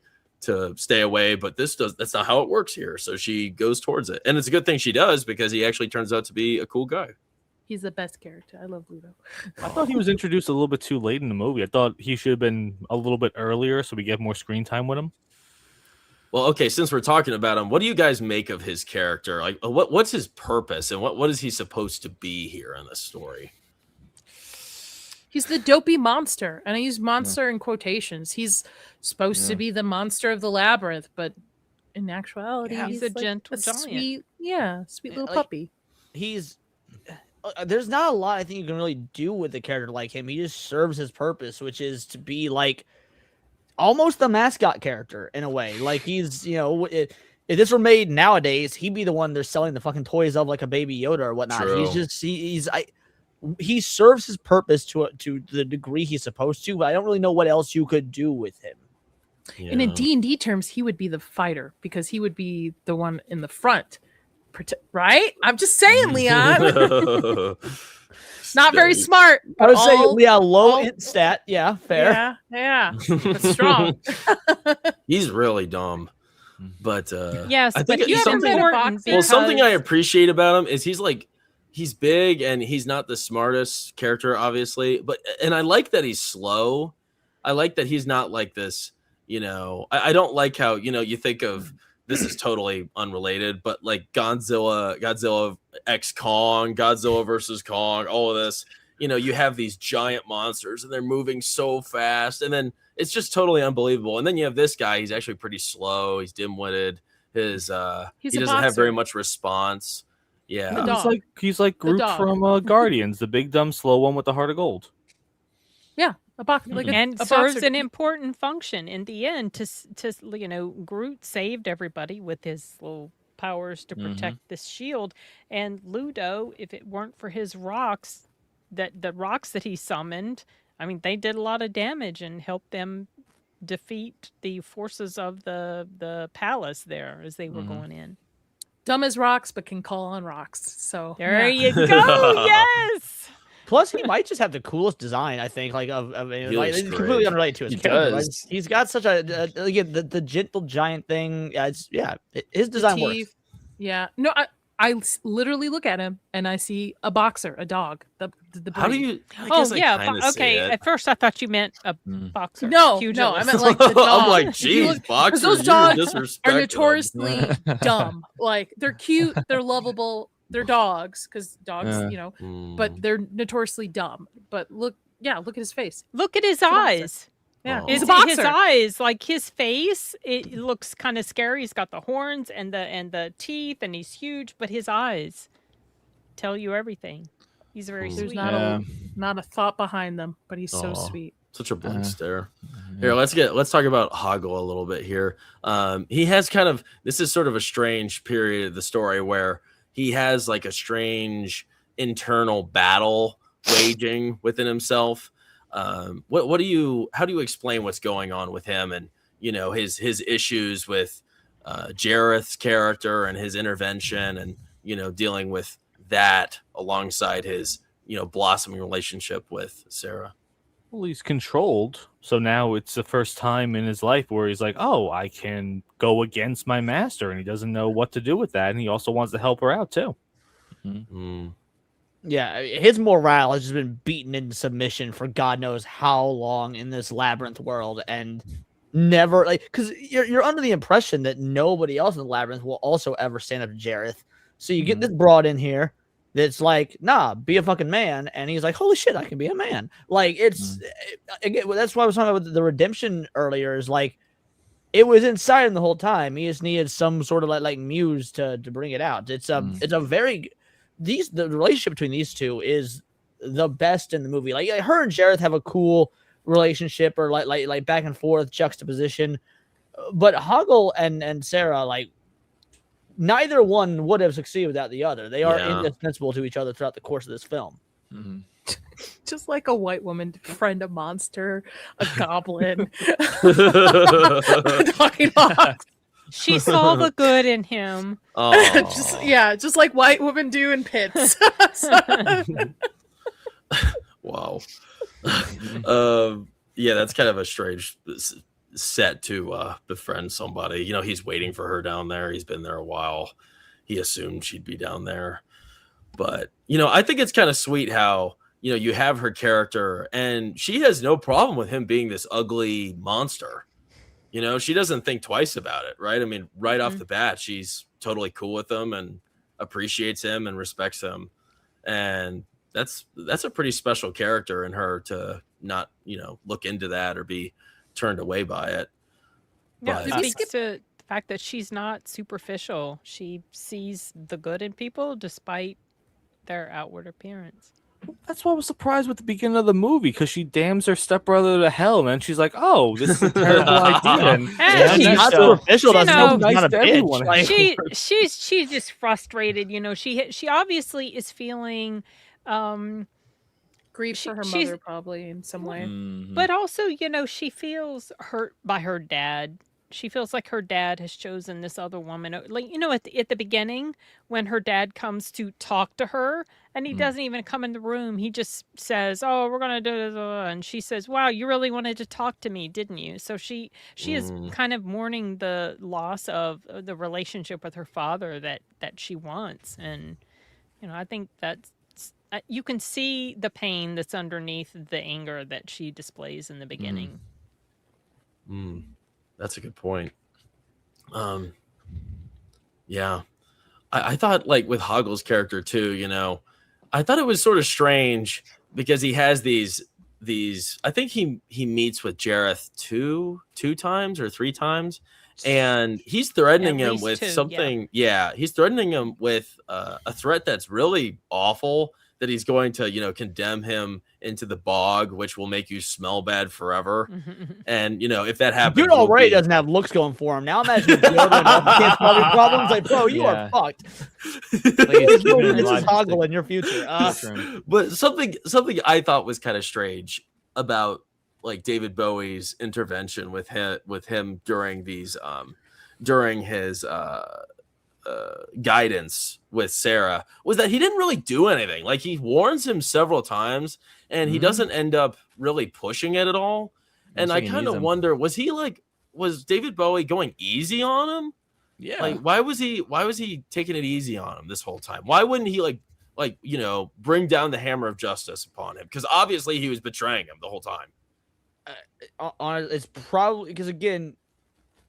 Speaker 2: to stay away, but that's not how it works here. So she goes towards it. And it's a good thing she does because he actually turns out to be a cool guy.
Speaker 5: He's the best character. I love Ludo.
Speaker 6: I thought he was introduced a little bit too late in the movie. I thought he should have been a little bit earlier so we get more screen time with him.
Speaker 2: Well, okay, since we're talking about him, what do you guys make of his character? Like what's his purpose and what is he supposed to be here in this story?
Speaker 5: He's the dopey monster, and I use monster in quotations. He's supposed to be the monster of the labyrinth, but in actuality,
Speaker 3: Yeah, he's a gentle giant.
Speaker 5: sweet little
Speaker 4: like-
Speaker 5: puppy.
Speaker 4: He's there's not a lot I think you can really do with a character like him. He just serves his purpose, which is to be like almost the mascot character in a way. Like he's, if this were made nowadays, he'd be the one they're selling the fucking toys of, like a Baby Yoda or whatnot.
Speaker 2: True.
Speaker 4: He's just he serves his purpose to the degree he's supposed to, but I don't really know what else you could do with him.
Speaker 5: And in D&D terms, he would be the fighter because he would be the one in the front. Right? I'm just saying, Leon. Not very smart.
Speaker 4: I would say,
Speaker 5: all-
Speaker 4: yeah, low
Speaker 5: all-
Speaker 4: int stat. Yeah, fair.
Speaker 5: Yeah, but strong.
Speaker 2: He's really dumb. But
Speaker 3: Yes,
Speaker 2: I
Speaker 3: but
Speaker 2: think
Speaker 3: he's
Speaker 2: it's something-
Speaker 3: important.
Speaker 2: well, something I
Speaker 3: because-
Speaker 2: appreciate about him is he's big and he's not the smartest character, obviously, and I like that he's slow. I like that he's not like this, I don't like how, you think of, this is totally unrelated, but like Godzilla X Kong, Godzilla versus Kong, all of this, you have these giant monsters and they're moving so fast, and then it's just totally unbelievable. And then you have this guy, he's actually pretty slow, he's dim-witted, he
Speaker 5: He's a
Speaker 2: doesn't have very
Speaker 5: boxer.
Speaker 2: much response. Yeah.
Speaker 5: The dog.
Speaker 6: He's like Groot
Speaker 5: dog.
Speaker 6: from Guardians, the big dumb slow one with the heart of gold.
Speaker 5: Yeah, a box like
Speaker 3: and
Speaker 5: a
Speaker 3: serves
Speaker 5: boxer.
Speaker 3: an important function in the end. Groot saved everybody with his little powers to protect this shield, and Ludo, if it weren't for his rocks, the rocks that he summoned, I mean, they did a lot of damage and helped them defeat the forces of the palace there as they were going in.
Speaker 5: Dumb as rocks, but can call on rocks. So
Speaker 3: There
Speaker 5: yeah.
Speaker 3: you go. Yes.
Speaker 4: Plus, he might just have the coolest design. I think, like like,
Speaker 2: looks
Speaker 4: it's
Speaker 2: great.
Speaker 4: completely unrelated to his
Speaker 7: He
Speaker 4: character.
Speaker 7: does.
Speaker 4: He's got such again the gentle giant thing. His design works.
Speaker 5: Teeth. Yeah. No, I literally look at him and I see a boxer, a dog. The
Speaker 2: How do
Speaker 5: breed.
Speaker 2: you? I
Speaker 3: Oh
Speaker 2: guess I
Speaker 3: yeah.
Speaker 2: kinda see
Speaker 3: Okay.
Speaker 2: it.
Speaker 3: At first, I thought you meant a boxer.
Speaker 5: No, I
Speaker 3: pugilist.
Speaker 5: meant like the dog.
Speaker 2: I'm like,
Speaker 5: If you
Speaker 2: geez,
Speaker 5: look-
Speaker 2: boxers,
Speaker 5: those
Speaker 2: you
Speaker 5: dogs
Speaker 2: disrespect
Speaker 5: are
Speaker 2: them.
Speaker 5: notoriously dumb. Like they're cute, they're lovable, they're dogs because dogs,
Speaker 7: Yeah.
Speaker 5: but they're notoriously dumb. But look at his face.
Speaker 3: Look at his
Speaker 5: a boxer.
Speaker 3: eyes.
Speaker 5: Yeah,
Speaker 2: Oh.
Speaker 5: he's
Speaker 3: His
Speaker 5: a boxer.
Speaker 3: eyes, like his face, it looks kind of scary. He's got the horns and the teeth, and he's huge. But his eyes tell you everything. He's very
Speaker 5: There's
Speaker 3: sweet.
Speaker 5: not a thought behind them, but he's so
Speaker 2: Aw.
Speaker 5: sweet.
Speaker 2: Such a blank stare. Here, let's talk about Hoggle a little bit here. He has this is sort of a strange period of the story where he has like a strange internal battle waging within himself. How do you explain what's going on with him and his issues with Jareth's character and his intervention and dealing with that alongside his blossoming relationship with Sarah?
Speaker 6: Well, he's controlled, so now it's the first time in his life where he's like, "Oh, I can go against my master," and he doesn't know what to do with that, and he also wants to help her out too.
Speaker 4: Yeah, his morale has just been beaten into submission for God knows how long in this labyrinth world, and never like because you're under the impression that nobody else in the labyrinth will also ever stand up to Jareth. So you get this broad in here that's like, nah, be a fucking man, and he's like, holy shit, I can be a man. Like again, that's why I was talking about the redemption earlier. Is like it was inside him the whole time. He just needed some sort of like muse to bring it out. It's a very the relationship between these two is the best in the movie. Like her and Jareth have a cool relationship or like back and forth juxtaposition, but Hoggle and Sarah, like neither one would have succeeded without the other. They are indispensable to each other throughout the course of this film.
Speaker 5: Just like a white woman friend a monster, a goblin, talking dogs.
Speaker 3: She saw the good in him.
Speaker 5: just like white women do in pits.
Speaker 2: Wow. Yeah, that's kind of a strange set to befriend somebody. You know, he's waiting for her down there. He's been there a while. He assumed she'd be down there. But, you know, I think it's kind of sweet how, you know, you have her character and she has no problem with him being this ugly monster. You know, she doesn't think twice about it, right? I mean, right off the bat, she's totally cool with him and appreciates him and respects him. And that's a pretty special character in her to not, you know, look into that or be turned away by it.
Speaker 3: Yeah,
Speaker 2: But
Speaker 3: it speaks to the fact that she's not superficial. She sees the good in people despite their outward appearance.
Speaker 6: That's why I was surprised with the beginning of the movie, because she damns her stepbrother to hell, and then she's like, "Oh, this is a terrible idea." And
Speaker 3: She's
Speaker 4: not superficial. That's
Speaker 3: know,
Speaker 4: not a
Speaker 6: to
Speaker 4: bitch.
Speaker 6: everyone.
Speaker 4: Like,
Speaker 3: she's just frustrated. You know, she obviously is feeling
Speaker 5: Grief for her mother, probably in some way.
Speaker 3: but also, you know, she feels hurt by her dad. She feels like her dad has chosen this other woman. Like, you know, at the beginning, when her dad comes to talk to her, and he doesn't even come in the room, he just says, "Oh, we're gonna do this," and she says, "Wow, you really wanted to talk to me, didn't you?" So she is kind of mourning the loss of the relationship with her father that she wants, and you know, I think that's you can see the pain that's underneath the anger that she displays in the beginning.
Speaker 2: That's a good point. Yeah. I thought, like, with Hoggle's character too, you know, I thought it was sort of strange because he has these I think he meets with Jareth two times or three times, and he's threatening him with something. Yeah, he's threatening him with a threat that's really awful, that he's going to, you know, condemn him into the bog, which will make you smell bad forever. And, you know, if that happens,
Speaker 4: dude already doesn't have looks going for him. Now imagine with deodorant and can't solve your problems. Like, bro, you are fucked. There's no Mrs. Hoggle in your future.
Speaker 2: But something I thought was kind of strange about, like, David Bowie's intervention with him during these during his guidance with Sarah was that he didn't really do anything. Like, he warns him several times and he doesn't end up really pushing it at all. And I kind of wonder, was David Bowie going easy on him?
Speaker 7: Yeah.
Speaker 2: Like, why was he taking it easy on him this whole time? Why wouldn't he like, you know, bring down the hammer of justice upon him? Because obviously he was betraying him the whole time.
Speaker 4: It's probably because, again,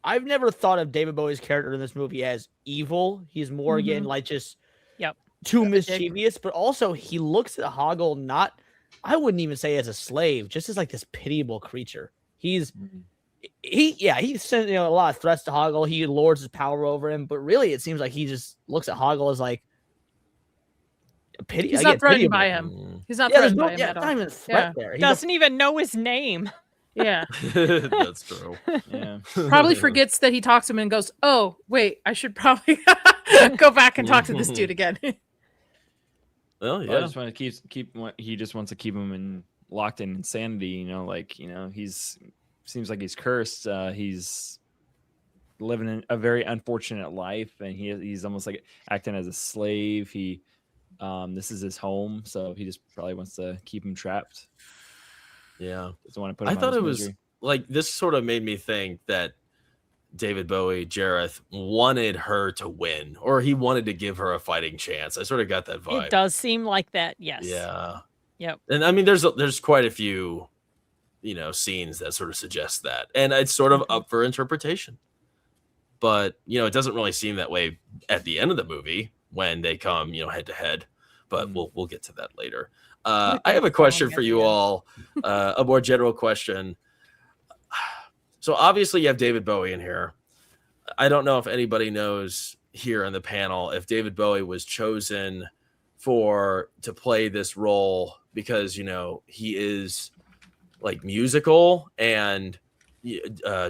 Speaker 4: I've never thought of David Bowie's character in this movie as evil. He's more again like just too mischievous, but also he looks at Hoggle not, I wouldn't even say as a slave, just as like this pitiable creature. He sent, you know, a lot of threats to Hoggle. He lords his power over him, but really it seems like he just looks at Hoggle as like a pity.
Speaker 5: He's not threatened by him. He's not threatened by him at all.
Speaker 4: Not even a threat there.
Speaker 3: Doesn't even know his name.
Speaker 5: Yeah.
Speaker 2: That's true.
Speaker 7: Yeah.
Speaker 5: Probably forgets that he talks to him and goes, "Oh, wait, I should probably go back and talk to this dude again."
Speaker 2: Well, yeah.
Speaker 7: I just want to keep. He just wants to keep him locked in insanity. You know, like, you know, seems like he's cursed. He's living a very unfortunate life, and he's almost like acting as a slave. This is his home, so he just probably wants to keep him trapped.
Speaker 2: Yeah.
Speaker 7: Doesn't want to put him
Speaker 2: I thought
Speaker 7: on
Speaker 2: it was
Speaker 7: misery.
Speaker 2: like, this sort of made me think that David Bowie, Jareth, wanted her to win, or he wanted to give her a fighting chance. I sort of got that vibe.
Speaker 3: It does seem like that. Yes.
Speaker 2: Yeah.
Speaker 3: Yep.
Speaker 2: And I mean, there's quite a few, scenes that sort of suggest that, and it's sort of up for interpretation. But it doesn't really seem that way at the end of the movie when they come, head to head. But we'll get to that later. I have a question for you all, a more general question. So obviously you have David Bowie in here. I don't know if anybody knows here on the panel if David Bowie was chosen to play this role because he is like musical, and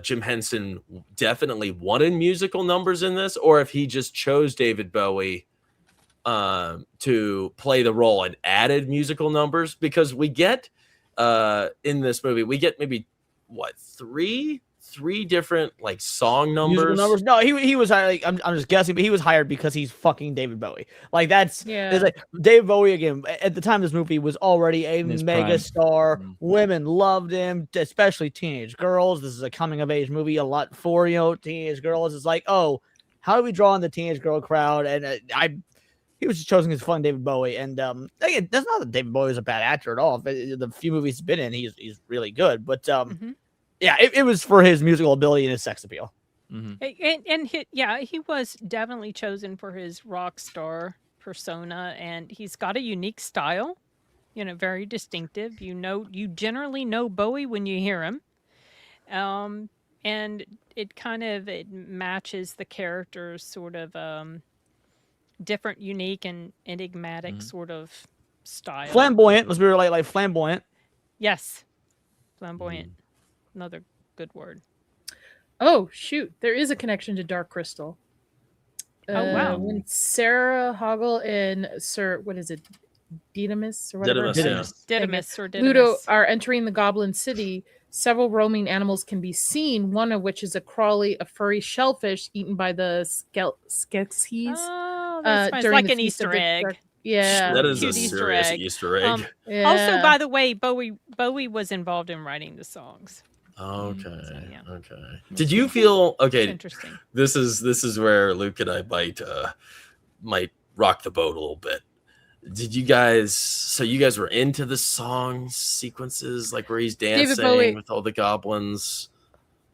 Speaker 2: Jim Henson definitely wanted musical numbers in this, or if he just chose David Bowie to play the role and added musical numbers, because we get in this movie maybe three different like song numbers.
Speaker 4: No, he was hired. Like, I'm just guessing, but he was hired because he's fucking David Bowie. Like it's like David Bowie again. At the time, this movie was already a mega star. Women loved him, especially teenage girls. This is a coming of age movie, a lot for teenage girls. It's like, oh, how do we draw in the teenage girl crowd? And he was just chosen as fun David Bowie. And again, that's not that David Bowie is a bad actor at all. The few movies he's been in, he's really good. But yeah, it was for his musical ability and his sex appeal.
Speaker 3: And he was definitely chosen for his rock star persona, and he's got a unique style, very distinctive. You generally know Bowie when you hear him, and it matches the character's sort of different, unique, and enigmatic sort of style.
Speaker 4: Flamboyant. Let's be real, like flamboyant.
Speaker 3: Yes, flamboyant. Another good word.
Speaker 5: Oh shoot, there is a connection to Dark Crystal.
Speaker 3: Oh wow!
Speaker 5: When Sarah Hoggle and Sir Didymus or whatever
Speaker 3: Didymus
Speaker 5: Ludo are entering the Goblin City, several roaming animals can be seen. One of which is a furry shellfish eaten by the Skeksis.
Speaker 3: Oh, that's like an Easter egg.
Speaker 5: Yeah,
Speaker 2: that is a serious Easter egg.
Speaker 3: Also, by the way, Bowie was involved in writing the songs.
Speaker 2: Okay.
Speaker 3: So, yeah.
Speaker 2: Okay. Did you feel okay?
Speaker 3: Interesting.
Speaker 2: This is where Luke and I might rock the boat a little bit. Did you guys? So you guys were into the song sequences, like where he's dancing with all the goblins.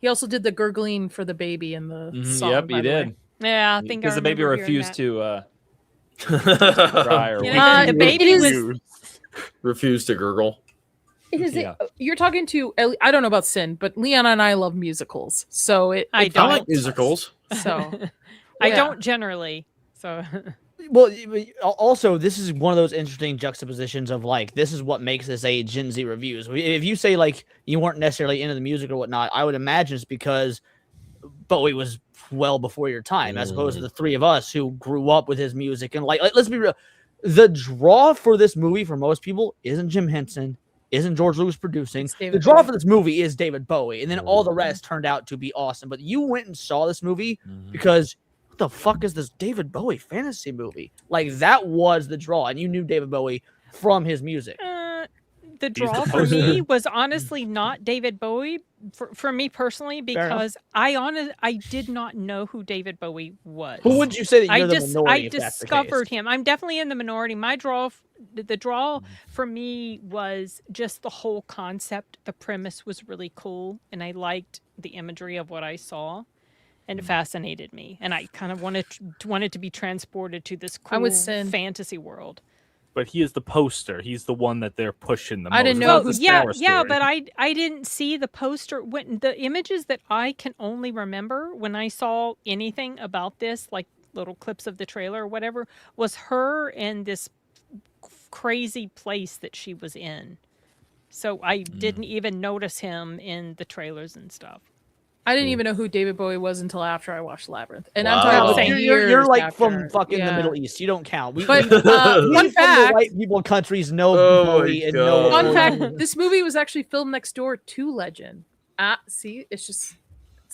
Speaker 5: He also did the gurgling for the baby in the song.
Speaker 7: Yep, he did.
Speaker 3: Yeah, I think
Speaker 7: because the baby refused to
Speaker 2: cry or
Speaker 3: the baby
Speaker 2: refused to gurgle.
Speaker 5: It is. You're talking to. I don't know about Sin, but Leon and I love musicals, so
Speaker 2: I like musicals.
Speaker 5: So
Speaker 3: I don't generally. So
Speaker 4: well, also this is one of those interesting juxtapositions of like this is what makes this a Gen Z reviews. If you say like you weren't necessarily into the music or whatnot, I would imagine it's because Bowie was well before your time, as opposed to the three of us who grew up with his music. And like let's be real, the draw for this movie for most people isn't Jim Henson. Isn't George Lucas producing? The draw for this movie is David Bowie, and then all the rest turned out to be awesome. But you went and saw this movie because what the fuck is this David Bowie fantasy movie? Like that was the draw, and you knew David Bowie from his music.
Speaker 3: The draw for me was honestly not David Bowie for me personally, because I did not know who David Bowie was.
Speaker 4: Who would you say that you're the minority?
Speaker 3: I discovered him. I'm definitely in the minority. The draw for me was just the whole concept. The premise was really cool, and I liked the imagery of what I saw, and it fascinated me. And I kind of wanted to be transported to this cool fantasy world.
Speaker 6: But he is the poster. He's the one that they're pushing the most.
Speaker 5: I didn't know.
Speaker 3: But I didn't see the poster. When the images that I can only remember when I saw anything about this, like little clips of the trailer or whatever, was her in this crazy place that she was in. So I didn't even notice him in the trailers and stuff.
Speaker 5: I didn't even know who David Bowie was until after I watched Labyrinth. And
Speaker 2: Wow.
Speaker 5: I'm talking about
Speaker 4: You're like from fucking the Middle East. You don't count.
Speaker 5: But fun fact,
Speaker 4: white people countries know Bowie and know.
Speaker 5: Fun fact: this movie was actually filmed next door to Legend. See, it's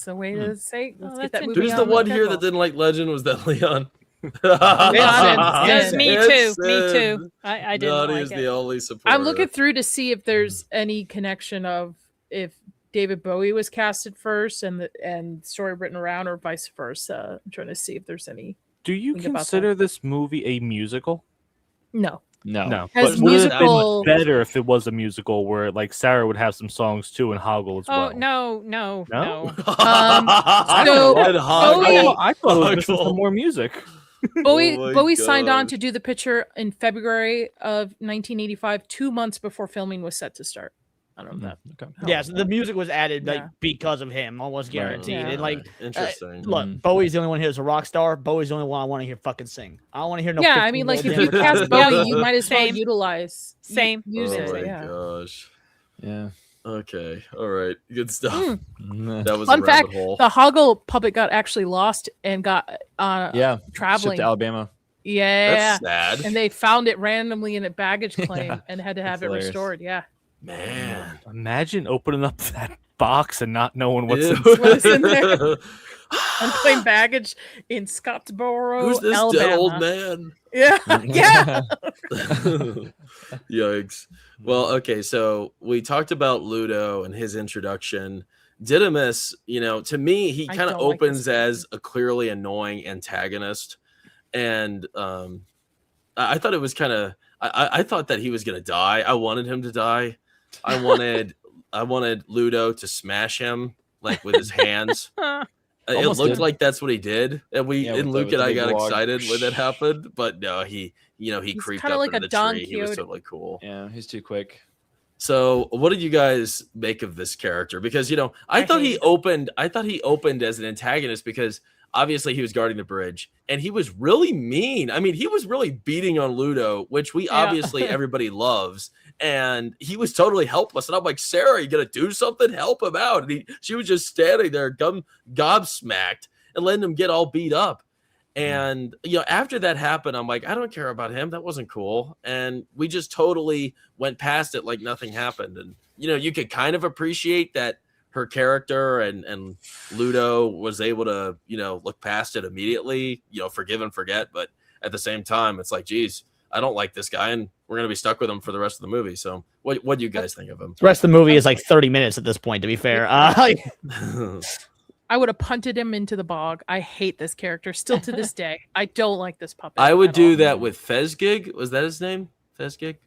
Speaker 5: a way to say. Let's get that movie.
Speaker 2: Who's the one here that didn't like Legend? Was that Leon?
Speaker 3: Yes, me too. I didn't like it.
Speaker 2: The only supporter.
Speaker 5: I'm looking through to see if there's any connection of if David Bowie was casted first, and the story written around, or vice versa. I'm trying to see if there's any.
Speaker 6: Do you
Speaker 5: Think about
Speaker 6: consider this movie a musical?
Speaker 5: No.
Speaker 6: No.
Speaker 5: Has
Speaker 6: But would it have been
Speaker 5: musical-
Speaker 6: much better if it was a musical where like Sarah would have some songs too and Hoggle as well?
Speaker 3: Oh no.
Speaker 6: No?
Speaker 5: So
Speaker 6: I thought it was missing some more music.
Speaker 5: Bowie
Speaker 2: Oh my
Speaker 5: Bowie signed on
Speaker 2: gosh.
Speaker 5: to do the picture in February of 1985, 2 months before filming was set to start. I don't know that.
Speaker 7: Okay.
Speaker 4: Yeah, so the music was added like
Speaker 5: Yeah.
Speaker 4: because of him, almost guaranteed.
Speaker 5: Yeah.
Speaker 4: And like,
Speaker 2: Interesting.
Speaker 4: look, Bowie's the only one here who's a rock star. Bowie's the only one I want to hear fucking sing. I don't want to hear no.
Speaker 5: Yeah, I mean, like if
Speaker 4: 15-year-old
Speaker 5: you
Speaker 4: damn
Speaker 5: cast
Speaker 4: recording.
Speaker 5: Bowie, you might as well
Speaker 3: Same.
Speaker 5: utilize use
Speaker 2: Oh
Speaker 5: it.
Speaker 2: my
Speaker 5: Yeah.
Speaker 2: gosh.
Speaker 7: Yeah.
Speaker 2: Okay. All right. Good stuff.
Speaker 7: Mm.
Speaker 2: That was
Speaker 5: Fun
Speaker 2: a rabbit
Speaker 5: fact:
Speaker 2: hole.
Speaker 5: the Hoggle puppet got actually lost and got
Speaker 7: Yeah. Shipped
Speaker 5: traveling.
Speaker 7: to Alabama.
Speaker 5: Yeah,
Speaker 2: That's sad.
Speaker 5: and they found it randomly in a baggage claim
Speaker 7: Yeah,
Speaker 5: and had to have
Speaker 7: that's
Speaker 5: it
Speaker 7: hilarious.
Speaker 5: restored. Yeah.
Speaker 2: Man.
Speaker 6: Imagine opening up that box and not knowing what's
Speaker 2: Ew.
Speaker 6: in
Speaker 5: What's in there? Unclaimed baggage in Scottsboro,
Speaker 2: Who's this
Speaker 5: Alabama.
Speaker 2: dead old man?
Speaker 5: Yeah, yeah.
Speaker 2: Yikes. Well, okay, so we talked about Ludo and his introduction. Didymus, to me, he
Speaker 5: I
Speaker 2: kind of
Speaker 5: don't like this
Speaker 2: opens
Speaker 5: character.
Speaker 2: as a clearly annoying antagonist. And I thought it was kind of I thought that he was gonna die. I wanted him to die. I wanted Ludo to smash him like with his hands. It
Speaker 7: Almost
Speaker 2: looked
Speaker 7: did.
Speaker 2: like that's what he did, and
Speaker 7: Yeah, with
Speaker 2: Luke
Speaker 7: the
Speaker 2: and I
Speaker 7: big
Speaker 2: got
Speaker 7: log.
Speaker 2: excited when that happened. But no, he creeped
Speaker 5: kinda
Speaker 2: up
Speaker 5: like
Speaker 2: into
Speaker 5: a
Speaker 2: the
Speaker 5: Don
Speaker 2: tree. He was
Speaker 5: Quixote.
Speaker 2: totally cool.
Speaker 7: Yeah, he's too quick.
Speaker 2: So, what did you guys make of this character? Because I thought
Speaker 5: hate
Speaker 2: he
Speaker 5: him.
Speaker 2: opened as an antagonist because obviously he was guarding the bridge, and he was really mean. I mean, he was really beating on Ludo, which we
Speaker 5: Yeah.
Speaker 2: obviously everybody loves, and he was totally helpless. And I'm like, Sarah, you gonna do something? Help him out. And she was just standing there, gobsmacked, and letting him get all beat up. And after that happened, I'm like, I don't care about him. That wasn't cool. And we just totally went past it like nothing happened. And you could kind of appreciate that her character and Ludo was able to look past it immediately, forgive and forget. But at the same time, it's like, geez, I don't like this guy, and we're gonna be stuck with him for the rest of the movie. So what do you guys think of him?
Speaker 4: The rest of the movie is like 30 minutes at this point, to be fair.
Speaker 5: I would have punted him into the bog. I hate this character still to this day. I don't like this puppet.
Speaker 2: I would
Speaker 5: at
Speaker 2: do
Speaker 5: all.
Speaker 2: that with Fezgig. Was that his name? Fezgig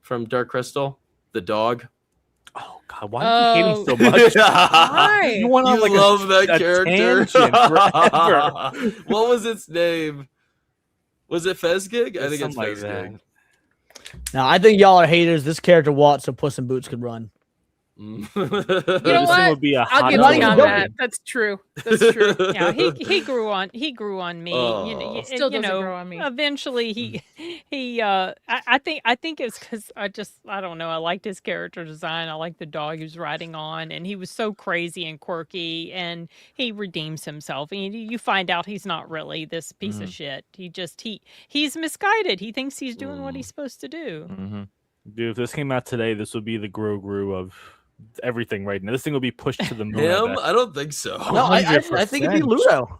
Speaker 2: from Dark Crystal, the dog.
Speaker 6: Oh God, why do you hate him so much?
Speaker 5: Why?
Speaker 6: You went on
Speaker 2: You
Speaker 6: like
Speaker 2: love that
Speaker 6: a
Speaker 2: character.
Speaker 6: tangent forever.
Speaker 2: What was its name? Was it Fezgig? I think it's
Speaker 6: Something like
Speaker 2: Fezgig.
Speaker 4: No, I think y'all are haters. This character walked so Puss in Boots could run.
Speaker 2: Mm.
Speaker 5: You know
Speaker 6: This thing
Speaker 5: what?
Speaker 6: would be a
Speaker 5: I'll
Speaker 6: hot
Speaker 5: give
Speaker 4: dog.
Speaker 5: you on
Speaker 4: Joking.
Speaker 5: that. That's true. That's true.
Speaker 3: Yeah, he grew on me.
Speaker 2: Oh.
Speaker 3: You
Speaker 5: Still doesn't
Speaker 3: know,
Speaker 5: grow on me.
Speaker 3: eventually I think it's because I don't know, I liked his character design. I liked the dog he was riding on, and he was so crazy and quirky, and he redeems himself. And you find out he's not really this piece of shit. He's misguided. He thinks he's doing what he's supposed to do.
Speaker 7: Mm-hmm.
Speaker 6: Dude, if this came out today, this would be the Gru of everything right now. This thing will be pushed to the moon. I
Speaker 2: Him?
Speaker 6: bet.
Speaker 2: I don't think so.
Speaker 4: No, I think it'd be
Speaker 6: 100%.
Speaker 4: Ludo.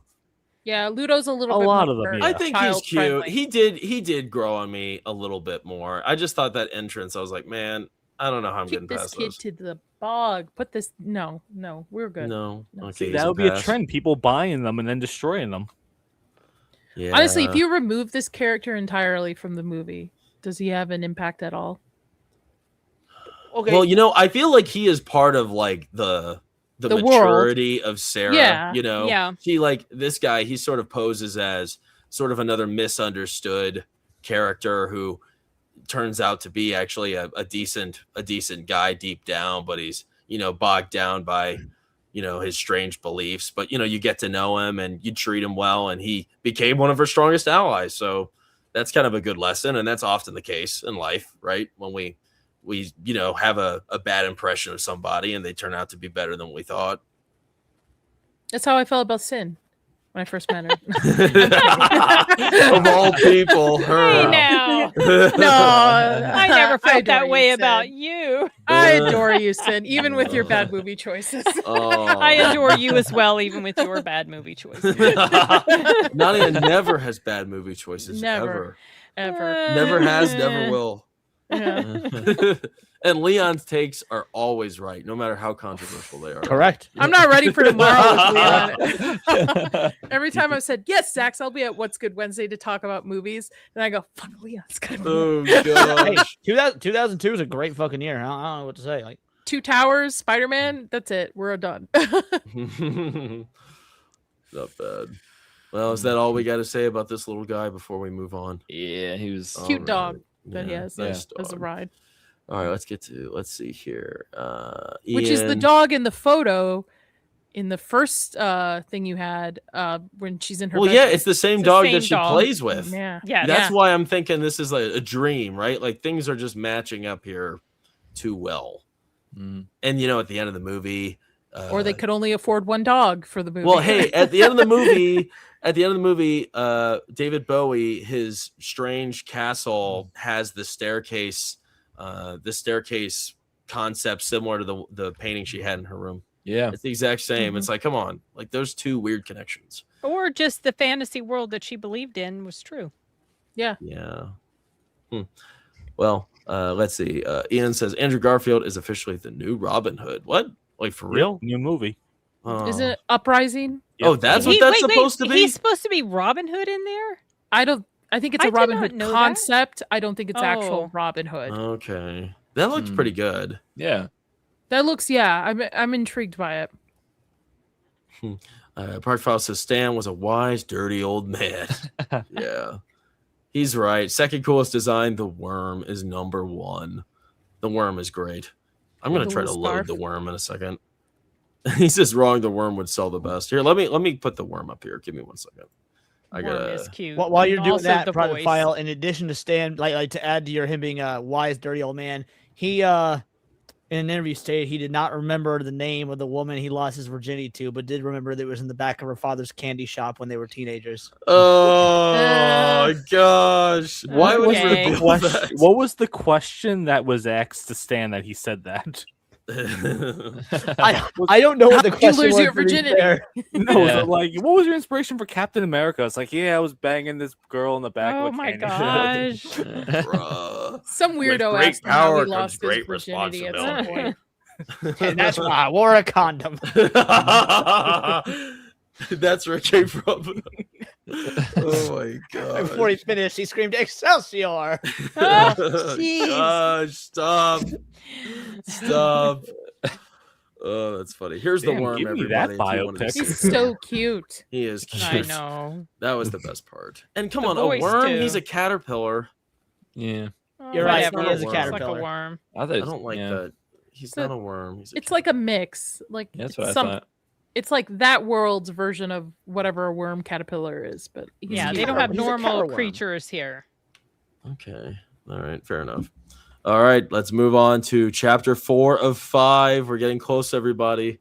Speaker 5: Yeah, Ludo's a little
Speaker 6: A
Speaker 5: bit
Speaker 6: lot
Speaker 5: more
Speaker 6: of them,
Speaker 2: I think he's
Speaker 5: child
Speaker 2: cute.
Speaker 5: friendly.
Speaker 2: He did grow on me a little bit more. I just thought that entrance, I was like, man, I don't know how I'm
Speaker 5: Keep
Speaker 2: getting
Speaker 5: this
Speaker 2: past
Speaker 5: kid
Speaker 2: this.
Speaker 5: to the bog. Put this. No, we're good.
Speaker 2: No.
Speaker 5: No.
Speaker 2: Okay.
Speaker 6: That would be a trend. People buying them and then destroying them.
Speaker 2: Yeah.
Speaker 5: Honestly, if you remove this character entirely from the movie, does he have an impact at all?
Speaker 4: Okay.
Speaker 2: Well, I feel like he is part of like the
Speaker 5: The world.
Speaker 2: maturity of Sarah.
Speaker 5: Yeah.
Speaker 3: Yeah.
Speaker 2: She like this guy, he sort of poses as sort of another misunderstood character who turns out to be actually a decent guy deep down, but he's bogged down by his strange beliefs. But you get to know him and you treat him well, and he became one of her strongest allies. So that's kind of a good lesson, and that's often the case in life, right? When we have a bad impression of somebody and they turn out to be better than we thought.
Speaker 5: That's how I felt about Sin when I first met her.
Speaker 2: Of all people, her.
Speaker 3: Hey now,
Speaker 5: No,
Speaker 3: I never felt
Speaker 5: adore
Speaker 3: that way
Speaker 5: you,
Speaker 3: about
Speaker 5: Sin.
Speaker 3: you.
Speaker 5: I adore you, Sin, even with your bad movie choices.
Speaker 2: Oh.
Speaker 3: I adore you as well, even with your bad movie choices.
Speaker 2: Nadia never has bad movie choices.
Speaker 5: Never.
Speaker 2: Ever.
Speaker 5: Ever.
Speaker 2: Never has, never will.
Speaker 5: Yeah.
Speaker 2: And Leon's takes are always right, no matter how controversial they are.
Speaker 4: Correct.
Speaker 5: I'm not ready for tomorrow with Leon. Every time I've said, yes, Zax, I'll be at What's Good Wednesday to talk about movies. And I go, fuck, Leon's got to be
Speaker 2: Oh,
Speaker 4: Hey,
Speaker 2: gosh.
Speaker 4: 2002 is a great fucking year. I don't know what to say. Like,
Speaker 5: Two Towers, Spider-Man, that's it. We're done.
Speaker 2: Not bad. Well, is that all we got to say about this little guy before we move on?
Speaker 7: Yeah, he was
Speaker 5: Cute
Speaker 2: All
Speaker 5: dog
Speaker 2: right.
Speaker 5: that he has
Speaker 2: nice
Speaker 5: as a
Speaker 2: dog.
Speaker 5: ride.
Speaker 2: All right, let's see here.
Speaker 5: Which is the
Speaker 2: Ian.
Speaker 5: dog in the photo in the first thing you had when she's in her
Speaker 2: Well, yeah,
Speaker 5: bedroom.
Speaker 2: it's the same
Speaker 3: It's the
Speaker 2: dog
Speaker 3: same
Speaker 2: that she
Speaker 3: dog.
Speaker 2: plays with.
Speaker 5: Yeah.
Speaker 3: Yeah,
Speaker 2: That's why I'm thinking this is like a dream, right? Like things are just matching up here too well.
Speaker 7: Mm.
Speaker 2: And at the end of the movie,
Speaker 5: Or they could only afford one dog for the movie.
Speaker 2: well, hey, at the end of the movie, David Bowie, his strange castle has the staircase concept similar to the painting she had in her room.
Speaker 7: Yeah.
Speaker 2: It's the exact same. It's like, come on, like those two weird connections.
Speaker 3: Or just the fantasy world that she believed in was true.
Speaker 5: yeah.
Speaker 2: Yeah. Well, let's see. Ian says Andrew Garfield is officially the new Robin Hood. What? Like for real?
Speaker 6: New movie.
Speaker 2: Oh.
Speaker 5: Is it Uprising?
Speaker 2: Oh, that's what that's supposed to be.
Speaker 3: He's supposed to be Robin Hood in there?
Speaker 5: I think it's
Speaker 3: I
Speaker 5: a
Speaker 3: did
Speaker 5: Robin
Speaker 3: not
Speaker 5: Hood
Speaker 3: know that.
Speaker 5: concept. I don't think it's
Speaker 3: Oh.
Speaker 5: actual Robin Hood.
Speaker 2: Okay, that looks pretty good.
Speaker 7: Yeah.
Speaker 5: That looks, I'm intrigued by it.
Speaker 2: Park File says Stan was a wise, dirty old man. Yeah, he's right. Second coolest design, the worm, is number one. The worm is great. I'm gonna
Speaker 5: The
Speaker 2: try to
Speaker 5: little
Speaker 2: load
Speaker 5: scarf.
Speaker 2: the worm in a second. He says wrong. The worm would sell the best. Here, let me put the worm up here. Give me 1 second. I
Speaker 3: Worm
Speaker 2: gotta.
Speaker 3: is cute.
Speaker 4: while you're
Speaker 3: And
Speaker 4: doing
Speaker 3: also
Speaker 4: that,
Speaker 3: the
Speaker 4: private
Speaker 3: voice.
Speaker 4: file, in addition to Stan, like to add to him being a wise, dirty old man, he in an interview stated he did not remember the name of the woman he lost his virginity to, but did remember that it was in the back of her father's candy shop when they were teenagers.
Speaker 2: Oh gosh! Why would you
Speaker 3: Okay.
Speaker 2: reveal that?
Speaker 6: What was the question that was asked to Stan that he said that?
Speaker 4: I don't know what the
Speaker 5: How did you
Speaker 4: question
Speaker 5: lose
Speaker 4: was.
Speaker 5: your
Speaker 4: to be
Speaker 5: virginity?
Speaker 4: fair.
Speaker 6: No,
Speaker 7: Yeah.
Speaker 6: so like, what was your inspiration for Captain America? It's like, yeah, I was banging this girl in the back
Speaker 3: Oh
Speaker 6: of a
Speaker 3: my
Speaker 6: candy shop.
Speaker 3: gosh.
Speaker 2: Bruh.
Speaker 5: Some
Speaker 2: With
Speaker 5: weirdo
Speaker 2: great
Speaker 5: asked him how
Speaker 2: power
Speaker 5: he
Speaker 2: comes
Speaker 5: lost his
Speaker 2: great
Speaker 5: virginity at some
Speaker 2: responsibility.
Speaker 5: point.
Speaker 4: And that's why I wore a condom.
Speaker 2: That's where it came from. Oh my god!
Speaker 4: Before he finished, he screamed, "Excelsior!"
Speaker 3: jeez.
Speaker 2: Gosh, stop! Oh, that's funny. Here's the
Speaker 6: Damn,
Speaker 2: worm.
Speaker 6: give me that
Speaker 2: Everybody, if you wanted to
Speaker 6: biopic.
Speaker 2: see
Speaker 5: He's
Speaker 2: it.
Speaker 5: so cute.
Speaker 2: He is cute.
Speaker 3: I know.
Speaker 2: That was the best part. And come
Speaker 3: The
Speaker 2: on, a
Speaker 3: voice,
Speaker 2: worm.
Speaker 3: too.
Speaker 2: He's a caterpillar.
Speaker 7: Yeah.
Speaker 4: You're right,
Speaker 3: Whatever.
Speaker 2: he is a
Speaker 3: Looks like
Speaker 4: caterpillar.
Speaker 3: a worm.
Speaker 7: I thought
Speaker 2: I don't like that. He's
Speaker 5: So,
Speaker 2: not a worm. He's a
Speaker 5: It's like a mix. Like
Speaker 7: That's
Speaker 5: it's
Speaker 7: what I
Speaker 5: some-
Speaker 7: thought.
Speaker 5: It's like that world's version of whatever a worm caterpillar is, but he's
Speaker 3: Yeah, they
Speaker 5: cute.
Speaker 3: don't have
Speaker 4: He's a
Speaker 3: normal
Speaker 4: caterworm.
Speaker 3: creatures here.
Speaker 2: Okay. All right. Fair enough. All right. Let's move on to chapter 4 of 5. We're getting close, everybody.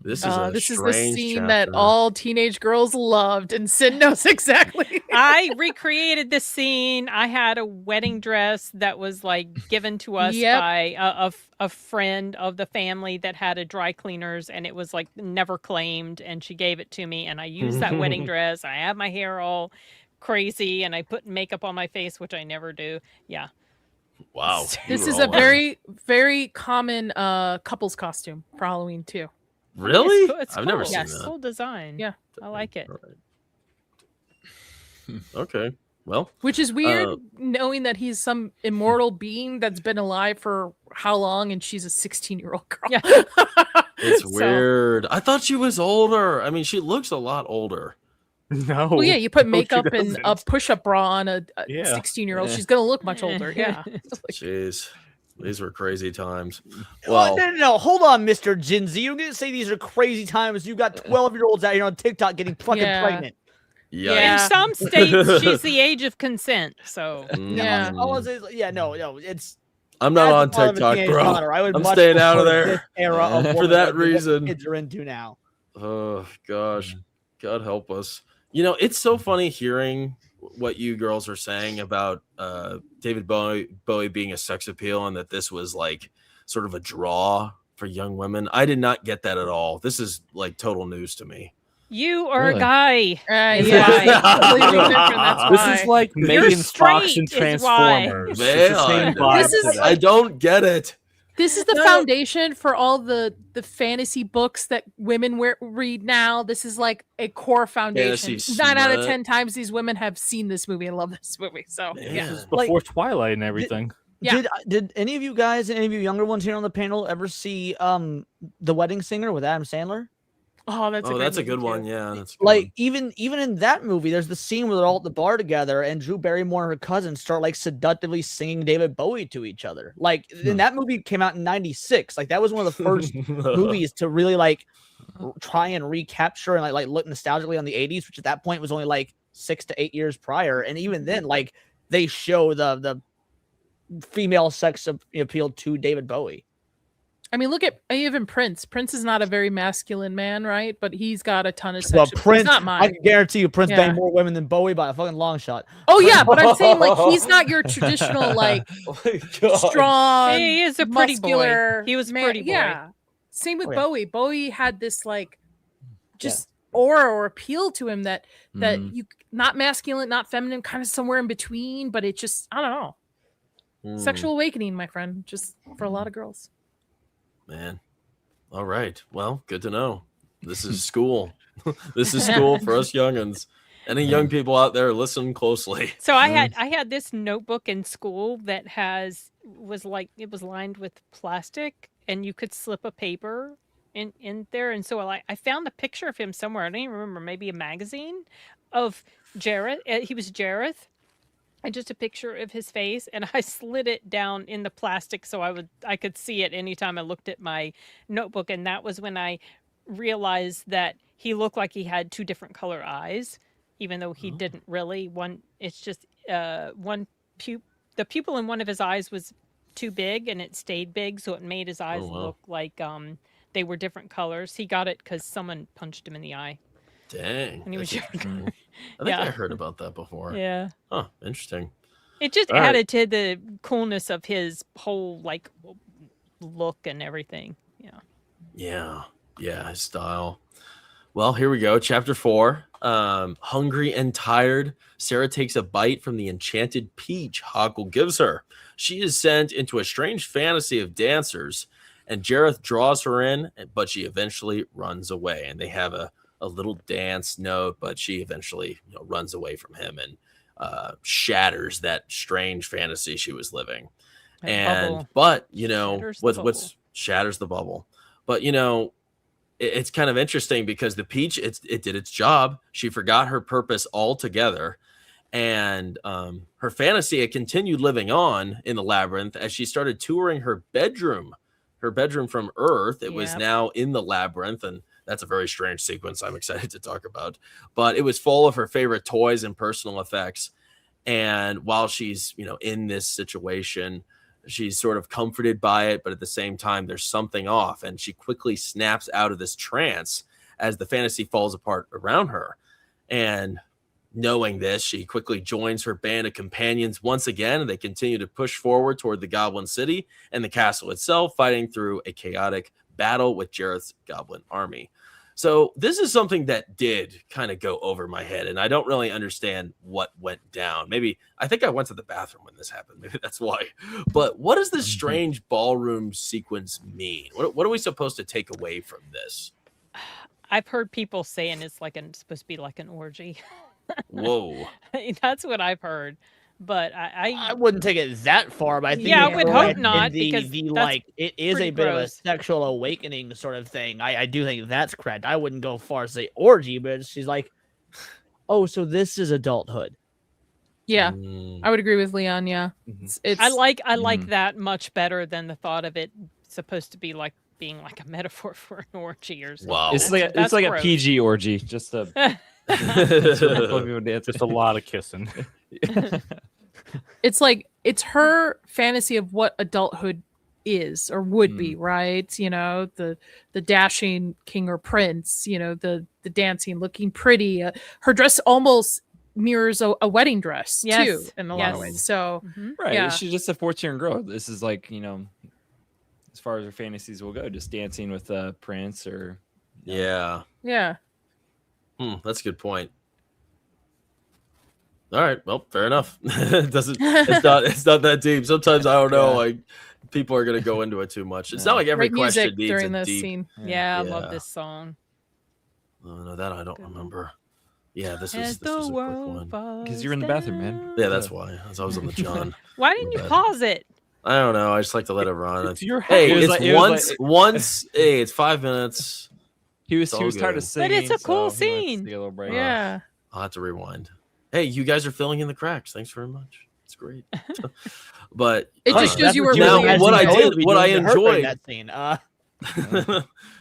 Speaker 2: This is
Speaker 5: This is the
Speaker 2: strange
Speaker 5: scene that
Speaker 2: chapter.
Speaker 5: all teenage girls loved, and Sid knows exactly.
Speaker 3: I recreated this scene. I had a wedding dress that was like given to us
Speaker 5: Yep.
Speaker 3: by a friend of the family that had a dry cleaners, and it was like never claimed, and she gave it to me, and I used that wedding dress. I had my hair all crazy, and I put makeup on my face, which I never do. Yeah.
Speaker 2: Wow.
Speaker 5: This
Speaker 2: you
Speaker 5: is
Speaker 2: were
Speaker 5: a
Speaker 2: all in.
Speaker 5: very, very common couples costume for Halloween too.
Speaker 2: Really?
Speaker 3: It's cool. It's
Speaker 2: I've never
Speaker 3: cool.
Speaker 2: seen
Speaker 5: Yes.
Speaker 2: that.
Speaker 3: Cool design.
Speaker 5: Yeah.
Speaker 3: I like it.
Speaker 2: All right. Okay. Well,
Speaker 5: Which is weird,
Speaker 2: Uh,
Speaker 5: knowing that he's some immortal being that's been alive for how long, and she's a 16-year-old girl.
Speaker 3: Yeah.
Speaker 2: it's
Speaker 5: So-
Speaker 2: weird. I thought she was older. I mean, she looks a lot older.
Speaker 6: No.
Speaker 5: Well, yeah, you put
Speaker 6: No, she
Speaker 5: makeup and a
Speaker 6: doesn't.
Speaker 5: push-up bra on a
Speaker 6: Yeah.
Speaker 5: 16-year-old.
Speaker 7: Yeah.
Speaker 5: She's gonna look much older. Yeah.
Speaker 2: Jeez. These were crazy times.
Speaker 4: Well,
Speaker 2: Well,
Speaker 4: no, hold on, Mr. Jinzy. You didn't say these are crazy times. You got 12-year-olds out here on TikTok getting fucking
Speaker 5: Yeah.
Speaker 4: pregnant.
Speaker 5: Yeah.
Speaker 3: In some states, she's the age of consent. So
Speaker 5: Yeah.
Speaker 2: Mm.
Speaker 4: All I say is, no, it's.
Speaker 2: I'm not
Speaker 4: as
Speaker 2: on
Speaker 4: a father of a
Speaker 2: TikTok,
Speaker 4: teenage
Speaker 2: bro.
Speaker 4: daughter, I would
Speaker 2: I'm
Speaker 4: much
Speaker 2: staying out of
Speaker 4: prefer
Speaker 2: there.
Speaker 4: this era of
Speaker 2: For
Speaker 4: woman
Speaker 2: that
Speaker 4: than what
Speaker 2: reason.
Speaker 4: kids are into now.
Speaker 2: Oh gosh, God help us. You know, it's so funny hearing what you girls are saying about David Bowie being a sex appeal, and that this was like sort of a draw for young women. I did not get that at all. This is like total news to me.
Speaker 3: You are a
Speaker 7: Really?
Speaker 3: guy. Is
Speaker 5: Yeah.
Speaker 3: why.
Speaker 5: Completely different, that's
Speaker 6: This
Speaker 5: why.
Speaker 6: is like
Speaker 3: You're
Speaker 6: Megan Fox and
Speaker 3: straight is why.
Speaker 6: Transformers. It's the same
Speaker 2: Man,
Speaker 6: vibe
Speaker 5: This is-
Speaker 6: to
Speaker 2: I
Speaker 6: that.
Speaker 2: don't get it.
Speaker 5: This is the
Speaker 3: No.
Speaker 5: foundation for all the fantasy books that women read now. This is like a core foundation.
Speaker 2: Fantasy
Speaker 5: 9 out of
Speaker 2: smut.
Speaker 5: 10 times these women have seen this movie and love this movie. So
Speaker 2: Man.
Speaker 5: yeah.
Speaker 6: This is
Speaker 4: Like-
Speaker 6: before Twilight and everything.
Speaker 5: Yeah.
Speaker 4: Did any of you guys and any of you younger ones here on the panel ever see The Wedding Singer with Adam Sandler?
Speaker 5: Oh, that's
Speaker 2: That's a good
Speaker 5: movie,
Speaker 2: one.
Speaker 5: too.
Speaker 2: Yeah, that's a good
Speaker 4: Like
Speaker 2: one.
Speaker 4: even in that movie, there's the scene where they're all at the bar together, and Drew Barrymore and her cousin start like seductively singing David Bowie to each other. Like, and that movie came out in '96. Like that was one of the first movies to really like try and recapture and like look nostalgically on the '80s, which at that point was only like 6 to 8 years prior. And even then, like they show the female sex appeal to David Bowie.
Speaker 5: I mean, look at even Prince. Prince is not a very masculine man, right? But he's got a ton of
Speaker 4: Well,
Speaker 5: sexual.
Speaker 4: Prince,
Speaker 5: He's not
Speaker 4: I
Speaker 5: mine.
Speaker 4: can guarantee you, Prince
Speaker 5: Yeah.
Speaker 4: banged more women than Bowie by a fucking long shot.
Speaker 5: Oh yeah, but I'm saying like he's not your traditional like
Speaker 2: Oh my God.
Speaker 5: strong.
Speaker 3: He is a pretty boy.
Speaker 5: muscular
Speaker 3: He was a
Speaker 5: man.
Speaker 3: pretty boy.
Speaker 5: Yeah. Same with
Speaker 4: Oh, yeah.
Speaker 5: Bowie. Bowie had this like just aura or appeal to him that
Speaker 7: Mhm.
Speaker 5: you not masculine, not feminine, kind of somewhere in between. But it just I don't know.
Speaker 2: Hmm,
Speaker 5: Sexual awakening, my friend, just for a lot of girls.
Speaker 2: man. All right. Well, good to know. This is school. This is school for us youngins. Any young people out there, listen closely.
Speaker 3: So I had this notebook in school that was lined with plastic, and you could slip a paper in there. And so I found a picture of him somewhere. I don't even remember, maybe a magazine of Jareth. He was Jareth. And just a picture of his face, and I slid it down in the plastic so I could see it anytime I looked at my notebook. And that was when I realized that he looked like he had two different color eyes, even though he didn't really. It's just the pupil in one of his eyes was too big, and it stayed big, so it made his eyes
Speaker 2: wow.
Speaker 3: look like they were different colors. He got it because someone punched him in the eye
Speaker 2: Dang.
Speaker 3: when he was
Speaker 2: that's
Speaker 3: younger.
Speaker 2: interesting. I think
Speaker 3: Yeah.
Speaker 2: I heard about that before.
Speaker 3: Yeah.
Speaker 2: Huh. Interesting.
Speaker 3: It just
Speaker 2: All right.
Speaker 3: added to the coolness of his whole like look and everything. Yeah.
Speaker 2: Yeah. Yeah. His style. Well, here we go. Chapter 4. Hungry and tired, Sarah takes a bite from the enchanted peach Hoggle gives her. She is sent into a strange fantasy of dancers, and Jareth draws her in, but she eventually runs away. And they have a little dance note, but she eventually runs away from him and shatters that strange fantasy she was living.
Speaker 3: That bubble.
Speaker 2: But
Speaker 3: Shatters the
Speaker 2: what's
Speaker 3: bubble.
Speaker 2: shatters the bubble. But it's kind of interesting because the peach it did its job. She forgot her purpose altogether, and her fantasy had continued living on in the labyrinth as she started touring her bedroom from Earth. It was
Speaker 3: Yep.
Speaker 2: now in the labyrinth, and that's a very strange sequence I'm excited to talk about. But it was full of her favorite toys and personal effects. And while she's, in this situation, she's sort of comforted by it, but at the same time, there's something off. And she quickly snaps out of this trance as the fantasy falls apart around her. And knowing this, she quickly joins her band of companions once again, and they continue to push forward toward the Goblin City and the castle itself, fighting through a chaotic battle with Jareth's goblin army. So this is something that did kind of go over my head, and I don't really understand what went down. Maybe I think I went to the bathroom when this happened. Maybe that's why. But what does this strange ballroom sequence mean? What are we supposed to take away from this?
Speaker 3: I've heard people saying it's supposed to be like an orgy.
Speaker 2: Whoa.
Speaker 3: That's what I've heard. But
Speaker 4: I wouldn't take it that far, but I think
Speaker 3: Yeah,
Speaker 4: you're
Speaker 3: I would
Speaker 4: correct
Speaker 3: hope
Speaker 4: in
Speaker 3: not,
Speaker 4: the
Speaker 3: because that's
Speaker 4: like it is
Speaker 3: pretty
Speaker 4: a bit of a
Speaker 3: gross.
Speaker 4: sexual awakening sort of thing. I do think that's correct. I wouldn't go far as say orgy, but she's like, oh, so this is adulthood.
Speaker 5: Yeah,
Speaker 2: Mm.
Speaker 5: I would agree with Leon. Yeah, it's
Speaker 3: I like that much better than the thought of it supposed to be like being like a metaphor for an orgy or something.
Speaker 2: Wow.
Speaker 7: It's like
Speaker 3: That's
Speaker 7: a
Speaker 3: gross.
Speaker 7: PG orgy, just a
Speaker 6: Just a lot of kissing.
Speaker 5: it's her fantasy of what adulthood is or would be, right? The dashing king or prince, the dancing, looking pretty. Her dress almost mirrors a wedding dress
Speaker 3: Yes.
Speaker 5: too in a lot of
Speaker 3: Yes.
Speaker 5: ways. So
Speaker 3: Mhm.
Speaker 7: Right.
Speaker 5: Yeah.
Speaker 7: She's just a 14-year-old girl. This is like, as far as her fantasies will go, just dancing with a prince or
Speaker 2: Yeah.
Speaker 5: yeah,
Speaker 2: That's a good point. All right, well, fair enough. It's not that deep. Sometimes I don't know, like people are gonna go into it too much. It's not like every
Speaker 5: Great music
Speaker 2: question needs
Speaker 5: during
Speaker 2: a
Speaker 5: this
Speaker 2: deep.
Speaker 5: scene.
Speaker 3: Yeah, I
Speaker 2: Yeah.
Speaker 3: love this song.
Speaker 2: Oh no, that I don't
Speaker 3: Good one.
Speaker 2: remember. Yeah, this
Speaker 3: As
Speaker 2: was
Speaker 3: the
Speaker 2: a quick
Speaker 3: world
Speaker 2: one.
Speaker 7: Because you're in the bathroom, man.
Speaker 3: falls
Speaker 2: Yeah, that's
Speaker 3: down.
Speaker 2: why. As I was on the John.
Speaker 3: Why didn't you
Speaker 2: Bad.
Speaker 3: pause it?
Speaker 2: I don't know. I just like to let it run.
Speaker 6: It's your
Speaker 2: Hey,
Speaker 6: house.
Speaker 7: It was
Speaker 2: it's
Speaker 7: like- it was
Speaker 2: once. Hey, it's 5 minutes.
Speaker 7: He was
Speaker 2: It's all
Speaker 7: tired
Speaker 2: good.
Speaker 7: of singing.
Speaker 3: it's a cool
Speaker 7: so he wants to
Speaker 3: scene.
Speaker 7: take a little break.
Speaker 5: Yeah.
Speaker 2: I'll have to rewind. Hey, you guys are filling in the cracks. Thanks very much. It's great. But
Speaker 5: It just shows you were
Speaker 2: now
Speaker 5: really
Speaker 2: what I
Speaker 5: into
Speaker 2: did, what I enjoyed.
Speaker 4: that scene.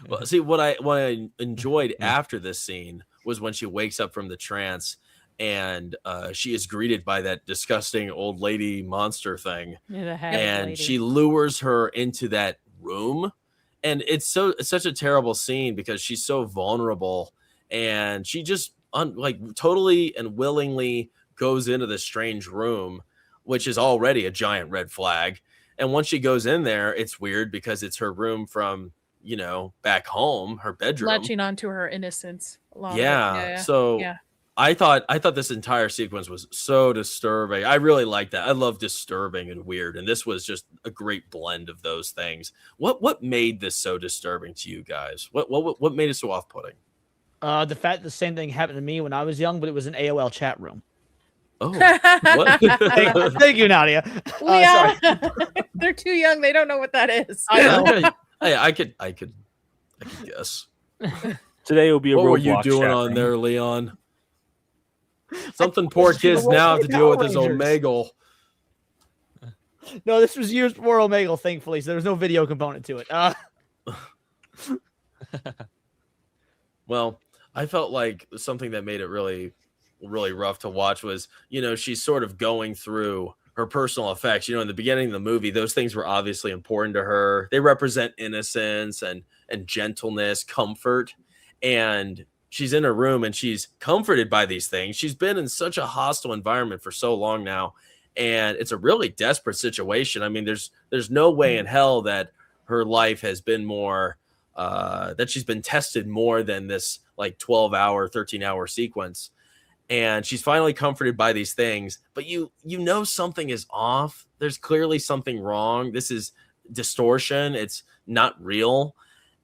Speaker 2: Well, see what I enjoyed after this scene was when she wakes up from the trance and she is greeted by that disgusting old lady monster thing,
Speaker 3: Yeah, the hag
Speaker 2: and
Speaker 3: lady.
Speaker 2: she lures her into that room, and it's such a terrible scene because she's so vulnerable, and she just totally and willingly goes into this strange room, which is already a giant red flag. And once she goes in there, it's weird because it's her room from, back home, her bedroom.
Speaker 5: Latching onto her innocence. A lot of it.
Speaker 2: Yeah. So
Speaker 5: Yeah.
Speaker 2: I thought this entire sequence was so disturbing. I really like that. I love disturbing and weird, and this was just a great blend of those things. What made this so disturbing to you guys? What made it so off-putting?
Speaker 4: The fact the same thing happened to me when I was young, but it was an AOL chat room.
Speaker 2: Oh, what?
Speaker 4: Thank you, Nadia.
Speaker 5: Yeah.
Speaker 4: Sorry.
Speaker 5: They're too young. They don't know what that is.
Speaker 4: I know.
Speaker 2: Hey, I could guess.
Speaker 6: Today will be a
Speaker 2: What were you
Speaker 6: Roblox
Speaker 2: doing
Speaker 6: chat
Speaker 2: on
Speaker 6: room.
Speaker 2: there, Leon? Something poor kids now have to deal with is
Speaker 4: Power Rangers.
Speaker 2: Omegle.
Speaker 4: No, this was years before Omegle, thankfully, so there was no video component to it.
Speaker 2: Well, I felt like something that made it really, really rough to watch was, she's sort of going through her personal effects. In the beginning of the movie, those things were obviously important to her. They represent innocence and gentleness, comfort. And she's in her room and she's comforted by these things. She's been in such a hostile environment for so long now. And it's a really desperate situation. I mean, there's no way in hell that her life has been more, that she's been tested more than this 12-hour, 13-hour sequence. And she's finally comforted by these things, but something is off. There's clearly something wrong. This is distortion. It's not real.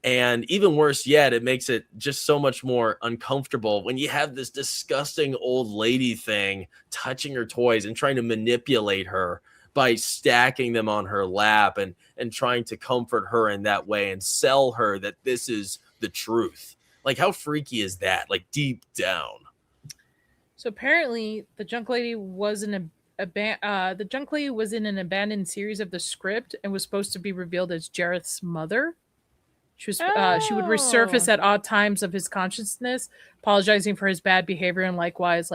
Speaker 2: And even worse yet, it makes it just so much more uncomfortable when you have this disgusting old lady thing touching her toys and trying to manipulate her by stacking them on her lap and trying to comfort her in that way and sell her that this is the truth. How freaky is that? Deep down.
Speaker 5: So apparently, the junk lady was in an abandoned series of the script and was supposed to be revealed as Jareth's mother. She would resurface at odd times of his consciousness, apologizing for his bad behavior, and likewise,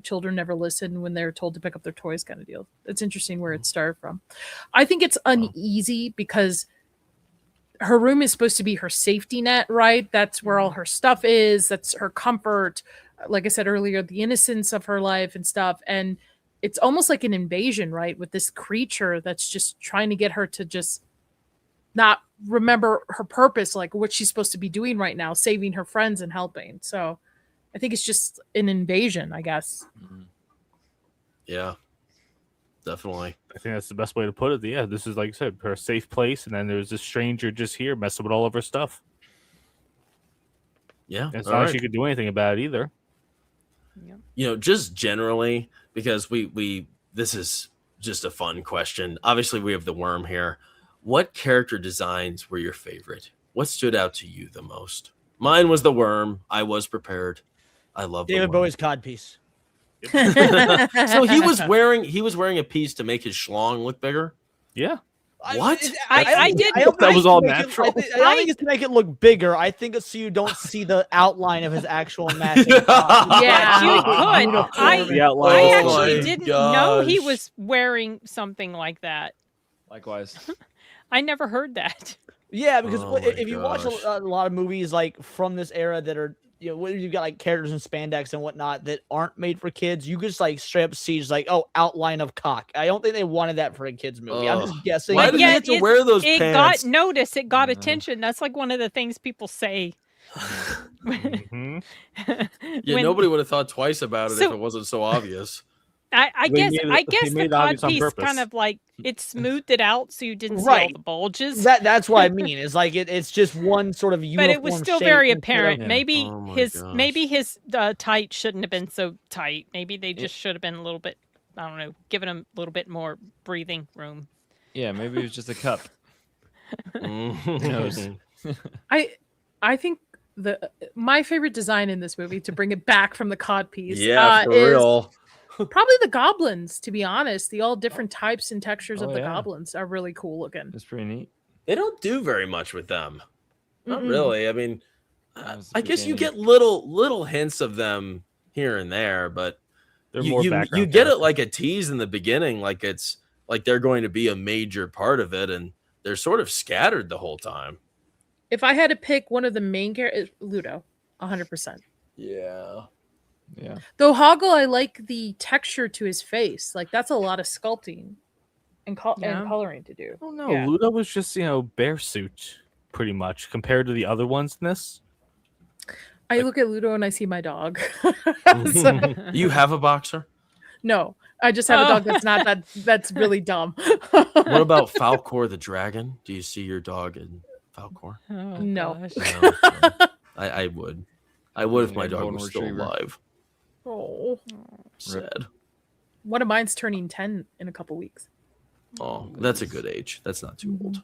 Speaker 5: children never listen when they're told to pick up their toys, kind of deal. It's interesting where it started from. I think it's uneasy because her room is supposed to be her safety net, right? That's where all her stuff is. That's her comfort. Like I said earlier, the innocence of her life and stuff. And it's almost like an invasion, right? With this creature that's just trying to get her to just not remember her purpose, like what she's supposed to be doing right now, saving her friends and helping. So I think it's just an invasion, I guess.
Speaker 2: Yeah, definitely.
Speaker 6: I think that's the best way to put it. Yeah, this is, like I said, her safe place, and then there's this stranger just here messing with all of her stuff.
Speaker 2: Yeah,
Speaker 6: And it's
Speaker 2: all
Speaker 6: not like
Speaker 2: right.
Speaker 6: she could do anything about it either.
Speaker 2: Just generally, because we this is just a fun question. Obviously, we have the worm here. What character designs were your favorite? What stood out to you the most? Mine was the worm. I was prepared. I love
Speaker 4: David Bowie's codpiece.
Speaker 2: So he was wearing a piece to make his schlong look bigger.
Speaker 6: Yeah.
Speaker 2: What?
Speaker 3: I did.
Speaker 4: don't
Speaker 6: That
Speaker 4: think
Speaker 6: was
Speaker 4: it's
Speaker 6: all
Speaker 4: to make it-
Speaker 6: natural.
Speaker 4: I don't think it's to make it look bigger. I think it's so you don't see the outline of his actual massive cock.
Speaker 5: Yeah.
Speaker 3: You could.
Speaker 6: The outline
Speaker 3: I
Speaker 6: was
Speaker 3: actually
Speaker 2: my
Speaker 3: didn't know he
Speaker 2: gosh.
Speaker 3: was wearing something like that.
Speaker 7: Likewise.
Speaker 3: I never heard that.
Speaker 4: Yeah, because
Speaker 2: Oh my
Speaker 4: if you watch
Speaker 2: gosh.
Speaker 4: a lot of movies from this era that are, when you've got characters in spandex and whatnot that aren't made for kids, you just straight up see outline of cock. I don't think they wanted that for a kids movie. I'm just guessing.
Speaker 2: Why
Speaker 3: But
Speaker 2: did
Speaker 3: yet
Speaker 2: he have to
Speaker 3: it-
Speaker 2: wear those
Speaker 3: It
Speaker 2: pants?
Speaker 3: got notice. It got attention. That's one of the things people say.
Speaker 6: Mhm.
Speaker 2: Yeah,
Speaker 3: When-
Speaker 2: nobody would have thought twice about it if
Speaker 3: So-
Speaker 2: it wasn't so obvious.
Speaker 3: I
Speaker 6: They
Speaker 3: guess
Speaker 6: made it-
Speaker 3: I
Speaker 6: they
Speaker 3: guess the
Speaker 6: made it obvious on
Speaker 3: codpiece
Speaker 6: purpose.
Speaker 3: kind of like it smoothed it out so you didn't see all
Speaker 4: Right.
Speaker 3: the bulges.
Speaker 4: That's what I mean. It's like it's just one sort of
Speaker 3: But
Speaker 4: uniform
Speaker 3: it was still
Speaker 4: shape
Speaker 3: very
Speaker 4: instead of-
Speaker 3: apparent.
Speaker 7: Yeah.
Speaker 3: Maybe
Speaker 2: Oh my
Speaker 3: maybe
Speaker 2: gosh.
Speaker 3: his tights shouldn't have been so tight. Maybe they just should have been a little bit. I don't know, giving him a little bit more breathing room.
Speaker 7: Yeah, maybe it was just a cup.
Speaker 2: Who
Speaker 7: knows?
Speaker 5: I think my favorite design in this movie, to bring it back from the cod piece,
Speaker 2: Yeah, for
Speaker 5: is
Speaker 2: real.
Speaker 5: probably the goblins. To be honest, the all different types and textures
Speaker 7: Oh,
Speaker 5: of the
Speaker 7: yeah.
Speaker 5: goblins are really cool looking.
Speaker 7: It's pretty neat.
Speaker 2: They don't do very much with them. Not
Speaker 5: Mm-mm.
Speaker 2: really. I mean,
Speaker 7: That was
Speaker 2: I guess you
Speaker 7: beginning.
Speaker 2: get little hints of them here and there, but
Speaker 6: They're
Speaker 2: you,
Speaker 6: more
Speaker 2: you
Speaker 6: background
Speaker 2: get it
Speaker 6: characters.
Speaker 2: like a tease in the beginning, like it's like they're going to be a major part of it, and they're sort of scattered the whole time.
Speaker 5: If I had to pick one of the main characters, Ludo, 100%.
Speaker 2: Yeah.
Speaker 7: Yeah.
Speaker 5: Though Hoggle, I like the texture to his face. Like that's a lot of sculpting and,
Speaker 3: Yeah.
Speaker 5: and coloring to do.
Speaker 6: I don't know.
Speaker 5: Yeah.
Speaker 6: Ludo was just, bear suit pretty much compared to the other ones in this.
Speaker 5: I look at Ludo and I see my dog. So,
Speaker 2: You have a boxer?
Speaker 5: no, I just have a dog that's not that. That's really dumb.
Speaker 2: What about Falcor the dragon? Do you see your dog in Falcor?
Speaker 3: Oh,
Speaker 5: No.
Speaker 3: gosh.
Speaker 2: No, no. I would. I would if my
Speaker 7: Yeah,
Speaker 2: dog
Speaker 7: golden
Speaker 2: was still
Speaker 7: retriever.
Speaker 2: alive.
Speaker 5: Oh,
Speaker 2: Sad.
Speaker 5: one of mine's turning 10 in a couple weeks.
Speaker 2: Oh, that's a good age. That's not too old.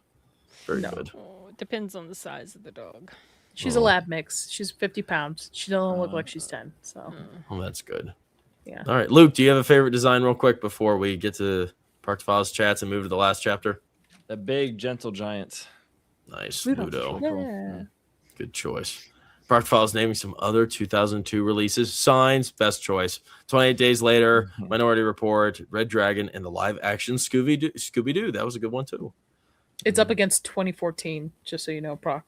Speaker 2: Very
Speaker 5: No.
Speaker 2: good.
Speaker 3: Oh, it depends on the size of the dog.
Speaker 5: She's
Speaker 2: Oh.
Speaker 5: a lab mix. She's 50 pounds. She doesn't look like she's 10. So
Speaker 2: Oh, that's good.
Speaker 5: Yeah.
Speaker 2: All right, Luke, do you have a favorite design real quick before we get to Park to Files chats and move to the last chapter?
Speaker 7: The big gentle giant.
Speaker 2: Nice,
Speaker 5: Ludo.
Speaker 2: Ludo.
Speaker 5: yeah.
Speaker 2: Good choice. Park to Files naming some other 2002 releases. Signs, best choice. 28 Days Later, Minority Report, Red Dragon, and the live action Scooby Doo. That was a good one too.
Speaker 5: It's up against 2014, just so you know, Proc.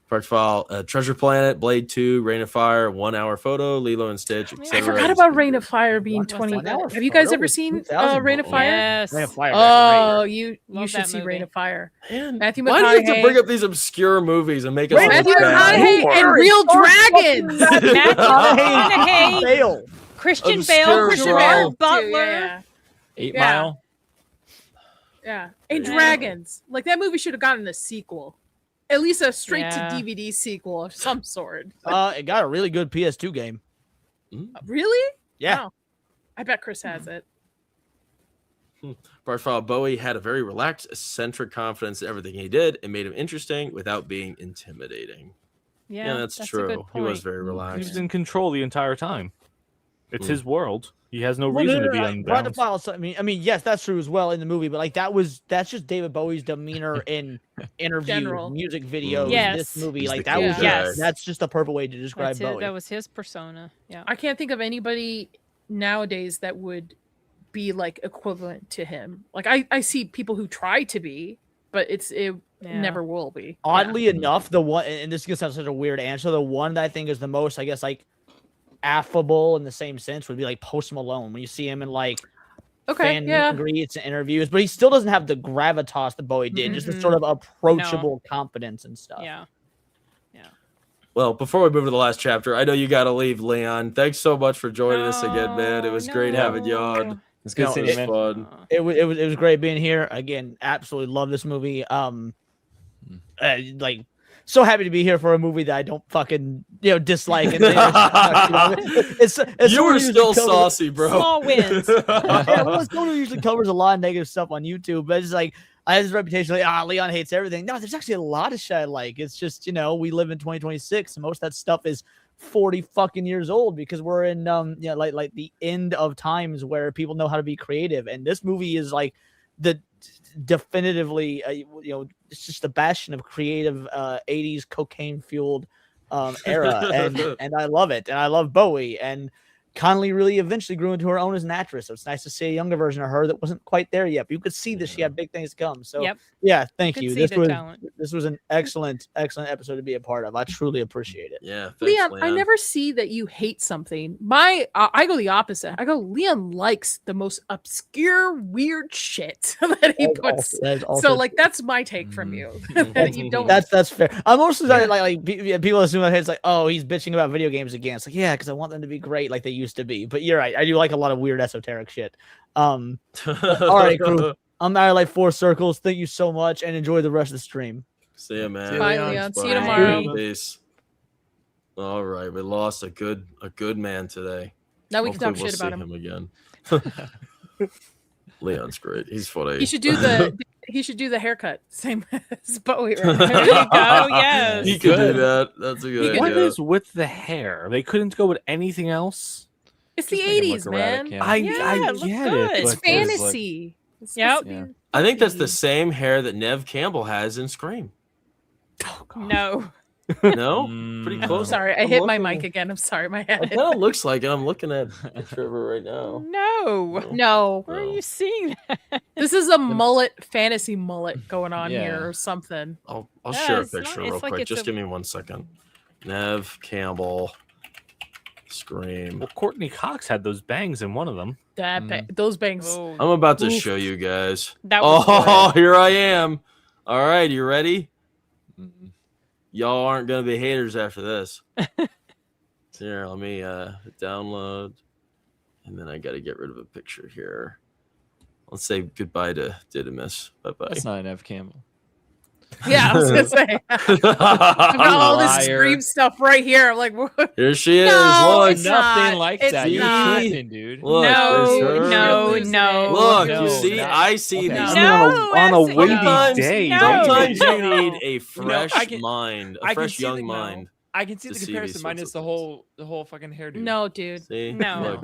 Speaker 2: Park to File, Treasure Planet, Blade 2, Rain of Fire, 1 Hour Photo, Lilo and Stitch,
Speaker 3: I
Speaker 2: etc.
Speaker 5: I forgot about Rain of Fire being
Speaker 3: What was
Speaker 5: 20.
Speaker 3: that?
Speaker 5: Have you guys
Speaker 4: Photo
Speaker 5: ever
Speaker 4: was
Speaker 5: seen
Speaker 4: 2000.
Speaker 5: Rain of Fire?
Speaker 3: Yes.
Speaker 4: Rain of Fire.
Speaker 5: Oh, you
Speaker 3: Love
Speaker 5: should
Speaker 3: that
Speaker 5: see
Speaker 3: movie.
Speaker 5: Rain of Fire.
Speaker 2: Man,
Speaker 5: Matthew
Speaker 2: why do you have to
Speaker 5: McConaughey.
Speaker 2: bring up these obscure movies and make us look
Speaker 5: Matthew
Speaker 2: bad?
Speaker 5: McConaughey and Real Dragons.
Speaker 3: Matthew
Speaker 4: McConaughey.
Speaker 3: McConaughey,
Speaker 4: Bale.
Speaker 3: Christian
Speaker 2: Obscure
Speaker 3: Bale,
Speaker 2: Christian
Speaker 3: Gerard
Speaker 2: Bale.
Speaker 3: Butler.
Speaker 5: Yeah.
Speaker 7: 8
Speaker 5: Yeah.
Speaker 7: Mile.
Speaker 5: Yeah. And
Speaker 2: Yeah.
Speaker 5: Dragons. Like that movie should have gotten a sequel. At least a straight
Speaker 3: Yeah.
Speaker 5: to DVD sequel of some sort.
Speaker 4: It got a really good PS2 game.
Speaker 5: Really?
Speaker 4: Yeah.
Speaker 5: Wow. I bet Chris has it.
Speaker 2: Park to File, Bowie had a very relaxed, eccentric confidence in everything he did and made him interesting without being intimidating. Yeah, that's
Speaker 3: a
Speaker 2: true.
Speaker 3: good
Speaker 2: He was
Speaker 3: point.
Speaker 2: very
Speaker 6: He
Speaker 2: relaxed.
Speaker 6: was in control the entire time. It's
Speaker 2: Mm.
Speaker 6: his world. He has no
Speaker 4: Well,
Speaker 6: reason
Speaker 4: no,
Speaker 6: to be
Speaker 4: Park to
Speaker 6: unbound.
Speaker 4: File, I mean, yes, that's true as well in the movie, but like that's just David Bowie's demeanor in interviews,
Speaker 5: General.
Speaker 4: music videos,
Speaker 3: Yes.
Speaker 4: this movie.
Speaker 2: He's
Speaker 4: like
Speaker 2: the
Speaker 4: that
Speaker 2: cool
Speaker 4: was
Speaker 2: guy.
Speaker 3: Yes.
Speaker 4: that's just the perfect way to describe
Speaker 3: That's it.
Speaker 4: Bowie.
Speaker 3: That was his persona. Yeah.
Speaker 5: I can't think of anybody nowadays that would be like equivalent to him. Like I see people who try to be, but it
Speaker 3: Yeah.
Speaker 5: never will be.
Speaker 4: Oddly enough, the one, and this is gonna sound such a weird answer, the one that I think is the most, I guess, like affable in the same sense would be like Post Malone when you see him in like
Speaker 5: Okay,
Speaker 4: fan meet
Speaker 5: yeah.
Speaker 4: and greets and interviews, but he still doesn't have the gravitas that Bowie did, just the sort of approachable confidence and stuff.
Speaker 3: Yeah.
Speaker 2: Well, before we move to the last chapter, I know you got to leave, Leon. Thanks so much for joining us again, man. It was great having you on.
Speaker 7: It's good
Speaker 4: No,
Speaker 7: seeing
Speaker 2: It
Speaker 7: you,
Speaker 2: was
Speaker 7: man.
Speaker 2: fun.
Speaker 4: It was great being here again. Absolutely love this movie. Like so happy to be here for a movie that I don't fucking dislike. And it's
Speaker 2: You
Speaker 4: someone
Speaker 2: were
Speaker 4: who
Speaker 2: still
Speaker 4: usually covers-
Speaker 2: saucy, bro.
Speaker 3: Small wins.
Speaker 4: Yeah, well, someone who usually covers a lot of negative stuff on YouTube, but it's like I have this reputation like Leon hates everything. No, there's actually a lot of shit I like. It's just we live in 2026 and most of that stuff is 40 fucking years old because we're in like the end of times where people know how to be creative, and this movie is like the definitively it's just the bastion of creative 80s cocaine fueled era, and I love it, and I love Bowie, and Connelly really eventually grew into her own as an actress. So it's nice to see a younger version of her that wasn't quite there yet. But you could see that she had big things to come. So yeah, thank
Speaker 3: Could
Speaker 4: you.
Speaker 3: see the talent.
Speaker 4: This was an excellent episode to be a part of. I truly appreciate it.
Speaker 2: Yeah, thanks,
Speaker 5: Leon, I
Speaker 2: Leon.
Speaker 5: never see that you hate something. I go the opposite. I go, Leon likes the most obscure, weird shit that he puts. So like that's my take from you. That you don't.
Speaker 4: That's fair. I'm mostly like people assume that it's like, oh, he's bitching about video games again. It's like, yeah, because I want them to be great like they used to be. But you're right. I do like a lot of weird esoteric shit. All right, crew. I'm out of like 4 circles. Thank you so much, and enjoy the rest of the stream.
Speaker 2: See you, man.
Speaker 5: Bye, Leon. See you tomorrow.
Speaker 2: Peace. All right, we lost a good man today.
Speaker 5: Now we can talk
Speaker 2: Hopefully
Speaker 5: shit
Speaker 2: we'll
Speaker 5: about
Speaker 2: see
Speaker 5: him.
Speaker 2: again. Leon's great. He's funny.
Speaker 5: He should do the haircut, same as Bowie. Right
Speaker 3: There you go. Yes.
Speaker 2: He could do that. That's a good
Speaker 6: What
Speaker 2: idea.
Speaker 6: is with the hair? They couldn't go with anything else.
Speaker 5: It's the
Speaker 7: Just make him
Speaker 5: 80s,
Speaker 7: look
Speaker 5: man.
Speaker 7: erratic, yeah.
Speaker 6: I
Speaker 3: it looks
Speaker 6: get
Speaker 3: good.
Speaker 6: it.
Speaker 5: It's
Speaker 6: but there's, like,
Speaker 5: fantasy. It's
Speaker 3: Yep.
Speaker 5: supposed to be-
Speaker 2: I think that's the same hair that Nev Campbell has in Scream.
Speaker 3: No.
Speaker 2: No? Pretty
Speaker 7: Mm.
Speaker 2: close.
Speaker 5: Sorry, I
Speaker 2: I'm
Speaker 5: hit my
Speaker 2: looking-
Speaker 5: mic again. I'm sorry, my
Speaker 2: It
Speaker 5: head.
Speaker 2: kind of looks like it. I'm looking at a picture of her right now.
Speaker 3: No.
Speaker 5: No,
Speaker 3: Where are
Speaker 2: No.
Speaker 3: you seeing that?
Speaker 5: this is a mullet, fantasy mullet going on
Speaker 7: Yeah.
Speaker 5: here or something.
Speaker 2: I'll
Speaker 3: Yeah,
Speaker 2: share a
Speaker 3: it's not-
Speaker 2: picture
Speaker 3: it's
Speaker 2: real
Speaker 3: like
Speaker 2: quick.
Speaker 3: it's
Speaker 2: Just
Speaker 3: a-
Speaker 2: give me 1 second. Nev Campbell. Scream.
Speaker 6: Well, Courtney Cox had those bangs in one of them.
Speaker 5: Those bangs.
Speaker 3: Oh,
Speaker 2: I'm about to
Speaker 5: Oof.
Speaker 2: show you guys.
Speaker 3: that was
Speaker 2: Oh, here I am. All right, you ready?
Speaker 7: Mm.
Speaker 2: Y'all aren't gonna be haters after this. Here, let me download, and then I got to get rid of a picture here. Let's say goodbye to Didymus. Bye bye.
Speaker 7: That's not an F Campbell.
Speaker 5: Yeah, I was gonna say. I've got all this
Speaker 7: Liar.
Speaker 5: Scream stuff right here. I'm like, what?
Speaker 2: Here she is.
Speaker 5: No,
Speaker 2: Look,
Speaker 5: it's
Speaker 7: Nothing
Speaker 5: not.
Speaker 7: like
Speaker 5: It's
Speaker 7: that. You're
Speaker 5: not.
Speaker 7: tripping, dude.
Speaker 2: Look,
Speaker 3: No,
Speaker 2: there's her.
Speaker 3: no,
Speaker 5: You're
Speaker 3: no.
Speaker 2: Look,
Speaker 7: No,
Speaker 2: you see,
Speaker 7: no.
Speaker 2: I see
Speaker 7: Okay.
Speaker 2: these.
Speaker 3: No,
Speaker 6: on a
Speaker 3: that's-
Speaker 6: windy
Speaker 2: Sometimes-
Speaker 6: day.
Speaker 3: no.
Speaker 2: Sometimes
Speaker 3: No.
Speaker 2: you need a fresh
Speaker 7: I can-
Speaker 2: mind, a
Speaker 7: I can
Speaker 2: fresh
Speaker 7: see
Speaker 2: young
Speaker 7: the- no.
Speaker 2: mind.
Speaker 7: I can see
Speaker 2: to
Speaker 7: the
Speaker 2: see these
Speaker 7: comparison
Speaker 2: sorts
Speaker 7: minus
Speaker 2: of
Speaker 7: the whole fucking hairdo.
Speaker 5: No, dude.
Speaker 2: See,
Speaker 3: No.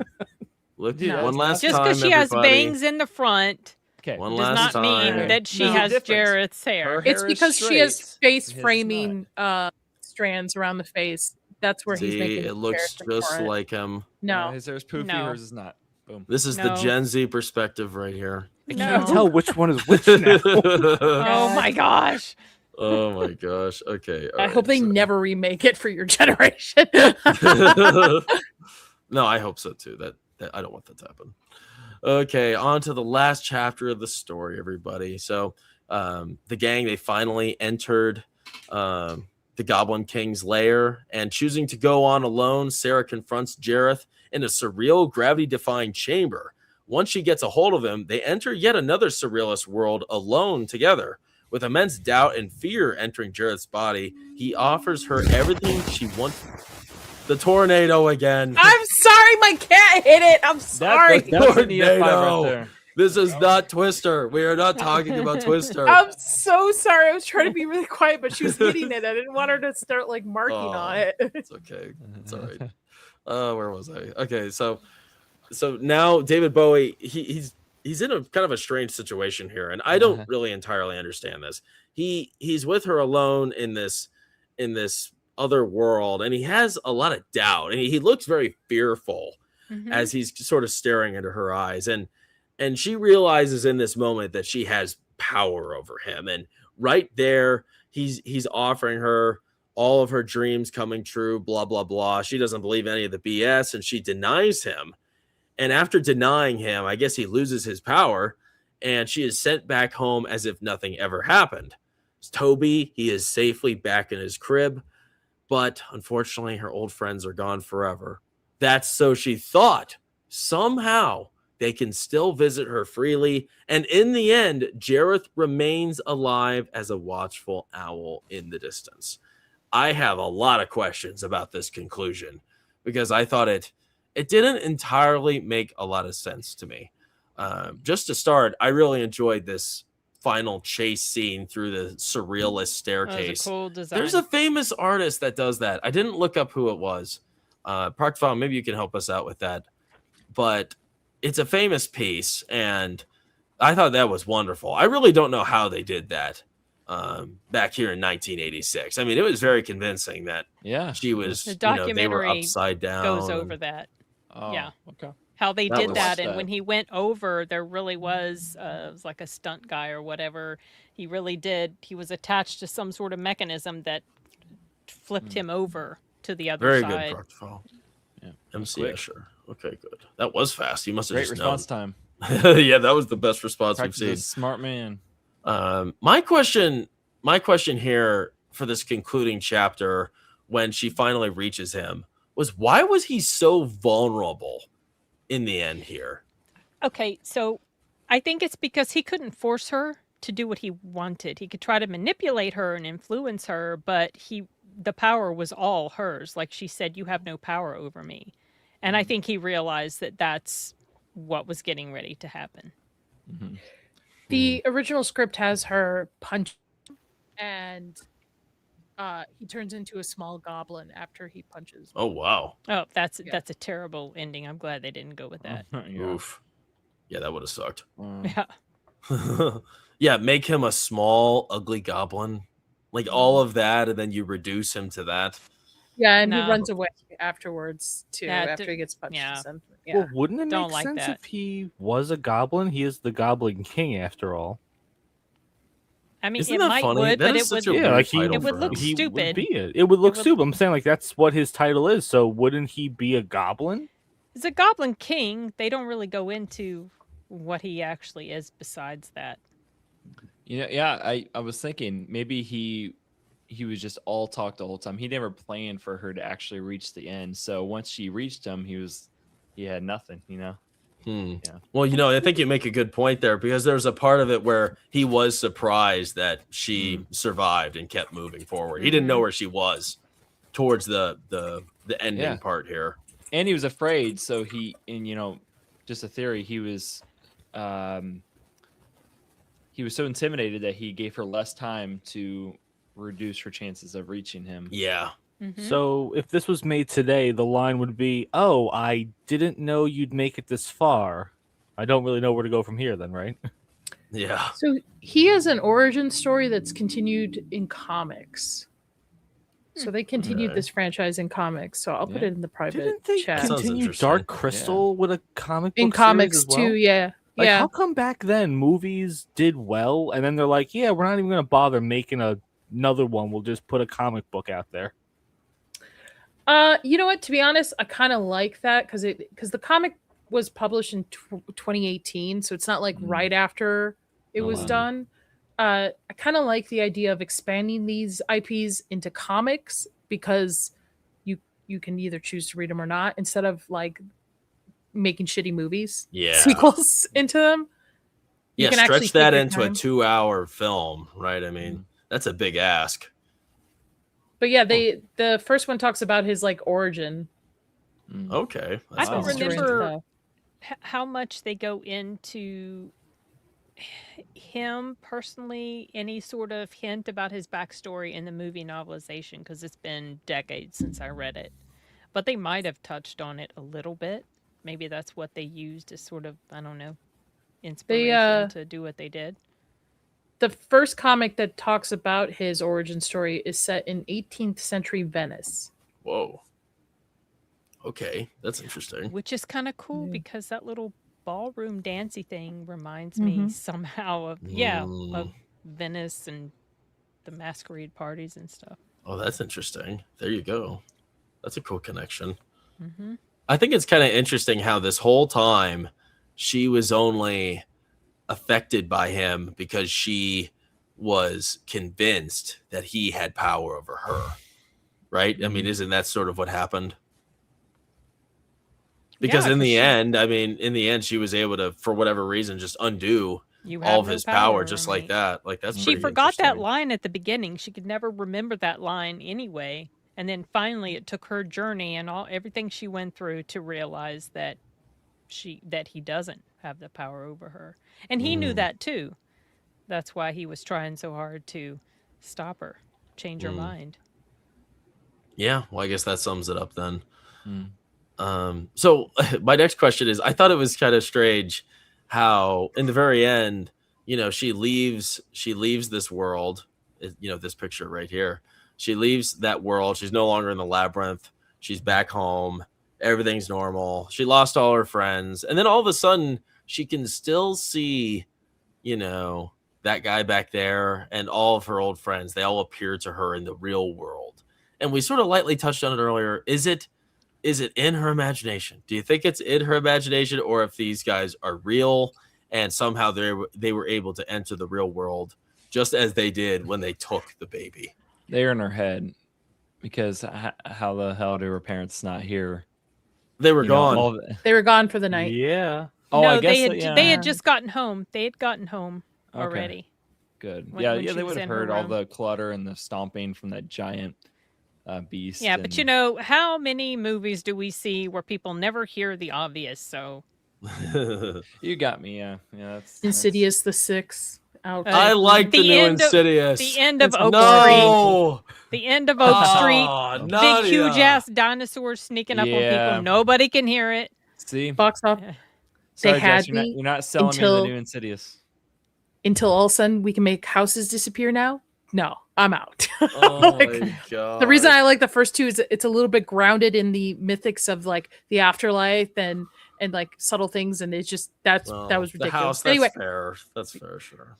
Speaker 2: look,
Speaker 7: Dude,
Speaker 2: one last
Speaker 3: Just
Speaker 2: time,
Speaker 3: because she has
Speaker 2: everybody.
Speaker 3: bangs in the front
Speaker 7: Okay.
Speaker 2: One
Speaker 3: does
Speaker 2: last
Speaker 3: not mean
Speaker 2: time.
Speaker 3: that she
Speaker 7: No.
Speaker 3: has
Speaker 7: Difference.
Speaker 3: Jareth's hair.
Speaker 7: Her
Speaker 5: It's
Speaker 7: hair is
Speaker 5: because she has
Speaker 7: straight,
Speaker 5: face
Speaker 7: his is
Speaker 5: framing strands around the face. That's where he's
Speaker 2: See,
Speaker 5: making.
Speaker 2: it
Speaker 5: the
Speaker 2: looks
Speaker 5: comparison
Speaker 2: just
Speaker 5: for it.
Speaker 2: like him.
Speaker 5: No.
Speaker 7: His hair's poofy.
Speaker 3: No.
Speaker 7: Hers is not. Boom.
Speaker 2: This is the
Speaker 3: No.
Speaker 2: Gen Z perspective right here.
Speaker 6: I
Speaker 3: No.
Speaker 6: can't tell which one is which now.
Speaker 3: Oh my gosh.
Speaker 2: Oh my gosh. Okay.
Speaker 5: I hope they never remake it for your generation.
Speaker 2: No, I hope so too. That I don't want that to happen. Okay, on to the last chapter of the story, everybody. So, the gang, they finally entered the Goblin King's lair, and choosing to go on alone, Sarah confronts Jareth in a surreal, gravity-defying chamber. Once she gets a hold of him, they enter yet another surrealist world alone together. With immense doubt and fear entering Jareth's body, he offers her everything she wants. The tornado again.
Speaker 5: I'm sorry, my cat hit it. I'm sorry.
Speaker 7: That's an EF5
Speaker 2: Tornado.
Speaker 7: right there.
Speaker 2: This is not Twister. We are not talking about Twister.
Speaker 5: I'm so sorry. I was trying to be really quiet, but she was hitting it. I didn't want her to start like marking on it.
Speaker 2: It's okay. It's all right. Where was I? Okay, so now David Bowie, he's in a kind of a strange situation here, and I don't really entirely understand this. He's with her alone in this other world, and he has a lot of doubt, and he looks very fearful as he's sort of staring into her eyes, and she realizes in this moment that she has power over him, and right there he's offering her all of her dreams coming true, blah blah blah. She doesn't believe any of the BS, and she denies him. And after denying him, I guess he loses his power, and she is sent back home as if nothing ever happened. Toby, he is safely back in his crib, but unfortunately her old friends are gone forever. That's so she thought. Somehow they can still visit her freely, and in the end, Jareth remains alive as a watchful owl in the distance. I have a lot of questions about this conclusion because I thought it didn't entirely make a lot of sense to me. Just to start, I really enjoyed this final chase scene through the surrealist staircase.
Speaker 3: That was a cool design.
Speaker 2: There's a famous artist that does that. I didn't look up who it was. Parkfile, maybe you can help us out with that. But it's a famous piece, and I thought that was wonderful. I really don't know how they did that back here in 1986. I mean, it was very convincing that
Speaker 7: Yeah.
Speaker 2: she was,
Speaker 3: The
Speaker 2: they were
Speaker 3: documentary
Speaker 2: upside down.
Speaker 3: goes over that.
Speaker 7: Oh,
Speaker 3: Yeah.
Speaker 7: Okay.
Speaker 3: How they
Speaker 2: That
Speaker 3: did
Speaker 2: was-
Speaker 3: that, and
Speaker 7: that.
Speaker 3: when he went over, there really was it was like a stunt guy or whatever. He really did. He was attached to some sort of mechanism that flipped him over to the other
Speaker 2: Very
Speaker 3: side.
Speaker 2: good, Dr. Fall.
Speaker 7: Yeah.
Speaker 2: MC
Speaker 7: Quick.
Speaker 2: Escher. Okay, good. That was fast. He must have
Speaker 7: Great
Speaker 2: just
Speaker 7: response time.
Speaker 2: known. Yeah, that was the best response
Speaker 7: Practice
Speaker 2: we've
Speaker 7: a
Speaker 2: seen.
Speaker 7: smart man.
Speaker 2: My question here for this concluding chapter, when she finally reaches him, was why was he so vulnerable in the end here?
Speaker 3: Okay, so I think it's because he couldn't force her to do what he wanted. He could try to manipulate her and influence her, but the power was all hers. Like she said, you have no power over me. And I think he realized that that's what was getting ready to happen.
Speaker 7: Mm-hmm.
Speaker 5: The original script has her punch, and he turns into a small goblin after he punches.
Speaker 2: Oh wow.
Speaker 3: Oh, that's
Speaker 5: Yeah.
Speaker 3: that's a terrible ending. I'm glad they didn't go with that.
Speaker 7: Yeah.
Speaker 2: Oof. Yeah, that would have sucked.
Speaker 3: Yeah.
Speaker 2: Yeah, make him a small, ugly goblin. Like all of that, and then you reduce him to that.
Speaker 5: Yeah, and
Speaker 3: No.
Speaker 5: he runs away afterwards too
Speaker 3: That
Speaker 5: after
Speaker 3: did-
Speaker 5: he gets punched.
Speaker 3: yeah.
Speaker 5: Yeah.
Speaker 6: Well, wouldn't it
Speaker 3: Don't
Speaker 6: make
Speaker 3: like
Speaker 6: sense
Speaker 3: that.
Speaker 6: if he was a goblin? He is the Goblin King, after all.
Speaker 3: I mean,
Speaker 2: Isn't
Speaker 3: it
Speaker 2: that
Speaker 3: might
Speaker 2: funny?
Speaker 3: would,
Speaker 2: That
Speaker 3: but
Speaker 2: is
Speaker 3: it
Speaker 2: such
Speaker 3: would.
Speaker 2: a
Speaker 6: Yeah,
Speaker 2: weird
Speaker 6: like he-
Speaker 2: title
Speaker 3: It would
Speaker 2: for
Speaker 3: look
Speaker 2: him.
Speaker 6: He
Speaker 3: stupid.
Speaker 6: would be it. It would look
Speaker 3: would-
Speaker 6: stupid. I'm saying like that's what his title is. So wouldn't he be a goblin?
Speaker 3: As a Goblin King, they don't really go into what he actually is besides that.
Speaker 7: Yeah, I was thinking maybe he was just all talk the whole time. He never planned for her to actually reach the end. So once she reached him, he had nothing, Yeah.
Speaker 2: Well, I think you make a good point there, because there's a part of it where he was surprised that she survived and kept moving forward. He didn't know where she was towards the ending
Speaker 7: Yeah.
Speaker 2: part here.
Speaker 7: And he was afraid, so just a theory, he was so intimidated that he gave her less time to reduce her chances of reaching him.
Speaker 2: Yeah.
Speaker 3: Mhm.
Speaker 6: So if this was made today, the line would be, "Oh, I didn't know you'd make it this far. I don't really know where to go from here." Then, right?
Speaker 2: Yeah.
Speaker 5: So he has an origin story that's continued in comics. So they continued
Speaker 2: Okay.
Speaker 5: this franchise in comics. So I'll put
Speaker 7: Yeah.
Speaker 5: it in the private
Speaker 6: Didn't they
Speaker 5: chat.
Speaker 2: Sounds
Speaker 6: continue
Speaker 2: interesting.
Speaker 6: Dark Crystal with a comic book
Speaker 5: In
Speaker 6: series
Speaker 5: comics
Speaker 6: as well?
Speaker 5: too, yeah.
Speaker 6: Like,
Speaker 5: yeah.
Speaker 6: how come back then movies did well, and then they're like, "Yeah, we're not even going to bother making another one. We'll just put a comic book out there."
Speaker 5: You know what? To be honest, I kind of like that because the comic was published in 2018, so it's not like right after it was
Speaker 7: wow.
Speaker 5: done. I kind of like the idea of expanding these IPs into comics because you can either choose to read them or not, instead of like making shitty movies,
Speaker 2: Yeah.
Speaker 5: sequels into them. You
Speaker 2: Yeah,
Speaker 5: can actually
Speaker 2: stretch that
Speaker 5: take your
Speaker 2: into a
Speaker 5: time.
Speaker 2: 2-hour film, right? I mean, that's a big ask.
Speaker 5: But yeah, the first one talks about his like origin.
Speaker 2: Okay. that
Speaker 3: I don't
Speaker 2: sounds interesting.
Speaker 3: remember how much they go into him personally, any sort of hint about his backstory in the movie novelization, because it's been decades since I read it. But they might have touched on it a little bit. Maybe that's what they used as sort of, I don't know, inspiration to do what they did.
Speaker 5: The first comic that talks about his origin story is set in 18th century Venice.
Speaker 2: Whoa. Okay, that's interesting.
Speaker 3: Which is kind of cool
Speaker 5: Yeah.
Speaker 3: because that little ballroom dancey thing reminds me somehow of of Venice and the masquerade parties and stuff.
Speaker 2: Oh, that's interesting. There you go. That's a cool connection.
Speaker 3: Mm-hmm.
Speaker 2: I think it's kind of interesting how this whole time she was only affected by him because she was convinced that he had power over her. Right? I mean, isn't that sort of what happened? Because in the end, she was able to, for whatever reason, just undo all of his power just like that. Like that's
Speaker 3: She
Speaker 2: pretty
Speaker 3: forgot that
Speaker 2: interesting.
Speaker 3: line at the beginning. She could never remember that line anyway. And then finally it took her journey and everything she went through to realize that he doesn't have the power over her. And he knew that too. That's why he was trying so hard to stop her, change her mind.
Speaker 2: Yeah, well, I guess that sums it up then. So my next question is, I thought it was kind of strange how in the very end, she leaves this world, this picture right here. She leaves that world. She's no longer in the labyrinth. She's back home. everything's normal. She lost all her friends, and then all of a sudden she can still see, that guy back there and all of her old friends. They all appear to her in the real world. And we sort of lightly touched on it earlier. Is it in her imagination? Do you think it's in her imagination, or if these guys are real and somehow they were able to enter the real world just as they did when they took the baby?
Speaker 7: They're in her head, because how the hell do her parents not here?
Speaker 2: They were gone.
Speaker 5: They were gone for the night.
Speaker 6: Yeah.
Speaker 7: Oh,
Speaker 3: no,
Speaker 7: I guess
Speaker 3: they had just gotten home. They had gotten home already.
Speaker 7: Good.
Speaker 3: when
Speaker 7: Yeah,
Speaker 3: she
Speaker 7: they
Speaker 3: was
Speaker 7: would have
Speaker 3: in her
Speaker 7: heard all
Speaker 3: room.
Speaker 7: the clutter and the stomping from that giant beast.
Speaker 3: Yeah, but how many movies do we see where people never hear the obvious? So
Speaker 7: You got me. Yeah. That's
Speaker 5: Insidious, The Six. Out.
Speaker 2: I like the new Insidious.
Speaker 3: The end of Oak Street.
Speaker 2: No.
Speaker 3: The end of Oak Street. Big,
Speaker 2: Nadia.
Speaker 3: huge ass dinosaurs sneaking up on
Speaker 7: Yeah.
Speaker 3: people. Nobody can hear it.
Speaker 7: See,
Speaker 5: Box office.
Speaker 7: sorry,
Speaker 5: They had
Speaker 7: Jess,
Speaker 5: me
Speaker 7: you're not selling
Speaker 5: until-
Speaker 7: me the new Insidious.
Speaker 5: Until all of a sudden we can make houses disappear now. No, I'm out.
Speaker 2: Oh
Speaker 5: Like,
Speaker 2: my god.
Speaker 5: the reason I like the first two is it's a little bit grounded in the mythics of like the afterlife and like subtle things, and it's just that was ridiculous.
Speaker 2: The house, that's
Speaker 5: Anyway,
Speaker 2: fair. That's fair, sure.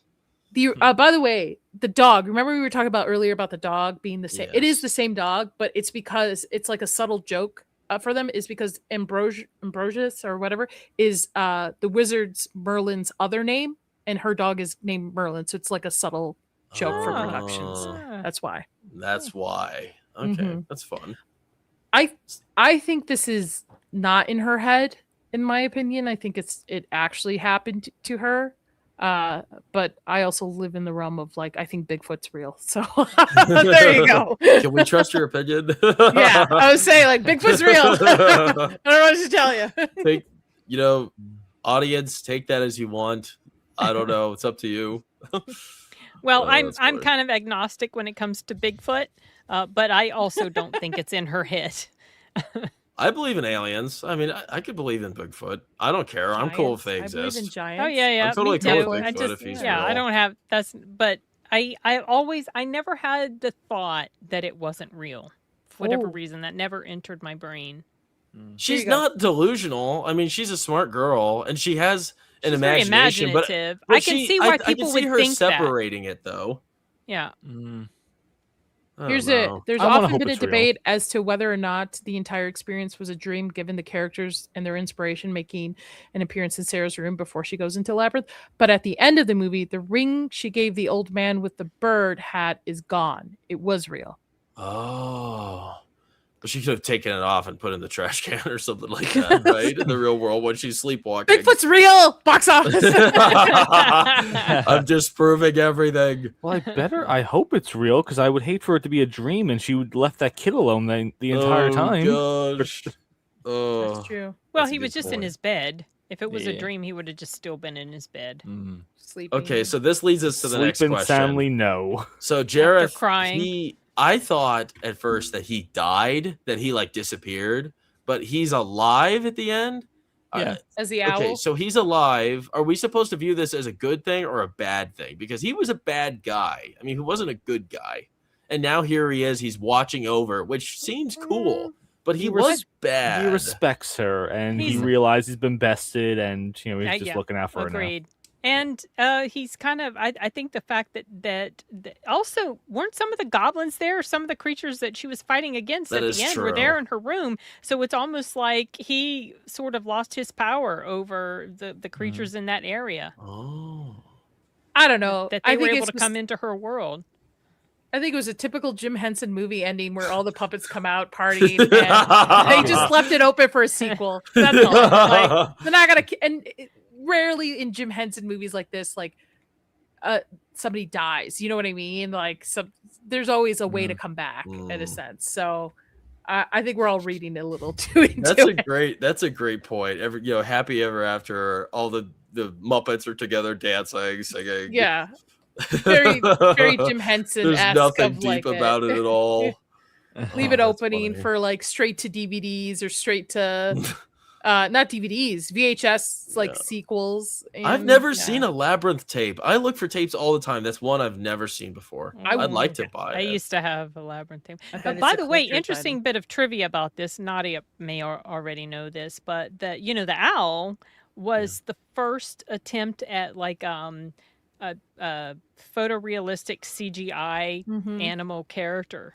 Speaker 5: by the way, the dog. Remember we were talking about earlier about the dog being the same. It is
Speaker 2: Yes.
Speaker 5: the same dog, but it's because it's like a subtle joke for them. Is because Ambrosius or whatever is the wizard's Merlin's other name, and her dog is named Merlin. So it's like a subtle joke for productions.
Speaker 2: Oh,
Speaker 5: That's why.
Speaker 2: that's why. Okay,
Speaker 5: Mhm.
Speaker 2: that's fun.
Speaker 5: I think this is not in her head, in my opinion. I think it actually happened to her. But I also live in the realm of like I think Bigfoot's real. So there you go.
Speaker 2: Can we trust your opinion?
Speaker 5: Yeah, I was saying like Bigfoot's real. I don't know what to tell you.
Speaker 2: Take, audience, take that as you want. I don't know. It's up to you.
Speaker 3: Well,
Speaker 2: Oh,
Speaker 3: I'm
Speaker 2: that's funny.
Speaker 3: kind of agnostic when it comes to Bigfoot, but I also don't think it's in her head.
Speaker 2: I believe in aliens. I mean, I could believe in Bigfoot. I don't care. I'm cool if they
Speaker 5: Giants. I believe in
Speaker 2: exist.
Speaker 5: giants.
Speaker 3: Oh yeah,
Speaker 2: I'm totally
Speaker 3: me
Speaker 2: cool
Speaker 3: too.
Speaker 2: with
Speaker 3: I
Speaker 2: Bigfoot
Speaker 3: just,
Speaker 2: if he's
Speaker 3: I
Speaker 2: real.
Speaker 3: don't have but I never had the thought that it wasn't real. For whatever
Speaker 5: Oh.
Speaker 3: reason, that never entered my brain.
Speaker 2: She's
Speaker 5: you go.
Speaker 2: not delusional. I mean, she's a smart girl, and she has an
Speaker 3: She's very
Speaker 2: imagination. But
Speaker 3: imaginative.
Speaker 2: but
Speaker 3: I can
Speaker 2: she-
Speaker 3: see why
Speaker 2: I
Speaker 3: people
Speaker 2: can see
Speaker 3: would
Speaker 2: her
Speaker 3: think that.
Speaker 2: separating it, though.
Speaker 3: Yeah.
Speaker 2: I
Speaker 5: There's
Speaker 2: don't know.
Speaker 5: there's
Speaker 6: I wanna
Speaker 5: often
Speaker 6: hope
Speaker 5: been a
Speaker 6: it's real.
Speaker 5: debate as to whether or not the entire experience was a dream, given the characters and their inspiration making an appearance in Sarah's room before she goes into Labyrinth. But at the end of the movie, the ring she gave the old man with the bird hat is gone. It was real.
Speaker 2: Oh. But she could have taken it off and put it in the trash can or something like that, right? In the real world when she's sleepwalking.
Speaker 5: Bigfoot's real. Box office.
Speaker 2: I'm just proving everything.
Speaker 6: Well, I hope it's real, because I would hate for it to be a dream and she would left that kid alone the entire time.
Speaker 2: Gosh. Oh.
Speaker 5: That's true.
Speaker 3: Well,
Speaker 2: That's a
Speaker 3: he was
Speaker 2: good
Speaker 3: just in
Speaker 2: point.
Speaker 3: his bed. If it was a
Speaker 7: Yeah.
Speaker 3: dream, he would have just still been in his bed.
Speaker 5: Sleeping.
Speaker 2: Okay, so this leads us to the next
Speaker 6: Sleeping
Speaker 2: question.
Speaker 6: soundly, no.
Speaker 2: So Jareth,
Speaker 3: crying.
Speaker 2: I thought at first that he died, that he like disappeared, but he's alive at the end.
Speaker 7: Yeah.
Speaker 5: As the owl.
Speaker 2: Okay, so he's alive. Are we supposed to view this as a good thing or a bad thing? Because he was a bad guy. I mean, he wasn't a good guy. And now here he is. He's watching over, which seems cool, but he was bad.
Speaker 6: He respects her, and he
Speaker 3: He's-
Speaker 6: realized he's been bested, and he's just
Speaker 3: Yeah,
Speaker 6: looking out for her now.
Speaker 3: Agreed. And he's kind of, I think the fact that also weren't some of the goblins there, some of the creatures that she was fighting against
Speaker 2: That
Speaker 3: at
Speaker 2: is
Speaker 3: the end were
Speaker 2: true.
Speaker 3: there in her room. So it's almost like he sort of lost his power over the creatures in that area.
Speaker 2: Oh.
Speaker 5: I don't know.
Speaker 3: That
Speaker 5: I
Speaker 3: they were
Speaker 5: think
Speaker 3: able to
Speaker 5: it's
Speaker 3: come into her world.
Speaker 5: I think it was a typical Jim Henson movie ending where all the puppets come out partying and they just left it open for a sequel. That's all. Like, they're not gonna. Rarely in Jim Henson movies like this, like somebody dies. You know what I mean? Like there's always a way to come back in a sense. So I think we're all reading a little too into
Speaker 2: That's a great point. Happy ever after, all the Muppets are together dancing, singing.
Speaker 5: Yeah. Very Jim Henson.
Speaker 2: There's nothing
Speaker 5: of
Speaker 2: deep
Speaker 5: like
Speaker 2: about it at all.
Speaker 5: Leave
Speaker 2: Oh,
Speaker 5: it
Speaker 2: that's
Speaker 5: opening
Speaker 2: funny.
Speaker 5: for like straight to DVDs or straight to not DVDs, VHS like
Speaker 2: Yeah.
Speaker 5: sequels.
Speaker 2: I've
Speaker 5: and-
Speaker 2: never
Speaker 5: yeah.
Speaker 2: seen a Labyrinth tape. I look for tapes all the time. That's one I've never seen before.
Speaker 5: I
Speaker 2: I'd like
Speaker 5: would-
Speaker 2: to buy
Speaker 3: I
Speaker 2: it.
Speaker 3: used to have a Labyrinth theme.
Speaker 5: I bet it's
Speaker 3: By
Speaker 5: a
Speaker 3: the way,
Speaker 5: collector's
Speaker 3: interesting
Speaker 5: item.
Speaker 3: bit of trivia about this. Nadia may already know this, but the owl was the first attempt at like a photorealistic CGI
Speaker 5: Mhm.
Speaker 3: animal character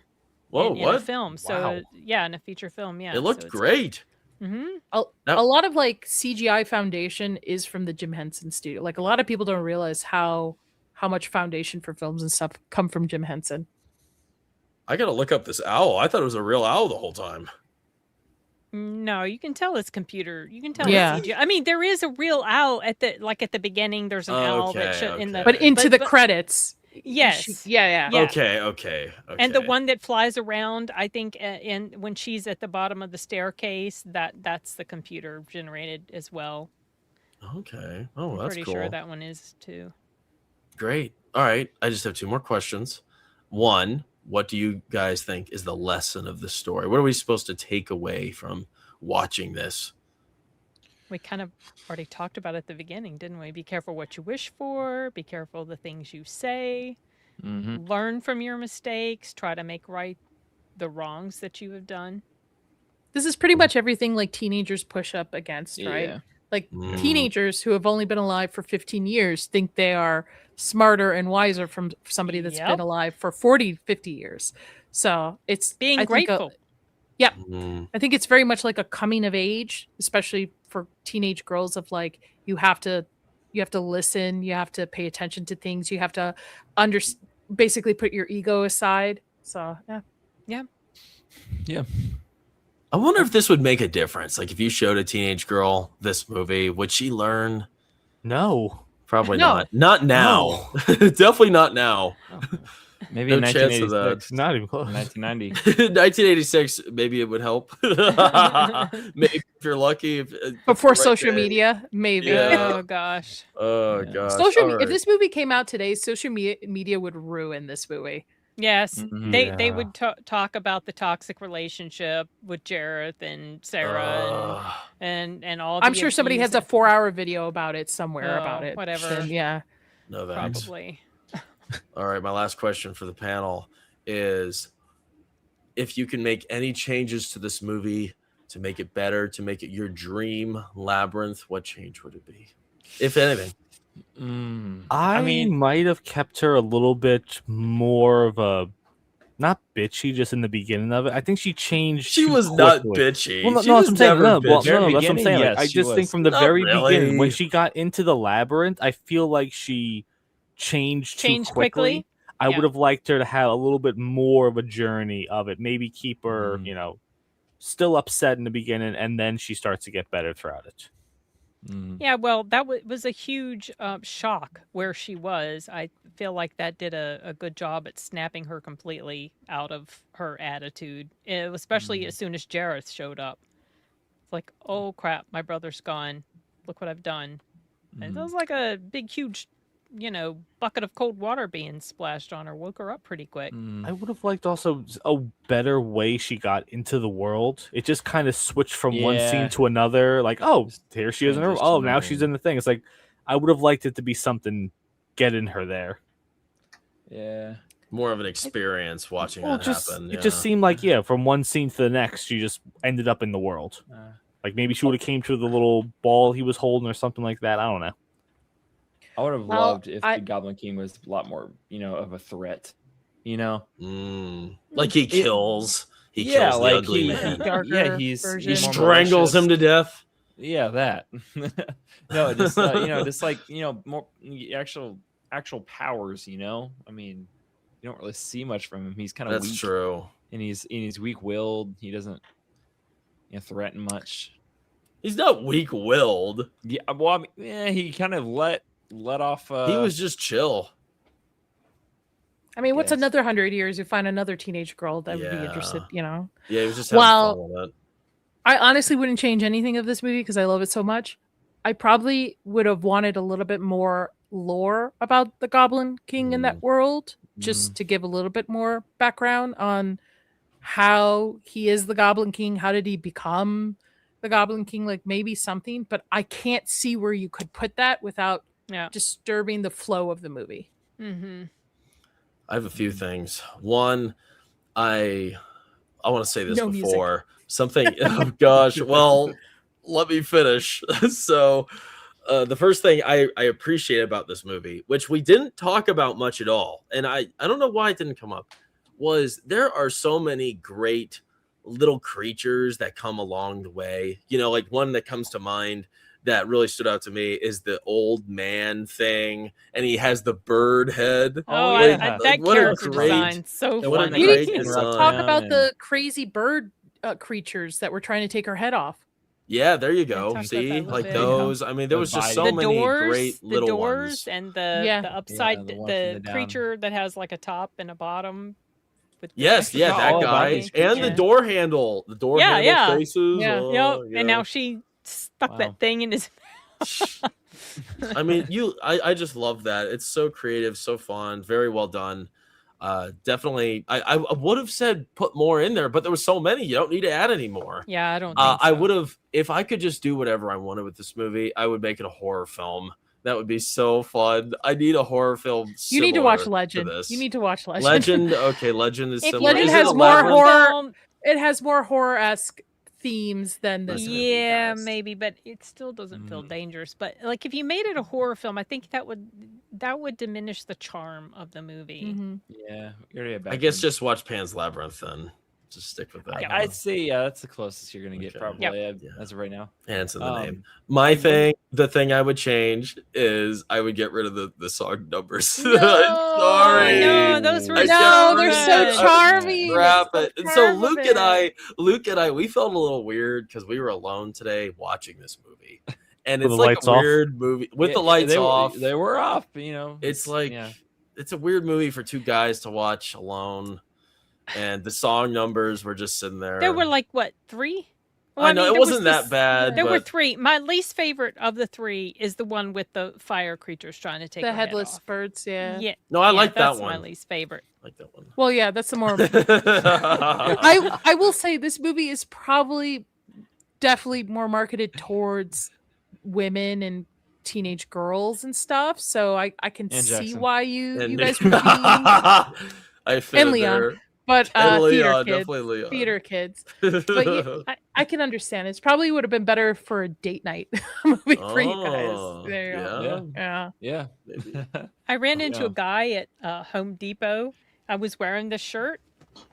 Speaker 2: Whoa,
Speaker 3: in a
Speaker 2: what?
Speaker 3: film. So yeah, in a feature film. Yeah,
Speaker 2: It looked great.
Speaker 3: Mm-hmm.
Speaker 2: Now-
Speaker 5: A lot of like CGI foundation is from the Jim Henson studio. Like a lot of people don't realize how much foundation for films and stuff come from Jim Henson.
Speaker 2: I gotta look up this owl. I thought it was a real owl the whole time.
Speaker 3: No, you can tell it's computer. You can tell
Speaker 5: Yeah.
Speaker 3: it's CGI. I mean, there is a real owl at the beginning. There's an owl that in the
Speaker 2: Okay.
Speaker 5: But into the
Speaker 3: but-
Speaker 5: credits.
Speaker 3: yes.
Speaker 5: Yeah.
Speaker 3: Yeah.
Speaker 2: Okay.
Speaker 3: And the one that flies around, I think, in when she's at the bottom of the staircase, that's the computer generated as well.
Speaker 2: Okay. Oh,
Speaker 3: I'm
Speaker 2: that's
Speaker 3: pretty
Speaker 2: cool.
Speaker 3: sure that one is too.
Speaker 2: Great. All right. I just have two more questions. One, what do you guys think is the lesson of the story? What are we supposed to take away from watching this?
Speaker 3: We kind of already talked about it at the beginning, didn't we? Be careful what you wish for. Be careful the things you say.
Speaker 7: Mm-hmm.
Speaker 3: Learn from your mistakes. Try to make right the wrongs that you have done.
Speaker 5: This is pretty much everything like teenagers push up against, right?
Speaker 7: Yeah.
Speaker 5: Like
Speaker 2: Mm.
Speaker 5: teenagers who have only been alive for 15 years think they are smarter and wiser from somebody that's
Speaker 3: Yep.
Speaker 5: been alive for 40, 50 years. So it's
Speaker 3: Being
Speaker 5: I think,
Speaker 3: grateful.
Speaker 2: Mm.
Speaker 5: I think it's very much like a coming of age, especially for teenage girls of like you have to listen, you have to pay attention to things, you have to basically put your ego aside. So, yeah.
Speaker 2: I wonder if this would make a difference. Like if you showed a teenage girl this movie, would she learn?
Speaker 6: No.
Speaker 2: Probably
Speaker 5: No.
Speaker 2: not. Not now. Definitely not now.
Speaker 7: Maybe
Speaker 2: No
Speaker 7: in
Speaker 2: chance of
Speaker 7: 1986.
Speaker 6: Not even close.
Speaker 7: 1990.
Speaker 2: 1986, maybe it would help. Maybe if you're lucky.
Speaker 5: Before
Speaker 2: right
Speaker 5: social
Speaker 2: there.
Speaker 5: media, maybe.
Speaker 2: Yeah.
Speaker 3: Oh gosh.
Speaker 2: Oh
Speaker 7: Yeah.
Speaker 2: gosh.
Speaker 5: Social
Speaker 2: All
Speaker 5: if
Speaker 2: right.
Speaker 5: this movie came out today, social media would ruin this movie.
Speaker 3: Yes,
Speaker 7: Mhm.
Speaker 3: they
Speaker 6: Yeah.
Speaker 3: would talk about the toxic relationship with Jareth and Sarah and all.
Speaker 5: I'm
Speaker 3: the
Speaker 5: sure somebody
Speaker 3: abuse
Speaker 5: has a 4-hour video about it somewhere
Speaker 3: Oh,
Speaker 5: about it.
Speaker 3: whatever.
Speaker 5: And yeah.
Speaker 2: No thanks.
Speaker 3: probably.
Speaker 2: All right, my last question for the panel is if you can make any changes to this movie to make it better, to make it your dream Labyrinth, what change would it be? If anything.
Speaker 6: I
Speaker 7: mean-
Speaker 6: might have kept her a little bit more of a not bitchy just in the beginning of it. I think she changed.
Speaker 2: She
Speaker 6: too
Speaker 2: was not
Speaker 6: quickly.
Speaker 2: bitchy.
Speaker 6: Well, no,
Speaker 2: She
Speaker 6: no,
Speaker 2: was
Speaker 6: that's what I'm saying.
Speaker 2: never
Speaker 6: No, well,
Speaker 2: bitchy.
Speaker 6: no, that's what I'm
Speaker 7: Beginning,
Speaker 6: saying. Like,
Speaker 7: yes,
Speaker 6: I
Speaker 7: she
Speaker 6: just think
Speaker 7: was.
Speaker 6: from the
Speaker 2: Not
Speaker 6: very
Speaker 2: really.
Speaker 6: beginning, when she got into the labyrinth, I feel like she changed too
Speaker 3: Changed
Speaker 6: quickly.
Speaker 3: quickly?
Speaker 6: I
Speaker 3: Yeah.
Speaker 6: would have liked her to have a little bit more of a journey of it. Maybe keep her,
Speaker 7: Mhm.
Speaker 6: still upset in the beginning, and then she starts to get better throughout it.
Speaker 3: Yeah, well, that was a huge shock where she was. I feel like that did a good job at snapping her completely out of her attitude, especially as soon as Jareth showed up. It's like, oh crap, my brother's gone. Look what I've done. And it was like a big, huge, bucket of cold water being splashed on her. Woke her up pretty quick.
Speaker 6: I would have liked also a better way she got into the world. It just kind of switched from one
Speaker 7: Yeah.
Speaker 6: scene to another. Like, oh,
Speaker 7: Just
Speaker 6: here she is in her.
Speaker 7: transition
Speaker 6: Oh, now
Speaker 7: over.
Speaker 6: she's in the thing. It's like I would have liked it to be something getting her there.
Speaker 7: Yeah.
Speaker 2: More of an experience watching
Speaker 6: Well,
Speaker 2: that
Speaker 6: just
Speaker 2: happen.
Speaker 6: it just seemed like from one scene to the next, she just ended up in the world. Like maybe she would have came to the little ball he was holding or something like that. I don't know.
Speaker 7: I would have
Speaker 5: Well,
Speaker 7: loved if
Speaker 5: I-
Speaker 7: the Goblin King was a lot more, of a threat.
Speaker 2: Like he kills. He
Speaker 7: Yeah,
Speaker 2: kills the
Speaker 7: like
Speaker 2: ugly
Speaker 7: he-
Speaker 2: man.
Speaker 5: Darker
Speaker 7: he's
Speaker 2: He
Speaker 5: version.
Speaker 7: more
Speaker 2: strangles him to
Speaker 7: malicious.
Speaker 2: death.
Speaker 7: Yeah, that. No, just just like more actual powers. I mean, you don't really see much from him. He's kind of
Speaker 2: That's
Speaker 7: weak,
Speaker 2: true.
Speaker 7: and he's weak-willed. He doesn't threaten much.
Speaker 2: He's not weak-willed.
Speaker 7: Yeah, well, I mean, he kind of let off.
Speaker 2: He was just chill.
Speaker 5: I mean, what's
Speaker 7: Yes.
Speaker 5: another 100 years? You find another teenage girl that would be interested,
Speaker 2: Yeah, he was just having
Speaker 5: Well,
Speaker 2: fun with it.
Speaker 5: I honestly wouldn't change anything of this movie because I love it so much. I probably would have wanted a little bit more lore about the Goblin King in that world, just to give a little bit more background on how he is the Goblin King. How did he become the Goblin King, like maybe something, but I can't see where you could put that without disturbing the flow of the movie.
Speaker 3: Mm-hmm.
Speaker 2: I have a few things. One, I want to say this before something. Oh gosh, well, let me finish. So, the first thing I appreciate about this movie, which we didn't talk about much at all, and I don't know why it didn't come up, was there are so many great little creatures that come along the way. You know, like one that comes to mind that really stood out to me is the old man thing, and he has the bird head.
Speaker 3: Oh, that
Speaker 2: what a
Speaker 3: character
Speaker 2: great
Speaker 3: design, so
Speaker 7: the one
Speaker 3: funny.
Speaker 7: that
Speaker 5: You
Speaker 7: goes
Speaker 5: need to
Speaker 7: around
Speaker 5: talk
Speaker 7: town
Speaker 5: about
Speaker 7: and-
Speaker 5: the crazy bird creatures that were trying to take her head off.
Speaker 2: Yeah, there you go.
Speaker 3: talk about
Speaker 2: See,
Speaker 3: that a little
Speaker 2: like
Speaker 3: bit.
Speaker 2: those. I mean, there
Speaker 7: The
Speaker 2: was just so
Speaker 7: biting.
Speaker 2: many
Speaker 3: the
Speaker 2: great little
Speaker 3: doors
Speaker 2: ones.
Speaker 3: and the
Speaker 5: Yeah.
Speaker 3: upside
Speaker 7: the one from
Speaker 3: the
Speaker 7: the down.
Speaker 3: creature that has like a top and a bottom. With the
Speaker 2: Yes, yeah,
Speaker 7: forgot
Speaker 2: that
Speaker 7: all about
Speaker 2: guy,
Speaker 7: these
Speaker 2: and the
Speaker 3: creatures.
Speaker 2: door handle,
Speaker 3: Yeah.
Speaker 2: faces.
Speaker 5: Yeah.
Speaker 2: Oh,
Speaker 3: Yep.
Speaker 2: you
Speaker 3: And
Speaker 2: know.
Speaker 3: now she stuck
Speaker 7: Wow.
Speaker 3: that thing in his.
Speaker 2: I mean, I just love that. It's so creative, so fun, very well done. Definitely, I would have said put more in there, but there was so many, you don't need to add any more.
Speaker 3: Yeah, I don't think so.
Speaker 2: I would have, if I could just do whatever I wanted with this movie, I would make it a horror film. That would be so fun. I need a horror film.
Speaker 5: You need to watch
Speaker 2: similar
Speaker 5: Legend.
Speaker 2: To this.
Speaker 5: You need to watch Legend.
Speaker 2: Legend. Okay, Legend is
Speaker 3: If
Speaker 2: similar.
Speaker 5: Legend
Speaker 2: Is it
Speaker 5: has
Speaker 2: a
Speaker 5: more
Speaker 2: Labyrinth?
Speaker 5: horror-
Speaker 3: Film,
Speaker 5: It has more horror-esque themes than this movie
Speaker 3: yeah,
Speaker 5: does.
Speaker 3: maybe, but it still doesn't feel
Speaker 2: Mm.
Speaker 3: dangerous. But like, if you made it a horror film, I think that would diminish the charm of the movie.
Speaker 5: Mhm.
Speaker 7: Yeah, we already have
Speaker 2: I guess
Speaker 7: Batman.
Speaker 2: just watch Pan's Labyrinth then. Just stick with that.
Speaker 7: I'd say that's the closest you're gonna get
Speaker 2: Okay.
Speaker 7: probably
Speaker 3: Yep.
Speaker 7: as of right now.
Speaker 2: And it's in the
Speaker 7: Um,
Speaker 2: name. My thing, the thing I would change is I would get rid of the song numbers.
Speaker 5: No,
Speaker 2: Sorry.
Speaker 3: No, those were
Speaker 2: I
Speaker 5: No,
Speaker 2: can't
Speaker 5: they're
Speaker 2: read
Speaker 5: so
Speaker 2: it.
Speaker 5: charming.
Speaker 2: Crap
Speaker 5: It's
Speaker 2: it.
Speaker 5: the
Speaker 2: And so
Speaker 5: charm of
Speaker 2: Luke and I, we felt a little weird because we were alone today watching this movie, and
Speaker 6: With
Speaker 2: it's
Speaker 6: the
Speaker 2: like
Speaker 6: lights
Speaker 2: a
Speaker 6: off?
Speaker 2: weird movie with
Speaker 7: Yeah,
Speaker 2: the lights
Speaker 7: they were-
Speaker 2: off.
Speaker 7: They were off, you know.
Speaker 2: It's like
Speaker 7: yeah.
Speaker 2: it's a weird movie for two guys to watch alone, and the song numbers were just sitting there.
Speaker 3: There were like what, 3? Well,
Speaker 2: I know
Speaker 3: mean,
Speaker 2: it
Speaker 3: there
Speaker 2: wasn't
Speaker 3: was
Speaker 2: that
Speaker 3: this-
Speaker 2: bad.
Speaker 3: There
Speaker 2: but
Speaker 3: were 3. My least favorite of the 3 is the one with the fire creatures trying to take
Speaker 5: The
Speaker 3: her head
Speaker 5: headless
Speaker 3: off.
Speaker 5: birds, yeah.
Speaker 3: Yeah,
Speaker 2: No, I
Speaker 3: yeah,
Speaker 2: like that
Speaker 3: that's
Speaker 2: one.
Speaker 3: my least favorite.
Speaker 2: I like that one.
Speaker 5: Well, yeah, that's the more. I will say this movie is probably definitely more marketed towards women and teenage girls and stuff. So I can
Speaker 7: And
Speaker 5: see
Speaker 7: Jackson.
Speaker 5: why you
Speaker 2: And
Speaker 5: guys would be,
Speaker 2: I fit
Speaker 5: and
Speaker 2: in
Speaker 5: Leon.
Speaker 2: there.
Speaker 5: but
Speaker 2: And
Speaker 5: theater
Speaker 2: Leon,
Speaker 5: kids,
Speaker 2: definitely Leon.
Speaker 5: theater kids. But I can understand. It's probably would have been better for a date night movie for you
Speaker 2: Oh,
Speaker 5: guys. There you go.
Speaker 2: yeah.
Speaker 5: Yeah.
Speaker 7: Yeah.
Speaker 2: Maybe.
Speaker 3: I ran into
Speaker 7: Yeah.
Speaker 3: a guy at Home Depot. I was wearing this shirt.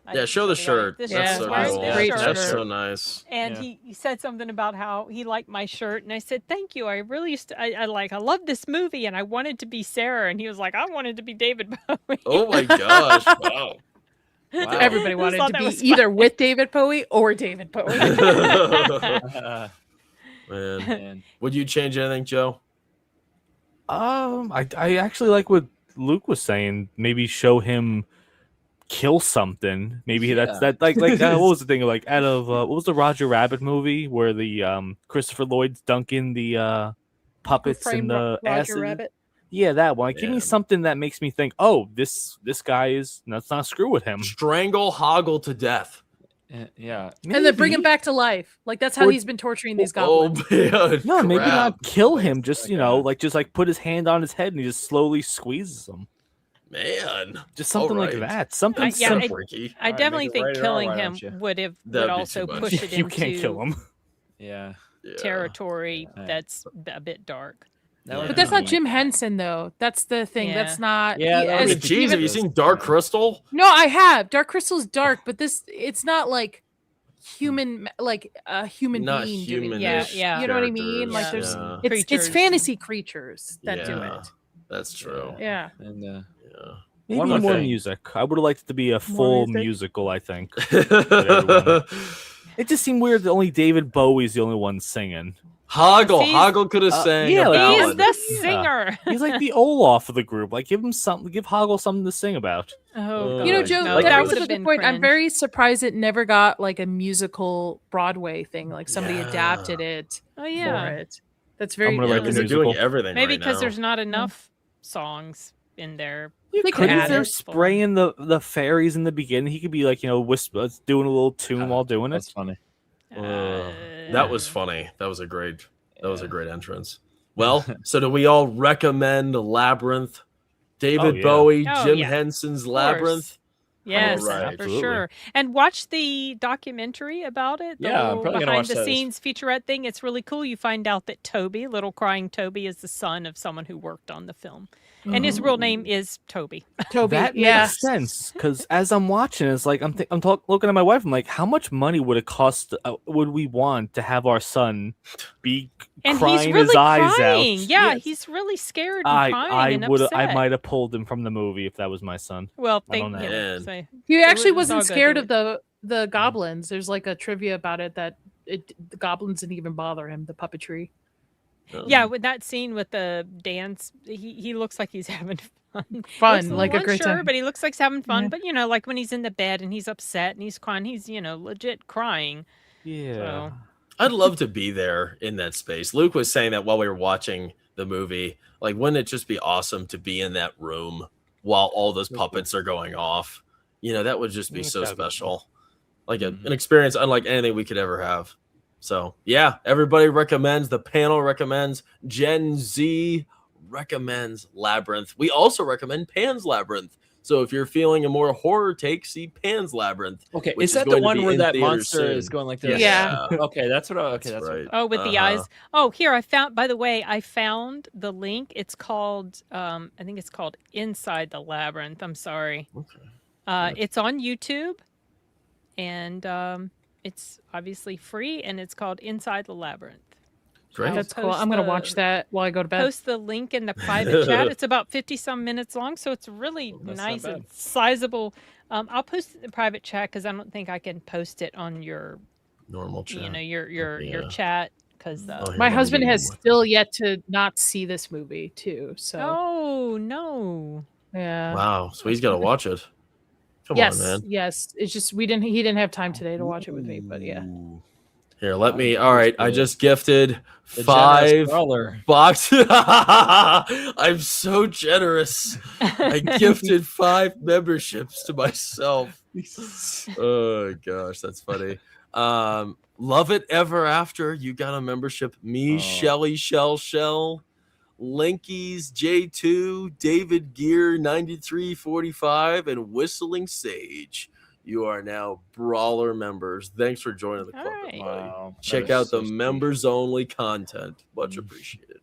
Speaker 3: I
Speaker 2: Yeah,
Speaker 3: didn't
Speaker 2: show the
Speaker 3: tell you
Speaker 2: shirt.
Speaker 3: This
Speaker 5: Yeah,
Speaker 2: That's
Speaker 3: shirt.
Speaker 2: so
Speaker 3: I was
Speaker 2: cool.
Speaker 3: wearing this
Speaker 5: Great
Speaker 3: shirt.
Speaker 2: That's
Speaker 5: shirt.
Speaker 2: so nice.
Speaker 3: And
Speaker 7: Yeah.
Speaker 3: he said something about how he liked my shirt, and I said, "Thank you. I really used to, I love this movie, and I wanted to be Sarah." And he was like, "I wanted to be David Bowie."
Speaker 2: Oh my gosh! Wow.
Speaker 7: Wow.
Speaker 5: Everybody
Speaker 3: Just
Speaker 5: wanted
Speaker 3: thought
Speaker 5: to
Speaker 3: that
Speaker 5: be
Speaker 3: was
Speaker 5: either with David Bowie or David Bowie.
Speaker 2: Man,
Speaker 7: Man.
Speaker 2: would you change anything, Joe?
Speaker 6: I actually like what Luke was saying. Maybe show him kill something. Maybe that's
Speaker 7: Yeah.
Speaker 6: that like what was the thing like out of what was the Roger Rabbit movie where the Christopher Lloyd's dunking the puppets in
Speaker 5: Framed
Speaker 6: the
Speaker 5: Roger
Speaker 6: acid?
Speaker 5: Rabbit.
Speaker 6: Yeah, that one. Give
Speaker 2: Yeah.
Speaker 6: me something that makes me think, oh, this guy is let's not screw with him.
Speaker 2: Strangle Hoggle to death.
Speaker 7: Yeah.
Speaker 5: And then bring him
Speaker 6: Maybe.
Speaker 5: back to life. Like that's how
Speaker 6: Or-
Speaker 5: he's been torturing these
Speaker 2: Oh
Speaker 5: goblins.
Speaker 2: man!
Speaker 6: No, maybe
Speaker 2: crap.
Speaker 6: not kill him.
Speaker 7: Like,
Speaker 6: Just
Speaker 7: like
Speaker 6: you know,
Speaker 7: a-
Speaker 6: just put his hand on his head and he just slowly squeezes him.
Speaker 2: Man,
Speaker 6: Just something like
Speaker 2: Alright.
Speaker 6: that. Something
Speaker 3: yeah,
Speaker 2: so
Speaker 6: simple.
Speaker 2: freaky.
Speaker 3: I
Speaker 7: Alright,
Speaker 3: definitely
Speaker 7: make it
Speaker 3: think
Speaker 7: rated R,
Speaker 3: killing
Speaker 7: why
Speaker 3: him
Speaker 7: don't you?
Speaker 3: would
Speaker 2: That'd be
Speaker 3: also
Speaker 2: too much.
Speaker 3: push it
Speaker 6: You
Speaker 3: into
Speaker 6: can't kill him.
Speaker 7: Yeah.
Speaker 2: Yeah.
Speaker 3: territory
Speaker 7: Yeah.
Speaker 3: that's a bit dark.
Speaker 7: That would
Speaker 5: But that's
Speaker 7: be-
Speaker 5: not Jim Henson though. That's the thing.
Speaker 3: Yeah.
Speaker 5: That's not.
Speaker 7: Yeah,
Speaker 5: he-
Speaker 7: that
Speaker 2: I
Speaker 5: as
Speaker 2: mean,
Speaker 7: was-
Speaker 2: geez,
Speaker 5: even-
Speaker 2: have you seen Dark Crystal?
Speaker 5: No, I have. Dark Crystal's dark, but it's not like human, like a human
Speaker 2: Not
Speaker 5: being doing
Speaker 2: human.
Speaker 5: it.
Speaker 3: Yeah, yeah.
Speaker 5: You know what I mean? Like
Speaker 3: there's-
Speaker 2: yeah.
Speaker 5: It's
Speaker 3: Creatures.
Speaker 5: fantasy creatures that do
Speaker 2: Yeah.
Speaker 5: it.
Speaker 2: That's true.
Speaker 5: Yeah.
Speaker 7: And
Speaker 2: Yeah.
Speaker 6: Maybe
Speaker 7: One more
Speaker 6: more
Speaker 7: thing.
Speaker 6: music. I would have liked it to be a full
Speaker 5: music?
Speaker 6: musical. I think it just seemed weird that only David Bowie's the only one singing.
Speaker 2: Hoggle.
Speaker 3: He's-
Speaker 2: Hoggle could have sang
Speaker 6: yeah,
Speaker 2: a
Speaker 6: like,
Speaker 3: He is
Speaker 2: ballad.
Speaker 3: the
Speaker 6: Yeah.
Speaker 3: singer.
Speaker 6: He's like the Olaf of the group. Like give him something. Give Hoggle something to sing about.
Speaker 3: Oh,
Speaker 2: You
Speaker 5: You know,
Speaker 2: Like,
Speaker 5: Joe,
Speaker 3: no,
Speaker 2: like
Speaker 5: that
Speaker 3: that
Speaker 5: brings
Speaker 3: would
Speaker 5: up a
Speaker 3: have
Speaker 5: good
Speaker 3: been
Speaker 5: point. I'm
Speaker 3: cringe.
Speaker 5: very surprised it never got like a musical Broadway thing. Like somebody
Speaker 2: Yeah.
Speaker 5: adapted it
Speaker 3: Oh
Speaker 5: for
Speaker 3: yeah,
Speaker 5: it. That's very.
Speaker 6: gonna
Speaker 2: Yeah,
Speaker 6: write the
Speaker 2: because they're
Speaker 6: musical.
Speaker 2: doing everything.
Speaker 3: maybe
Speaker 2: right
Speaker 3: because
Speaker 2: now.
Speaker 3: there's not enough songs in there.
Speaker 5: They could
Speaker 6: Couldn't
Speaker 5: add
Speaker 6: they're
Speaker 5: it.
Speaker 6: spraying the fairies in the beginning? He could be like doing a little tune while doing
Speaker 7: that's
Speaker 6: it.
Speaker 7: funny.
Speaker 2: Uh, That was funny. That was a great entrance. Well, so do we all recommend Labyrinth? David Bowie,
Speaker 3: Oh,
Speaker 2: Jim
Speaker 3: yeah.
Speaker 2: Henson's
Speaker 3: Of
Speaker 2: Labyrinth.
Speaker 3: course. Yes,
Speaker 2: All right.
Speaker 3: for
Speaker 6: Absolutely.
Speaker 3: sure. And watch the documentary about it. The
Speaker 7: Yeah, I'm
Speaker 3: little
Speaker 7: probably gonna
Speaker 3: behind
Speaker 7: watch
Speaker 3: the
Speaker 7: that.
Speaker 3: scenes featurette thing. It's really cool. You find out that Toby, little crying Toby, is the son of someone who worked on the film. And his real name is Toby.
Speaker 5: Toby.
Speaker 6: That
Speaker 5: yeah.
Speaker 6: makes sense because as I'm watching, it's like I'm looking at my wife. I'm like, how much money would it cost? Would we want to have our son be
Speaker 3: And
Speaker 6: crying
Speaker 3: he's really
Speaker 6: his eyes
Speaker 3: crying.
Speaker 6: out?
Speaker 3: Yeah,
Speaker 6: Yes.
Speaker 3: he's really scared and crying
Speaker 6: I
Speaker 3: and
Speaker 6: would
Speaker 3: upset.
Speaker 6: I might have pulled him from the movie if that was my son.
Speaker 3: Well,
Speaker 6: I don't know.
Speaker 2: Man.
Speaker 3: so
Speaker 5: He actually
Speaker 3: was all
Speaker 5: wasn't
Speaker 3: good.
Speaker 5: scared of the goblins. There's like a trivia about it that the goblins didn't even bother him. The puppetry.
Speaker 3: yeah, with that scene with the dance, he looks like he's having fun.
Speaker 5: Fun,
Speaker 3: Looks
Speaker 5: like a great
Speaker 3: unsure,
Speaker 5: time.
Speaker 3: but he looks like he's having fun.
Speaker 5: Yeah.
Speaker 3: But like when he's in the bed and he's upset and he's crying, he's legit crying.
Speaker 6: Yeah.
Speaker 3: So,
Speaker 2: I'd love to be there in that space. Luke was saying that while we were watching the movie. Like, wouldn't it just be awesome to be in that room while all those puppets are going off? That would just be so special. Like an experience unlike anything we could ever have. So, yeah, everybody recommends. The panel recommends. Gen Z recommends Labyrinth. We also recommend Pan's Labyrinth. So if you're feeling a more horror take, see Pan's Labyrinth.
Speaker 7: Okay,
Speaker 2: which
Speaker 7: is that the
Speaker 2: going to
Speaker 7: one
Speaker 2: be
Speaker 7: where
Speaker 2: in
Speaker 7: that
Speaker 2: theaters
Speaker 7: monster
Speaker 2: soon.
Speaker 7: is going like this?
Speaker 5: Yeah.
Speaker 7: Okay, that's what. That's
Speaker 2: right.
Speaker 3: Oh, with the eyes. Oh, here I found. By the way, I found the link. It's called. I think it's called Inside the Labyrinth. I'm sorry.
Speaker 2: Okay.
Speaker 3: It's on YouTube, and it's obviously free, and it's called Inside the Labyrinth.
Speaker 2: Great.
Speaker 5: That's cool.
Speaker 3: post
Speaker 5: I'm gonna
Speaker 3: the-
Speaker 5: watch that while I go to bed.
Speaker 3: Post the link in the private chat. It's about 50-some minutes long, so it's really
Speaker 7: That's not
Speaker 3: nice
Speaker 7: bad.
Speaker 3: and sizable. I'll post it in the private chat because I don't think I can post it on your,
Speaker 2: Normal chat.
Speaker 3: your
Speaker 2: Yeah.
Speaker 3: chat because.
Speaker 2: Oh, here,
Speaker 5: My
Speaker 2: let me
Speaker 5: husband
Speaker 2: get
Speaker 5: has
Speaker 2: one.
Speaker 5: still yet to not see this movie too. So
Speaker 3: Oh no!
Speaker 5: yeah.
Speaker 2: Wow. So he's got to watch it. Come
Speaker 5: yes,
Speaker 2: on, man.
Speaker 5: yes. It's just he didn't have time today to watch it with me, but yeah.
Speaker 2: Ooh. Here, let me. All right. I just gifted
Speaker 7: The
Speaker 2: 5
Speaker 7: generous brawler.
Speaker 2: box. I'm so generous. I gifted 5 memberships to myself. Oh gosh, that's funny. Love It Ever After. You got a membership. Me,
Speaker 7: Oh.
Speaker 2: Shelly, Shell, Linkies, J2, David Gear 9345, and Whistling Sage. You are now Brawler members. Thanks for joining the club,
Speaker 3: All right.
Speaker 2: everybody.
Speaker 7: Wow.
Speaker 2: Check
Speaker 7: That
Speaker 2: out
Speaker 7: is
Speaker 2: the
Speaker 7: so sweet.
Speaker 2: members only content. Much appreciated.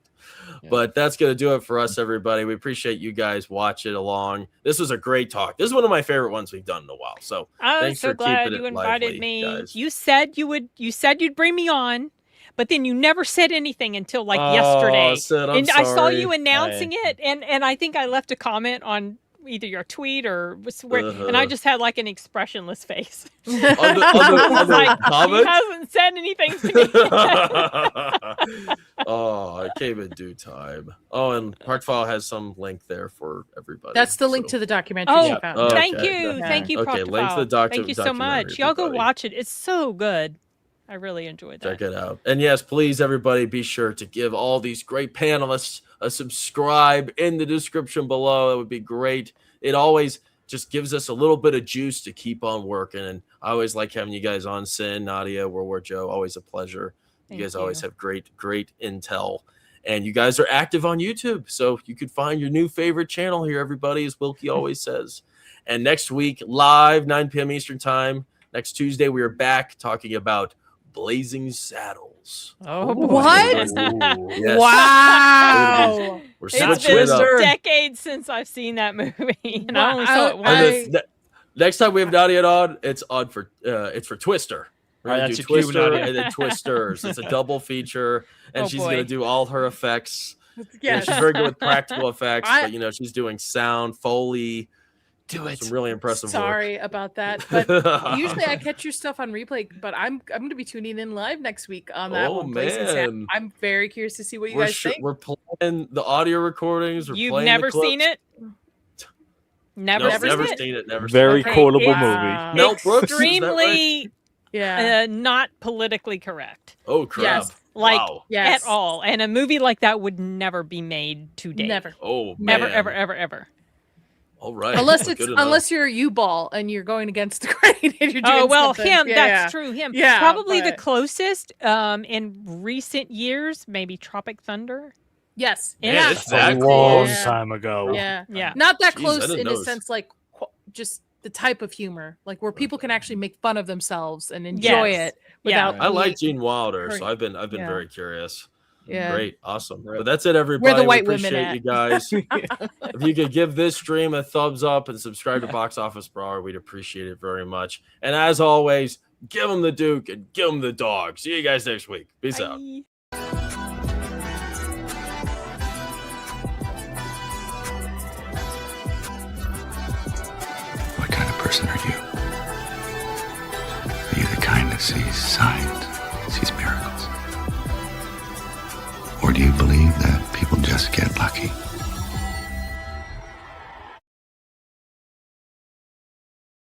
Speaker 7: Yeah.
Speaker 2: But that's going to do it for us, everybody. We appreciate you guys watching along. This was a great talk. This is one of my favorite ones we've done in a while. So
Speaker 3: I'm
Speaker 2: thanks
Speaker 3: so
Speaker 2: for
Speaker 3: glad
Speaker 2: keeping
Speaker 3: you
Speaker 2: it
Speaker 3: invited
Speaker 2: lively,
Speaker 3: me.
Speaker 2: guys.
Speaker 3: You said you would. You said you'd bring me on, but then you never said anything until like
Speaker 2: Oh,
Speaker 3: yesterday.
Speaker 2: Sid, I'm
Speaker 3: and I saw
Speaker 2: sorry.
Speaker 3: you announcing it, and I think I left a comment on either your tweet or where, and I
Speaker 2: Uh-huh.
Speaker 3: just had like an expressionless face.
Speaker 2: On the
Speaker 3: Like, he
Speaker 2: comment?
Speaker 3: hasn't said anything to me.
Speaker 2: Oh, it came in due time. Oh, and Parkfile has some link there for everybody.
Speaker 5: That's the link
Speaker 2: So-
Speaker 5: to the documentary
Speaker 3: Oh,
Speaker 5: you found.
Speaker 2: Okay.
Speaker 3: Thank you,
Speaker 5: Yeah.
Speaker 3: thank you,
Speaker 2: Okay, link to the
Speaker 3: Thank you so much.
Speaker 2: documentary,
Speaker 3: Y'all go
Speaker 2: everybody.
Speaker 3: watch it. It's so good. I really enjoyed that.
Speaker 2: Check it out. And yes, please, everybody, be sure to give all these great panelists a subscribe in the description below. That would be great. It always just gives us a little bit of juice to keep on working. And I always like having you guys on. Sin, Nadia, World War Joe. Always a pleasure. You
Speaker 3: Thank
Speaker 2: guys always
Speaker 3: you.
Speaker 2: have great intel. And you guys are active on YouTube. So you could find your new favorite channel here, everybody, as Wilkie always says. And next week, live, 9 p.m. Eastern Time. Next Tuesday, we are back talking about Blazing Saddles.
Speaker 3: Oh,
Speaker 5: What?
Speaker 2: Ooh, yes.
Speaker 5: Wow.
Speaker 2: We're
Speaker 3: It's
Speaker 2: switching
Speaker 3: been
Speaker 2: it up.
Speaker 3: decades since I've seen that movie, and I only saw it
Speaker 5: Wow.
Speaker 3: once.
Speaker 2: And next time we have Nadia on, it's for Twister. We're
Speaker 7: All right,
Speaker 2: gonna
Speaker 7: that's
Speaker 2: do
Speaker 7: your cue,
Speaker 2: Twister
Speaker 7: Nadia.
Speaker 2: and then Twisters. It's a double feature, and
Speaker 3: Oh,
Speaker 2: she's
Speaker 3: boy.
Speaker 2: gonna do all her effects.
Speaker 5: Yes.
Speaker 2: She's very good with practical effects,
Speaker 5: I-
Speaker 2: but she's doing sound, Foley.
Speaker 7: Do it.
Speaker 2: Some really impressive
Speaker 5: Sorry about that,
Speaker 2: work.
Speaker 5: but usually I catch your stuff on replay. But I'm going to be tuning in live next week on that
Speaker 2: Oh,
Speaker 5: one. Blazing Saddles.
Speaker 2: man.
Speaker 5: I'm very curious to see what you guys think.
Speaker 2: We're playing the audio recordings. We're
Speaker 3: You've
Speaker 2: playing
Speaker 3: never
Speaker 2: the clips.
Speaker 3: seen it? Never,
Speaker 2: Nope,
Speaker 3: seen
Speaker 2: never
Speaker 3: it?
Speaker 2: seen it. Never
Speaker 6: Very
Speaker 2: seen it.
Speaker 3: Okay,
Speaker 6: quotable
Speaker 3: it's-
Speaker 6: movie.
Speaker 2: Mel Brooks, is that right?
Speaker 3: Extremely
Speaker 5: Yeah.
Speaker 3: not politically correct,
Speaker 2: Oh crap!
Speaker 5: Yes.
Speaker 3: like
Speaker 2: Wow.
Speaker 5: Yes.
Speaker 3: at all. And a movie like that would never be made today.
Speaker 5: Never.
Speaker 2: Oh
Speaker 3: Never,
Speaker 2: man.
Speaker 3: ever, ever, ever.
Speaker 2: All right.
Speaker 5: Unless
Speaker 2: Well,
Speaker 5: it's
Speaker 2: good to know.
Speaker 5: unless you're a U-ball and you're going against the grain and you're doing
Speaker 3: Oh well,
Speaker 5: something.
Speaker 3: him.
Speaker 5: Yeah,
Speaker 3: That's
Speaker 5: yeah.
Speaker 3: true. Him.
Speaker 5: Yeah,
Speaker 3: Probably the
Speaker 5: but-
Speaker 3: closest in recent years, maybe Tropic Thunder.
Speaker 5: Yes.
Speaker 3: Man,
Speaker 5: yeah.
Speaker 2: it's that
Speaker 6: a long
Speaker 5: close.
Speaker 6: time ago.
Speaker 5: Yeah.
Speaker 3: Yeah.
Speaker 5: Not that
Speaker 2: Jeez, I
Speaker 5: close
Speaker 2: didn't
Speaker 5: in a
Speaker 2: notice.
Speaker 5: sense, like just the type of humor, like where people can actually make fun of themselves and enjoy
Speaker 3: Yes.
Speaker 5: it without.
Speaker 2: I like
Speaker 5: being-
Speaker 2: Gene Wilder, so
Speaker 5: Hurry.
Speaker 2: I've been
Speaker 5: Yeah.
Speaker 2: very curious.
Speaker 5: Yeah.
Speaker 2: Great, awesome.
Speaker 7: Rip.
Speaker 2: But that's it, everybody.
Speaker 5: Where the
Speaker 2: We
Speaker 5: white women
Speaker 2: appreciate
Speaker 5: at?
Speaker 2: you guys. If you could give this stream a thumbs up and subscribe to Box Office Brawler, we'd appreciate it very much. And as always, give them the Duke and give them the dog. See you guys next week. Peace out.
Speaker 3: Bye.
Speaker 1: What kind of person are you? Are you the kind that sees signs, sees miracles? Or do you believe that people just get lucky?